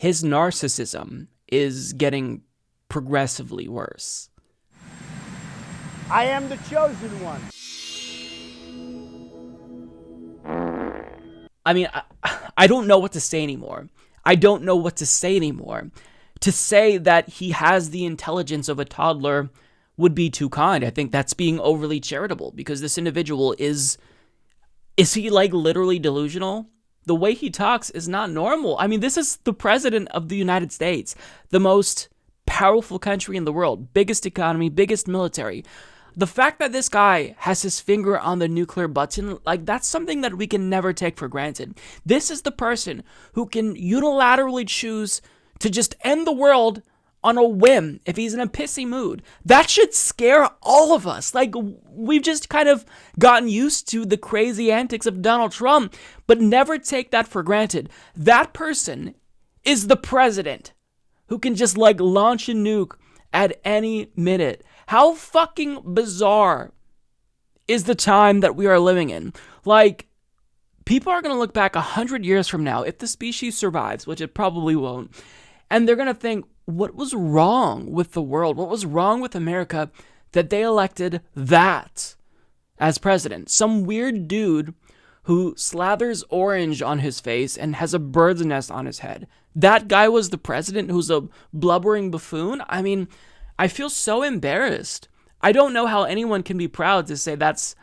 Speaker 3: his narcissism is getting progressively worse.
Speaker 5: I am the chosen one.
Speaker 3: I mean, I don't know what to say anymore. To say that he has the intelligence of a toddler would be too kind. I think that's being overly charitable, because this individual is he like literally delusional? The way he talks is not normal. I mean, this is the president of the United States, the most powerful country in the world, biggest economy, biggest military. The fact that this guy has his finger on the nuclear button, like, that's something that we can never take for granted. This is the person who can unilaterally choose to just end the world on a whim if he's in a pissy mood. That should scare all of us. Like, we've just kind of gotten used to the crazy antics of Donald Trump, but never take that for granted. That person is the president who can just, like, launch a nuke at any minute. How fucking bizarre is the time that we are living in? Like, people are going to look back 100 years from now, if the species survives, which it probably won't, and they're going to think, what was wrong with the world? What was wrong with America that they elected that as president? Some weird dude who slathers orange on his face and has a bird's nest on his head. That guy was the president, who's a blubbering buffoon? I mean, I feel so embarrassed. I don't know how anyone can be proud to say that's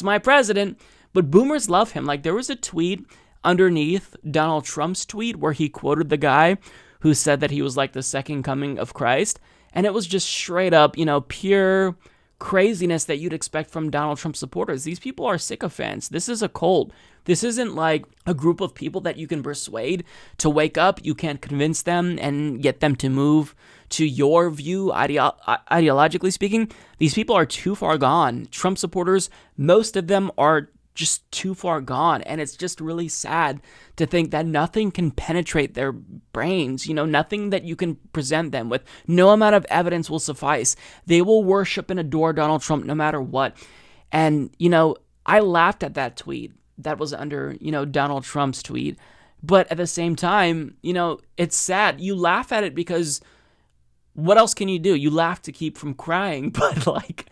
Speaker 3: my president, but boomers love him. Like, there was a tweet underneath Donald Trump's tweet where he quoted the guy who said that he was like the second coming of Christ, and it was just straight up, pure craziness that you'd expect from Donald Trump supporters. These people are sycophants. This is a cult. This isn't like a group of people that you can persuade to wake up. You can't convince them and get them to move to your view, ideologically speaking. These people are too far gone. Trump supporters, most of them are just too far gone, and it's just really sad to think that nothing can penetrate their brains, nothing that you can present them with. No amount of evidence will suffice. They will worship and adore Donald Trump no matter what. And, I laughed at that tweet that was under, Donald Trump's tweet, but at the same time, it's sad. You laugh at it because what else can you do? You laugh to keep from crying, but like,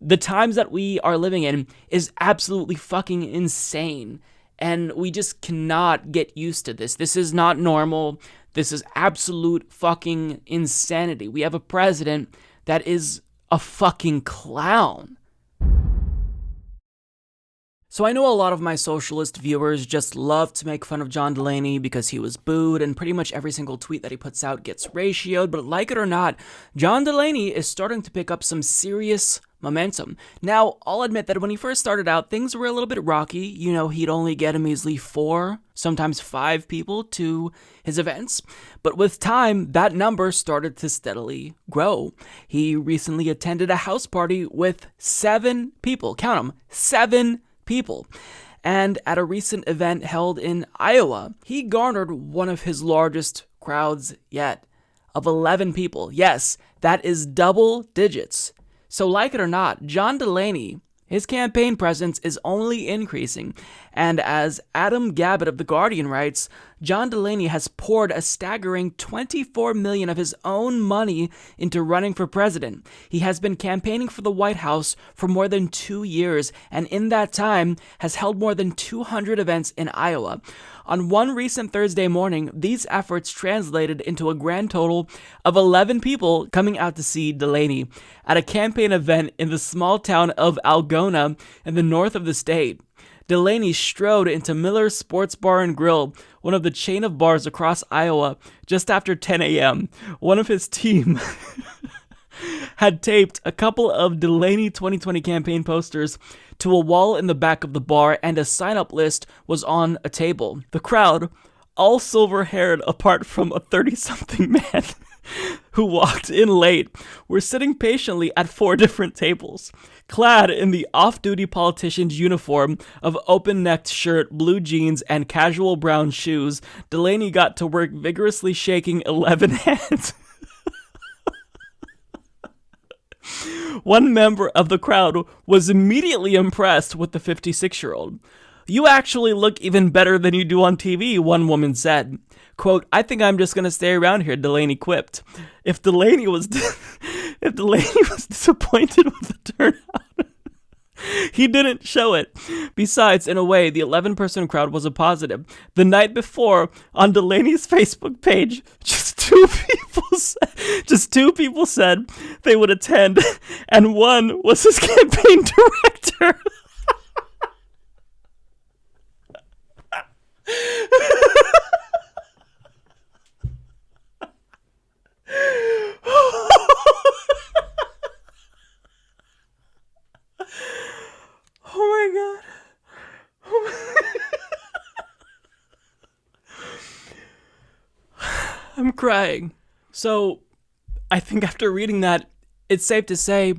Speaker 3: the times that we are living in is absolutely fucking insane. And we just cannot get used to this. This is not normal. This is absolute fucking insanity. We have a president that is a fucking clown. So I know a lot of my socialist viewers just love to make fun of John Delaney because he was booed, and pretty much every single tweet that he puts out gets ratioed, but like it or not, John Delaney is starting to pick up some serious momentum. Now, I'll admit that when he first started out, things were a little bit rocky. He'd only get a measly 4, sometimes 5 people to his events. But with time, that number started to steadily grow. He recently attended a house party with 7 people. Count them, 7 people. And at a recent event held in Iowa, he garnered one of his largest crowds yet, of 11 people. Yes, that is double digits. So like it or not, John Delaney, his campaign presence is only increasing. And as Adam Gabbett of The Guardian writes, John Delaney has poured a staggering $24 million of his own money into running for president. He has been campaigning for the White House for more than 2 years, and in that time has held more than 200 events in Iowa. On one recent Thursday morning, these efforts translated into a grand total of 11 people coming out to see Delaney at a campaign event in the small town of Algona in the north of the state. Delaney strode into Miller's Sports Bar and Grill, one of the chain of bars across Iowa, just after 10 a.m. One of his team had taped a couple of Delaney 2020 campaign posters to a wall in the back of the bar, and a sign-up list was on a table. The crowd, all silver-haired apart from a 30-something man who walked in late, were sitting patiently at 4 different tables. Clad in the off-duty politician's uniform of open-necked shirt, blue jeans, and casual brown shoes, Delaney got to work vigorously shaking 11 hands. One member of the crowd was immediately impressed with the 56-year-old. "You actually look even better than you do on TV," one woman said. Quote, "I think I'm just going to stay around here," Delaney quipped. If Delaney was disappointed with the turnout, he didn't show it. Besides, in a way, the 11-person crowd was a positive. The night before, on Delaney's Facebook page, just two people said they would attend, and one was his campaign director. Oh my God. I'm crying. So, I think after reading that, it's safe to say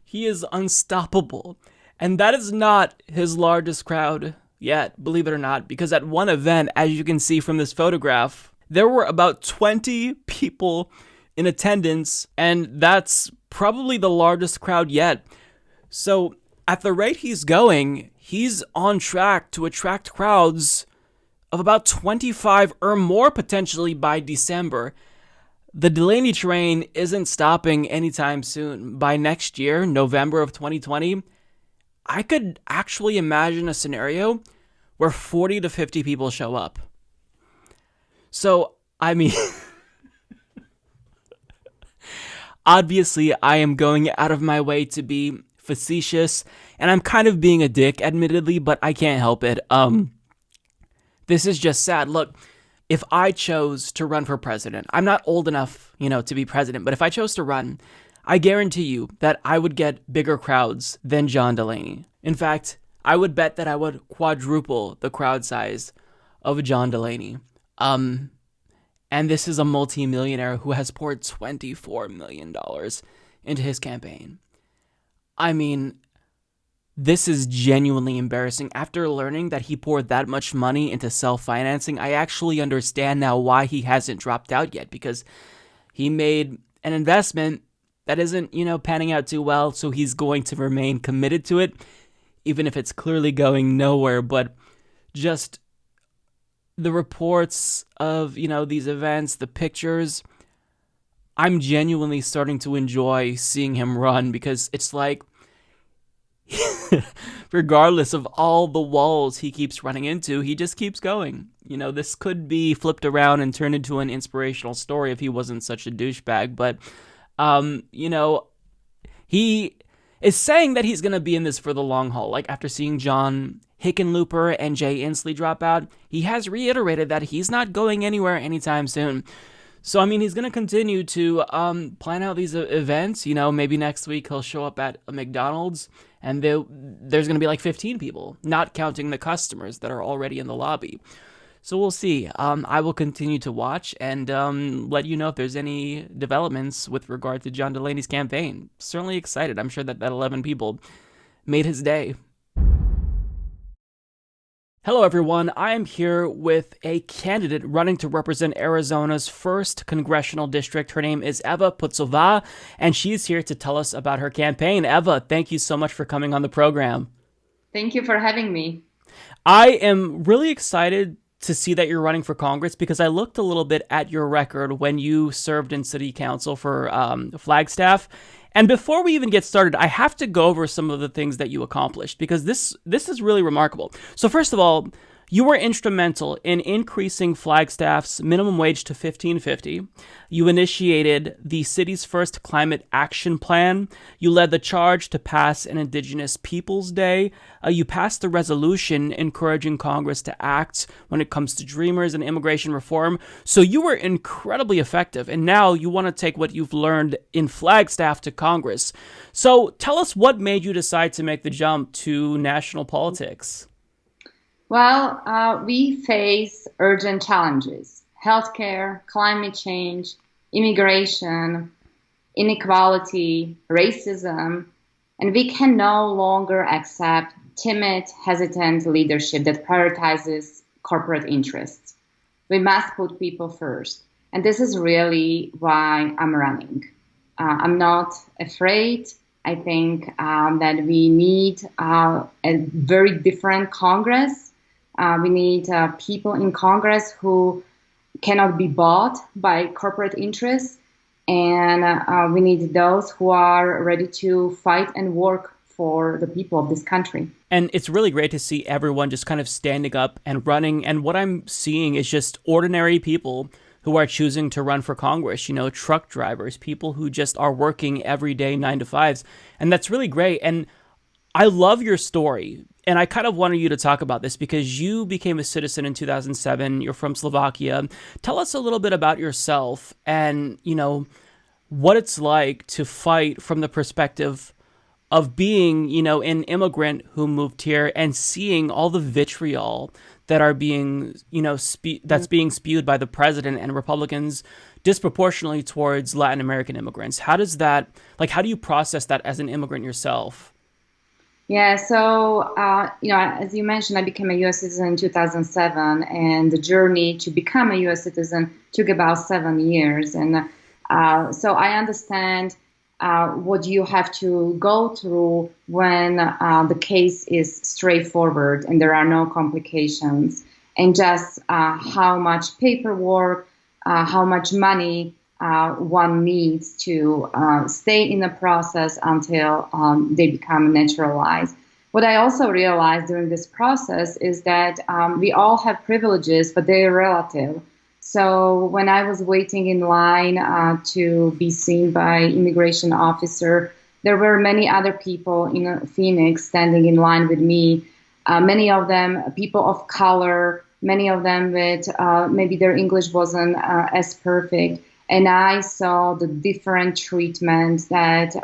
Speaker 3: he is unstoppable. And that is not his largest crowd yet, believe it or not, because at one event, as you can see from this photograph, there were about 20 people in attendance, and that's probably the largest crowd yet. So, at the rate he's going, he's on track to attract crowds of about 25 or more potentially by December. The Delaney train isn't stopping anytime soon. By next year, November of 2020, I could actually imagine a scenario where 40 to 50 people show up. So, I mean, obviously I am going out of my way to be facetious, and I'm kind of being a dick, admittedly, but I can't help it. This is just sad. Look, if I chose to run for president, I'm not old enough, to be president, but if I chose to run, I guarantee you that I would get bigger crowds than John Delaney. In fact, I would bet that I would quadruple the crowd size of John Delaney. And this is a multimillionaire who has poured $24 million into his campaign. I mean, this is genuinely embarrassing. After learning that he poured that much money into self-financing, I actually understand now why he hasn't dropped out yet, because he made an investment that isn't, panning out too well, so he's going to remain committed to it, even if it's clearly going nowhere. But just the reports of, these events, the pictures, I'm genuinely starting to enjoy seeing him run, because it's like, regardless of all the walls he keeps running into, he just keeps going. This could be flipped around and turned into an inspirational story if he wasn't such a douchebag. But, he is saying that he's going to be in this for the long haul. Like, after seeing John Hickenlooper and Jay Inslee drop out, he has reiterated that he's not going anywhere anytime soon. So, I mean, he's going to continue to plan out these events. Maybe next week he'll show up at a McDonald's and there's going to be like 15 people, not counting the customers that are already in the lobby. So we'll see. I will continue to watch and let you know if there's any developments with regard to John Delaney's campaign. Certainly excited. I'm sure that 11 people made his day. Hello everyone, I am here with a candidate running to represent Arizona's 1st congressional district. Her name is Eva Putzova, and she's here to tell us about her campaign. Eva, thank you so much for coming on the program.
Speaker 18: Thank you for having me.
Speaker 3: I am really excited to see that you're running for Congress, because I looked a little bit at your record when you served in city council for Flagstaff. And before we even get started, I have to go over some of the things that you accomplished, because this is really remarkable. So first of all, you were instrumental in increasing Flagstaff's minimum wage to $15.50. You initiated the city's first climate action plan. You led the charge to pass an Indigenous Peoples Day. You passed a resolution encouraging Congress to act when it comes to Dreamers and immigration reform. So you were incredibly effective. And now you want to take what you've learned in Flagstaff to Congress. So tell us what made you decide to make the jump to national politics.
Speaker 18: Well, we face urgent challenges: healthcare, climate change, immigration, inequality, racism, and we can no longer accept timid, hesitant leadership that prioritizes corporate interests. We must put people first, and this is really why I'm running. I'm not afraid. I think that we need a very different Congress. We need people in Congress who cannot be bought by corporate interests. And we need those who are ready to fight and work for the people of this country.
Speaker 3: And it's really great to see everyone just kind of standing up and running. And what I'm seeing is just ordinary people who are choosing to run for Congress, truck drivers, people who just are working every day 9 to 5s. And that's really great. And I love your story. And I kind of wanted you to talk about this because you became a citizen in 2007. You're from Slovakia. Tell us a little bit about yourself and, what it's like to fight from the perspective of being, an immigrant who moved here and seeing all the vitriol that are being, that's being spewed by the president and Republicans disproportionately towards Latin American immigrants. How do you process that as an immigrant yourself?
Speaker 18: Yeah, so, as you mentioned, I became a U.S. citizen in 2007, and the journey to become a U.S. citizen took about 7 years. And so I understand what you have to go through when the case is straightforward and there are no complications, and just how much paperwork, how much money one needs to stay in the process until they become naturalized. What I also realized during this process is that we all have privileges, but they're relative. So when I was waiting in line to be seen by immigration officer, there were many other people in Phoenix standing in line with me, many of them people of color, many of them with maybe their English wasn't as perfect. And I saw the different treatment that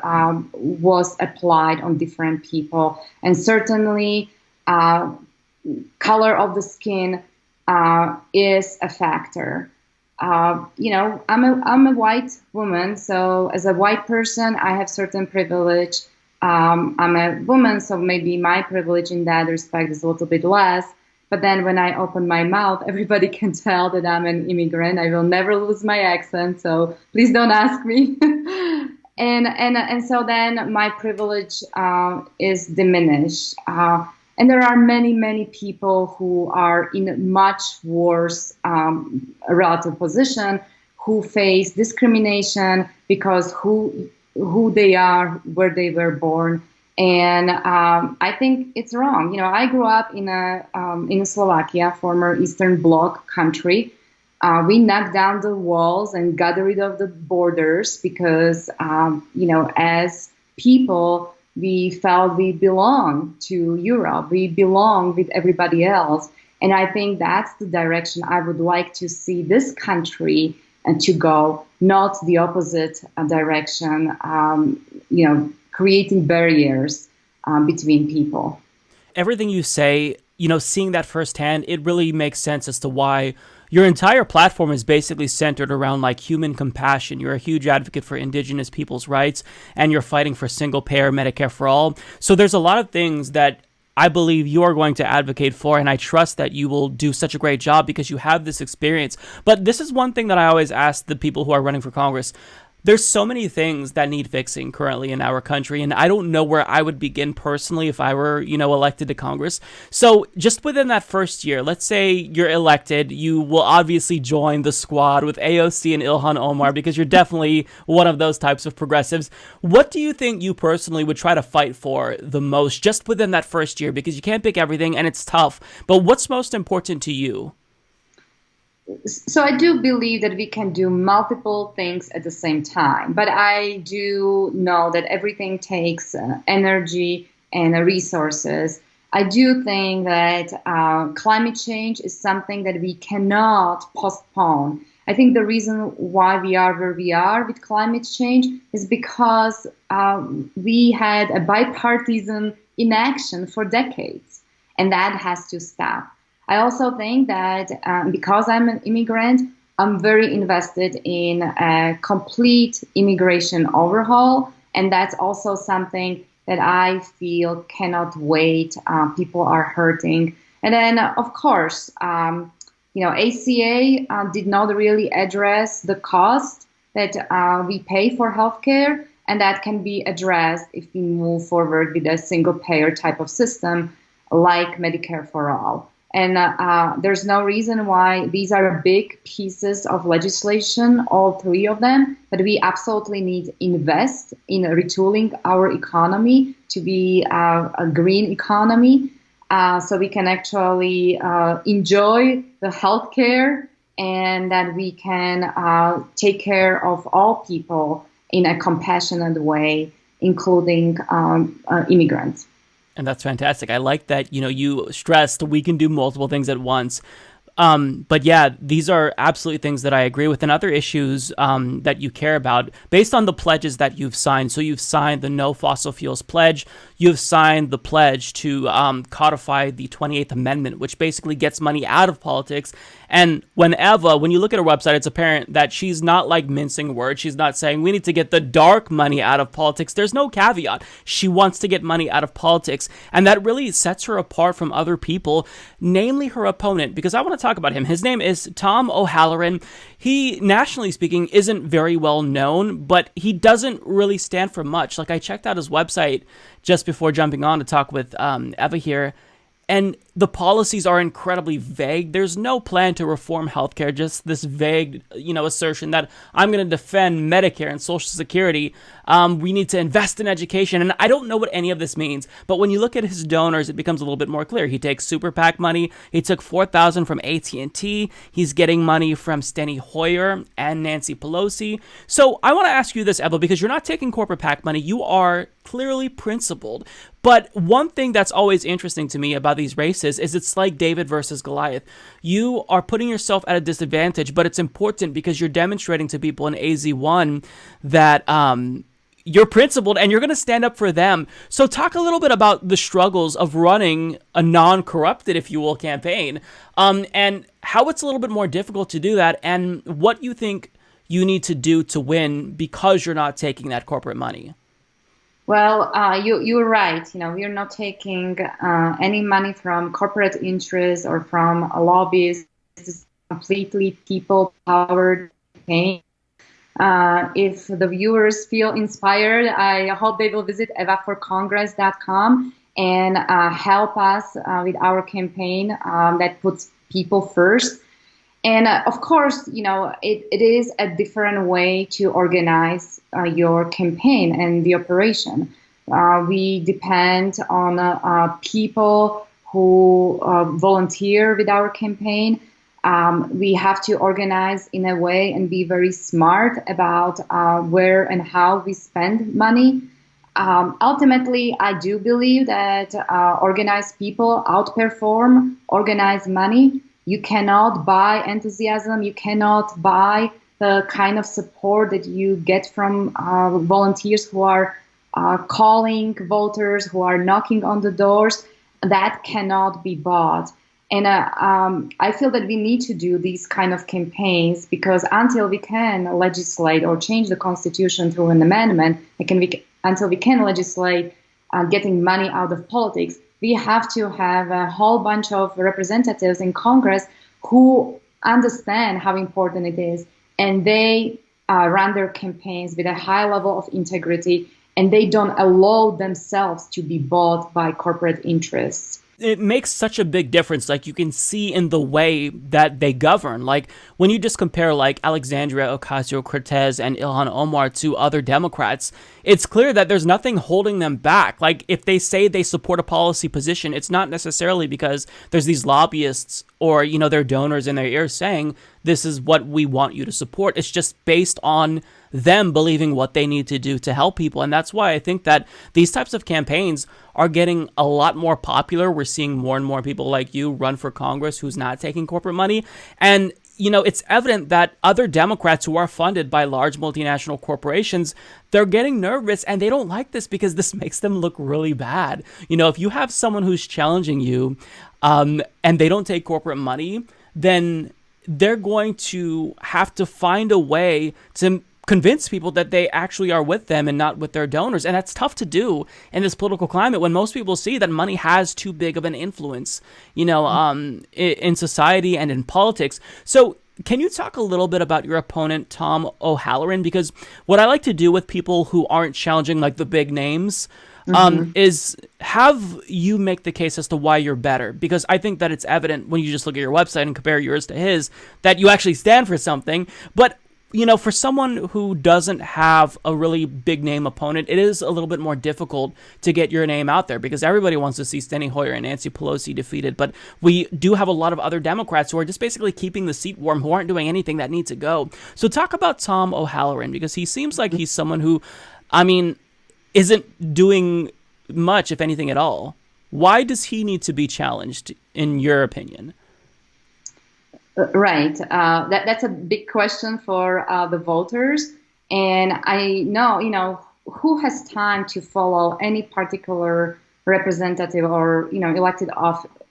Speaker 18: was applied on different people. And certainly color of the skin is a factor. I'm a white woman, so as a white person, I have certain privilege. I'm a woman, so maybe my privilege in that respect is a little bit less. But then when I open my mouth, everybody can tell that I'm an immigrant. I will never lose my accent, so please don't ask me. and so then my privilege is diminished. And there are many, many people who are in a much worse relative position, who face discrimination because who they are, where they were born. And I think it's wrong. I grew up in Slovakia, former Eastern Bloc country. We knocked down the walls and got rid of the borders because, as people, we felt we belong to Europe. We belong with everybody else. And I think that's the direction I would like to see this country to go, not the opposite direction, creating barriers between people.
Speaker 3: Everything you say, seeing that firsthand, it really makes sense as to why your entire platform is basically centered around human compassion. You're a huge advocate for indigenous people's rights, and you're fighting for single-payer Medicare for all. So there's a lot of things that I believe you are going to advocate for, and I trust that you will do such a great job because you have this experience. But this is one thing that I always ask the people who are running for Congress. There's so many things that need fixing currently in our country, and I don't know where I would begin personally if I were, elected to Congress. So just within that first year, let's say you're elected, you will obviously join the squad with AOC and Ilhan Omar because you're definitely one of those types of progressives. What do you think you personally would try to fight for the most just within that first year? Because you can't pick everything and it's tough, but what's most important to you?
Speaker 18: So I do believe that we can do multiple things at the same time, but I do know that everything takes energy and resources. I do think that climate change is something that we cannot postpone. I think the reason why we are where we are with climate change is because we had a bipartisan inaction for decades, and that has to stop. I also think that because I'm an immigrant, I'm very invested in a complete immigration overhaul, and that's also something that I feel cannot wait. People are hurting. And then, of course, ACA did not really address the cost that we pay for healthcare, and that can be addressed if we move forward with a single-payer type of system like Medicare for All. And there's no reason why these are big pieces of legislation, all three of them, but we absolutely need to invest in retooling our economy to be a green economy, so we can actually enjoy the healthcare and that we can take care of all people in a compassionate way, including immigrants.
Speaker 3: And that's fantastic. I like that, you stressed we can do multiple things at once. But yeah, these are absolutely things that I agree with, and other issues that you care about based on the pledges that you've signed. So you've signed the No Fossil Fuels Pledge. You've signed the pledge to codify the 28th Amendment, which basically gets money out of politics. And when you look at her website, it's apparent that she's not like mincing words. She's not saying we need to get the dark money out of politics. There's no caveat. She wants to get money out of politics. And that really sets her apart from other people, namely her opponent, because I want to talk about him. His name is Tom O'Halloran. He, nationally speaking, isn't very well known, but he doesn't really stand for much. Like, I checked out his website just before jumping on to talk with Eva here, and the policies are incredibly vague. There's no plan to reform healthcare, just this vague, assertion that I'm going to defend Medicare and Social Security. We need to invest in education. And I don't know what any of this means, but when you look at his donors, it becomes a little bit more clear. He takes Super PAC money. He took $4,000 from AT&T. He's getting money from Steny Hoyer and Nancy Pelosi. So I want to ask you this, Eva, because you're not taking corporate PAC money. You are clearly principled. But one thing that's always interesting to me about these races is it's like David versus Goliath. You are putting yourself at a disadvantage, but it's important because you're demonstrating to people in AZ1 that you're principled and you're going to stand up for them. So talk a little bit about the struggles of running a non-corrupted, if you will, campaign, and how it's a little bit more difficult to do that, and what you think you need to do to win because you're not taking that corporate money.
Speaker 18: Well, you're right. We're not taking any money from corporate interests or from lobbyists. This is completely people-powered campaign. If the viewers feel inspired, I hope they will visit evaforcongress.com and help us with our campaign that puts people first. And of course, it is a different way to organize your campaign and the operation. We depend on people who volunteer with our campaign. We have to organize in a way and be very smart about where and how we spend money. Ultimately, I do believe that organized people outperform organized money. You cannot buy enthusiasm. You cannot buy the kind of support that you get from volunteers who are calling voters, who are knocking on the doors. That cannot be bought. And I feel that we need to do these kind of campaigns because until we can legislate or change the Constitution through an amendment, until we can legislate getting money out of politics, we have to have a whole bunch of representatives in Congress who understand how important it is, and they run their campaigns with a high level of integrity, and they don't allow themselves to be bought by corporate interests.
Speaker 3: It makes such a big difference. Like, you can see in the way that they govern. Like, when you just compare like Alexandria Ocasio-Cortez and Ilhan Omar to other Democrats, it's clear that there's nothing holding them back. Like, if they say they support a policy position, it's not necessarily because there's these lobbyists or, their donors in their ears saying, this is what we want you to support. It's just based on them believing what they need to do to help people. And that's why I think that these types of campaigns are getting a lot more popular. We're seeing more and more people like you run for Congress who's not taking corporate money. And, it's evident that other Democrats who are funded by large multinational corporations, they're getting nervous and they don't like this because this makes them look really bad. If you have someone who's challenging you and they don't take corporate money, then they're going to have to find a way to convince people that they actually are with them and not with their donors. And that's tough to do in this political climate when most people see that money has too big of an influence, in society and in politics. So can you talk a little bit about your opponent, Tom O'Halloran? Because what I like to do with people who aren't challenging like the big names, is have you make the case as to why you're better, because I think that it's evident when you just look at your website and compare yours to his that you actually stand for something. But for someone who doesn't have a really big name opponent, it is a little bit more difficult to get your name out there because everybody wants to see Steny Hoyer and Nancy Pelosi defeated. But we do have a lot of other Democrats who are just basically keeping the seat warm, who aren't doing anything that needs to go. So talk about Tom O'Halloran, because he seems like he's someone who, isn't doing much, if anything at all. Why does he need to be challenged, in your opinion?
Speaker 18: Right. That's a big question for the voters. And I know, who has time to follow any particular representative or, elected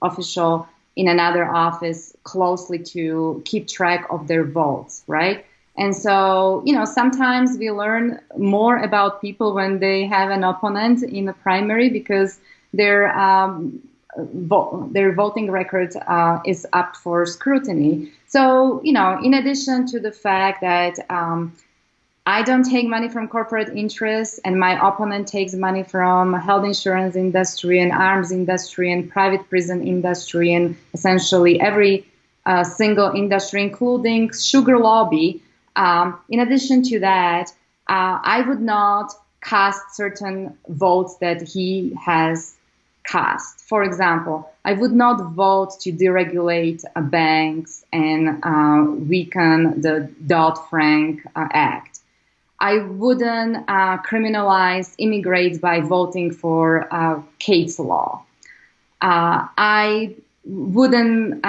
Speaker 18: official in another office closely to keep track of their votes, right? And so, sometimes we learn more about people when they have an opponent in the primary because their voting record is up for scrutiny. So, in addition to the fact that I don't take money from corporate interests and my opponent takes money from health insurance industry and arms industry and private prison industry and essentially every single industry, including sugar lobby. In addition to that, I would not cast certain votes that he has cast. For example, I would not vote to deregulate banks and weaken the Dodd-Frank Act. I wouldn't criminalize immigrants by voting for Kate's Law. I wouldn't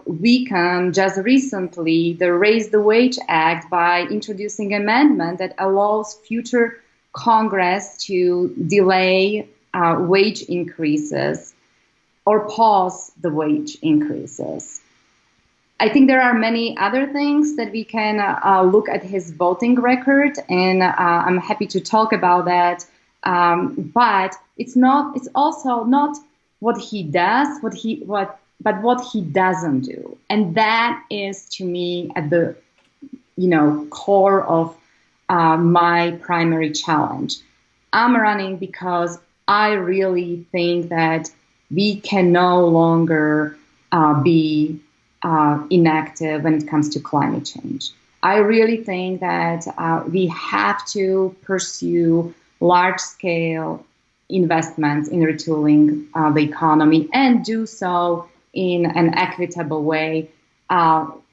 Speaker 18: weaken just recently the Raise the Wage Act by introducing an amendment that allows future Congress to delay wage increases or pause the wage increases. I think there are many other things that we can look at his voting record, and I'm happy to talk about that. But it's also not what he does, but what he doesn't do, and that is to me at the core of my primary challenge. I'm running because I really think that we can no longer be inactive when it comes to climate change. I really think that we have to pursue large-scale investments in retooling the economy and do so in an equitable way,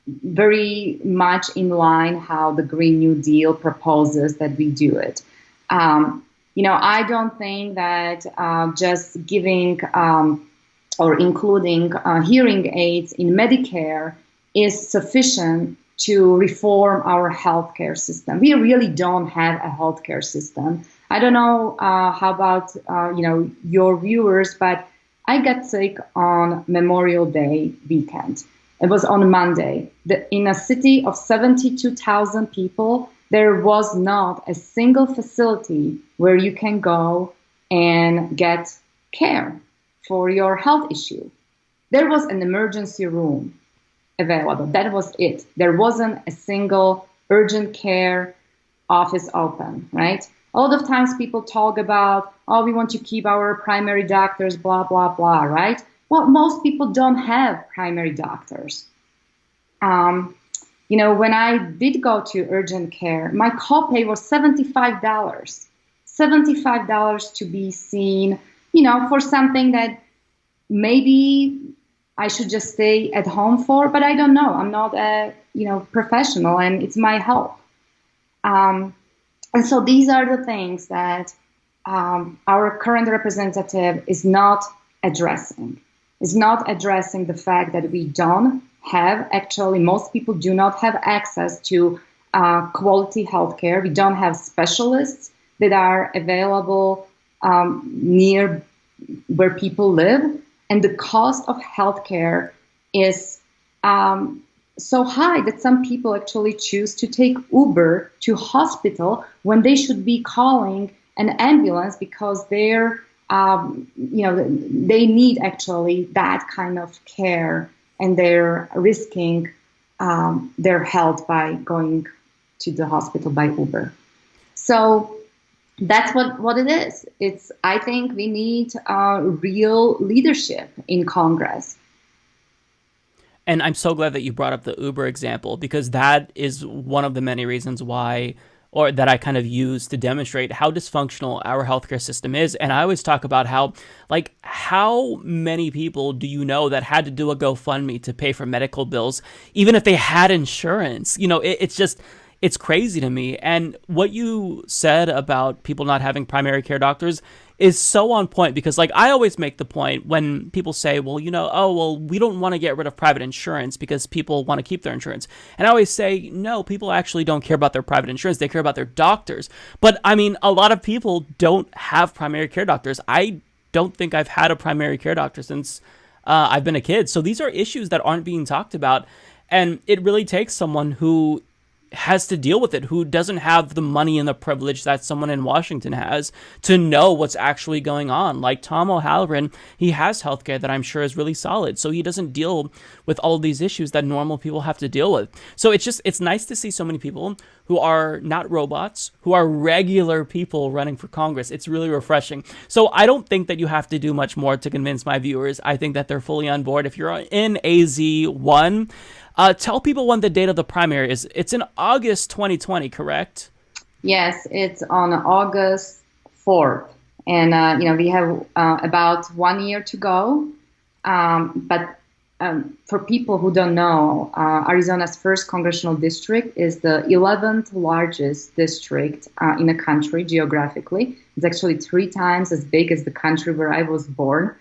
Speaker 18: very much in line how the Green New Deal proposes that we do it. I don't think that just giving or including hearing aids in Medicare is sufficient to reform our healthcare system. We really don't have a healthcare system. I don't know how about your viewers, but I got sick on Memorial Day weekend. It was on Monday. In a city of 72,000 people, there was not a single facility where you can go and get care for your health issue. There was an emergency room available. That was it. There wasn't a single urgent care office open, right? A lot of times people talk about, we want to keep our primary doctors, blah, blah, blah, right? Well, most people don't have primary doctors. When I did go to urgent care, my copay was $75. $75 to be seen, for something that maybe I should just stay at home for, but I don't know. I'm not a, professional, and it's my health. And so these are the things that our current representative is not addressing. Is not addressing the fact that we don't have, actually, most people do not have access to quality healthcare. We don't have specialists that are available near where people live. And the cost of healthcare is so high that some people actually choose to take Uber to hospital when they should be calling an ambulance because they're, they need actually that kind of care, and they're risking their health by going to the hospital by Uber. So that's what it is. I think we need real leadership in Congress.
Speaker 3: And I'm so glad that you brought up the Uber example, because that is one of the many reasons why, or that I kind of use to demonstrate how dysfunctional our healthcare system is. And I always talk about how many people do you know that had to do a GoFundMe to pay for medical bills, even if they had insurance? It's crazy to me. And what you said about people not having primary care doctors is so on point, because I always make the point when people say, well, we don't want to get rid of private insurance because people want to keep their insurance. And I always say, no, people actually don't care about their private insurance. They care about their doctors. But I mean, a lot of people don't have primary care doctors. I don't think I've had a primary care doctor since I've been a kid. So these are issues that aren't being talked about. And it really takes someone who has to deal with it, who doesn't have the money and the privilege that someone in Washington has, to know what's actually going on. Like Tom O'Halloran, he has healthcare that I'm sure is really solid, so he doesn't deal with all of these issues that normal people have to deal with. So it's nice to see so many people who are not robots, who are regular people running for Congress. It's really refreshing. So I don't think that you have to do much more to convince my viewers. I think that they're fully on board. If you're in AZ1, tell people when the date of the primary is. It's in August 2020, correct?
Speaker 18: Yes, it's on August 4th. And, we have about 1 year to go. But for people who don't know, Arizona's 1st congressional district is the 11th largest district in the country geographically. It's actually 3 times as big as the country where I was born.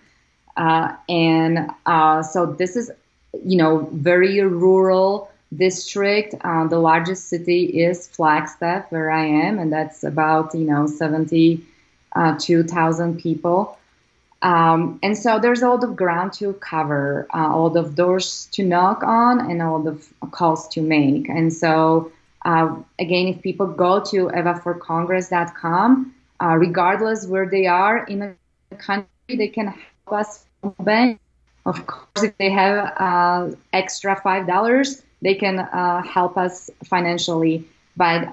Speaker 18: So this is very rural district. The largest city is Flagstaff, where I am, and that's about 72,000 people. And so there's a lot of ground to cover, a lot of doors to knock on, and a lot of calls to make. And so again, if people go to evaforcongress.com, regardless where they are in the country, they can help us bank. Of course, if they have extra $5, they can help us financially. But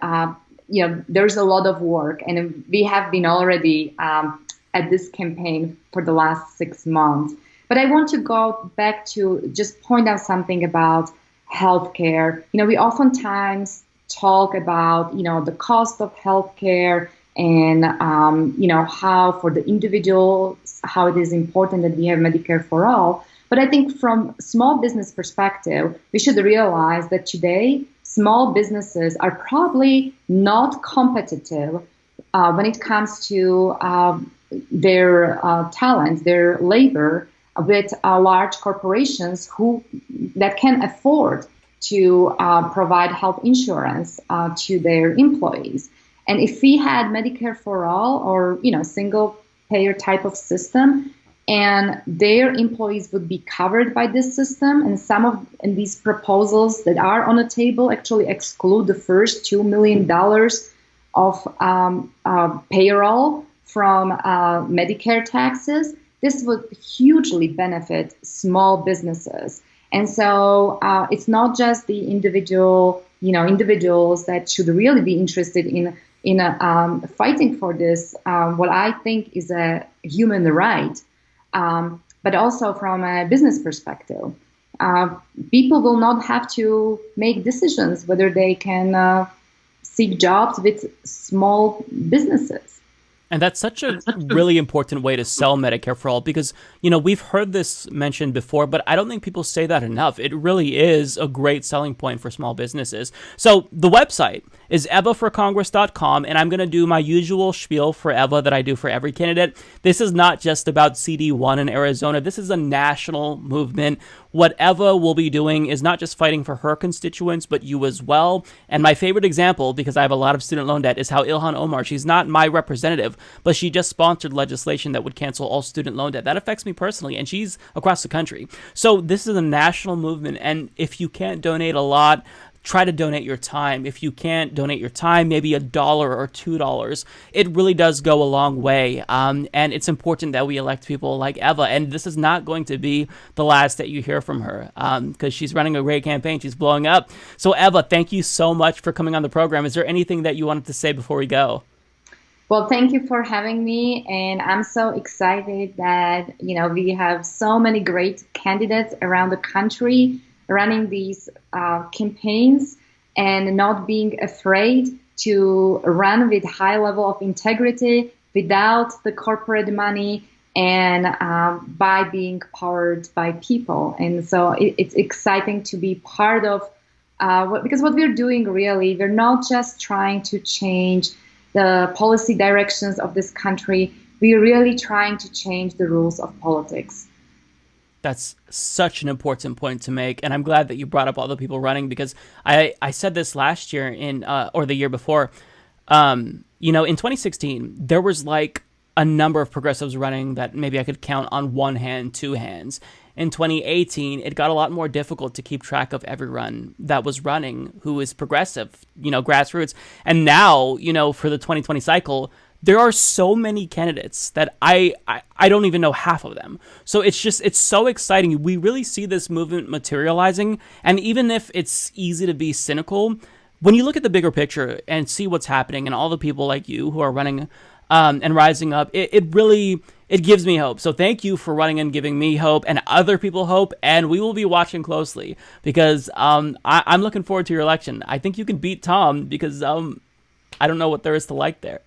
Speaker 18: there's a lot of work, and we have been already at this campaign for the last 6 months. But I want to go back to just point out something about healthcare. We oftentimes talk about the cost of healthcare and how for the individuals, how it is important that we have Medicare for all. But I think from small business perspective, we should realize that today small businesses are probably not competitive when it comes to their talent, their labor, with large corporations that can afford to provide health insurance to their employees. And if we had Medicare for all, or single payer type of system, and their employees would be covered by this system, and some of these proposals that are on the table actually exclude the first $2 million of payroll from Medicare taxes, this would hugely benefit small businesses. And so it's not just the individuals that should really be interested in fighting for this, what I think is a human right, but also from a business perspective. People will not have to make decisions whether they can seek jobs with small businesses.
Speaker 3: And that's such a really important way to sell Medicare for All, because, we've heard this mentioned before, but I don't think people say that enough. It really is a great selling point for small businesses. So the website is evaforcongress.com, and I'm going to do my usual spiel for Eva that I do for every candidate. This is not just about CD1 in Arizona. This is a national movement. What Eva will be doing is not just fighting for her constituents, but you as well. And my favorite example, because I have a lot of student loan debt, is how Ilhan Omar, she's not my representative, but she just sponsored legislation that would cancel all student loan debt. That affects me personally, and she's across the country. So this is a national movement, and if you can't donate a lot, try to donate your time. If you can't donate your time, maybe $1 or $2. It really does go a long way. And it's important that we elect people like Eva. And this is not going to be the last that you hear from her, because she's running a great campaign. She's blowing up. So Eva, thank you so much for coming on the program. Is there anything that you wanted to say before we go?
Speaker 18: Well, thank you for having me, and I'm so excited that we have so many great candidates around the country running these campaigns and not being afraid to run with high level of integrity without the corporate money and by being powered by people. And so it's exciting to be part of because what we're doing really, we're not just trying to change the policy directions of this country, we're really trying to change the rules of politics.
Speaker 3: That's such an important point to make, and I'm glad that you brought up all the people running, because I said this last year or the year before. In 2016, there was like a number of progressives running that maybe I could count on one hand, two hands. In 2018, it got a lot more difficult to keep track of everyone that was running who is progressive, grassroots. And now, for the 2020 cycle, there are so many candidates that I don't even know half of them. So it's so exciting. We really see this movement materializing. And even if it's easy to be cynical, when you look at the bigger picture and see what's happening and all the people like you who are running and rising up, it gives me hope. So thank you for running and giving me hope and other people hope. And we will be watching closely because I'm looking forward to your election. I think you can beat Tom because I don't know what there is to like there.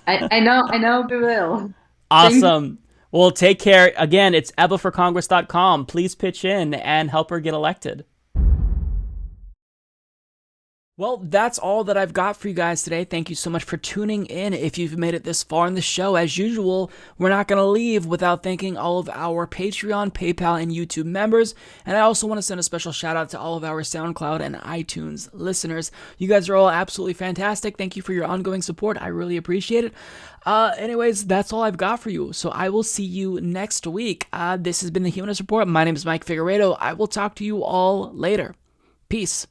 Speaker 18: I know we will.
Speaker 3: Awesome. Well, take care. Again, it's evaforcongress.com. Please pitch in and help her get elected. Well, that's all that I've got for you guys today. Thank you so much for tuning in. If you've made it this far in the show, as usual, we're not going to leave without thanking all of our Patreon, PayPal, and YouTube members. And I also want to send a special shout out to all of our SoundCloud and iTunes listeners. You guys are all absolutely fantastic. Thank you for your ongoing support. I really appreciate it. Anyways, that's all I've got for you. So I will see you next week. This has been the Humanist Report. My name is Mike Figueredo. I will talk to you all later. Peace.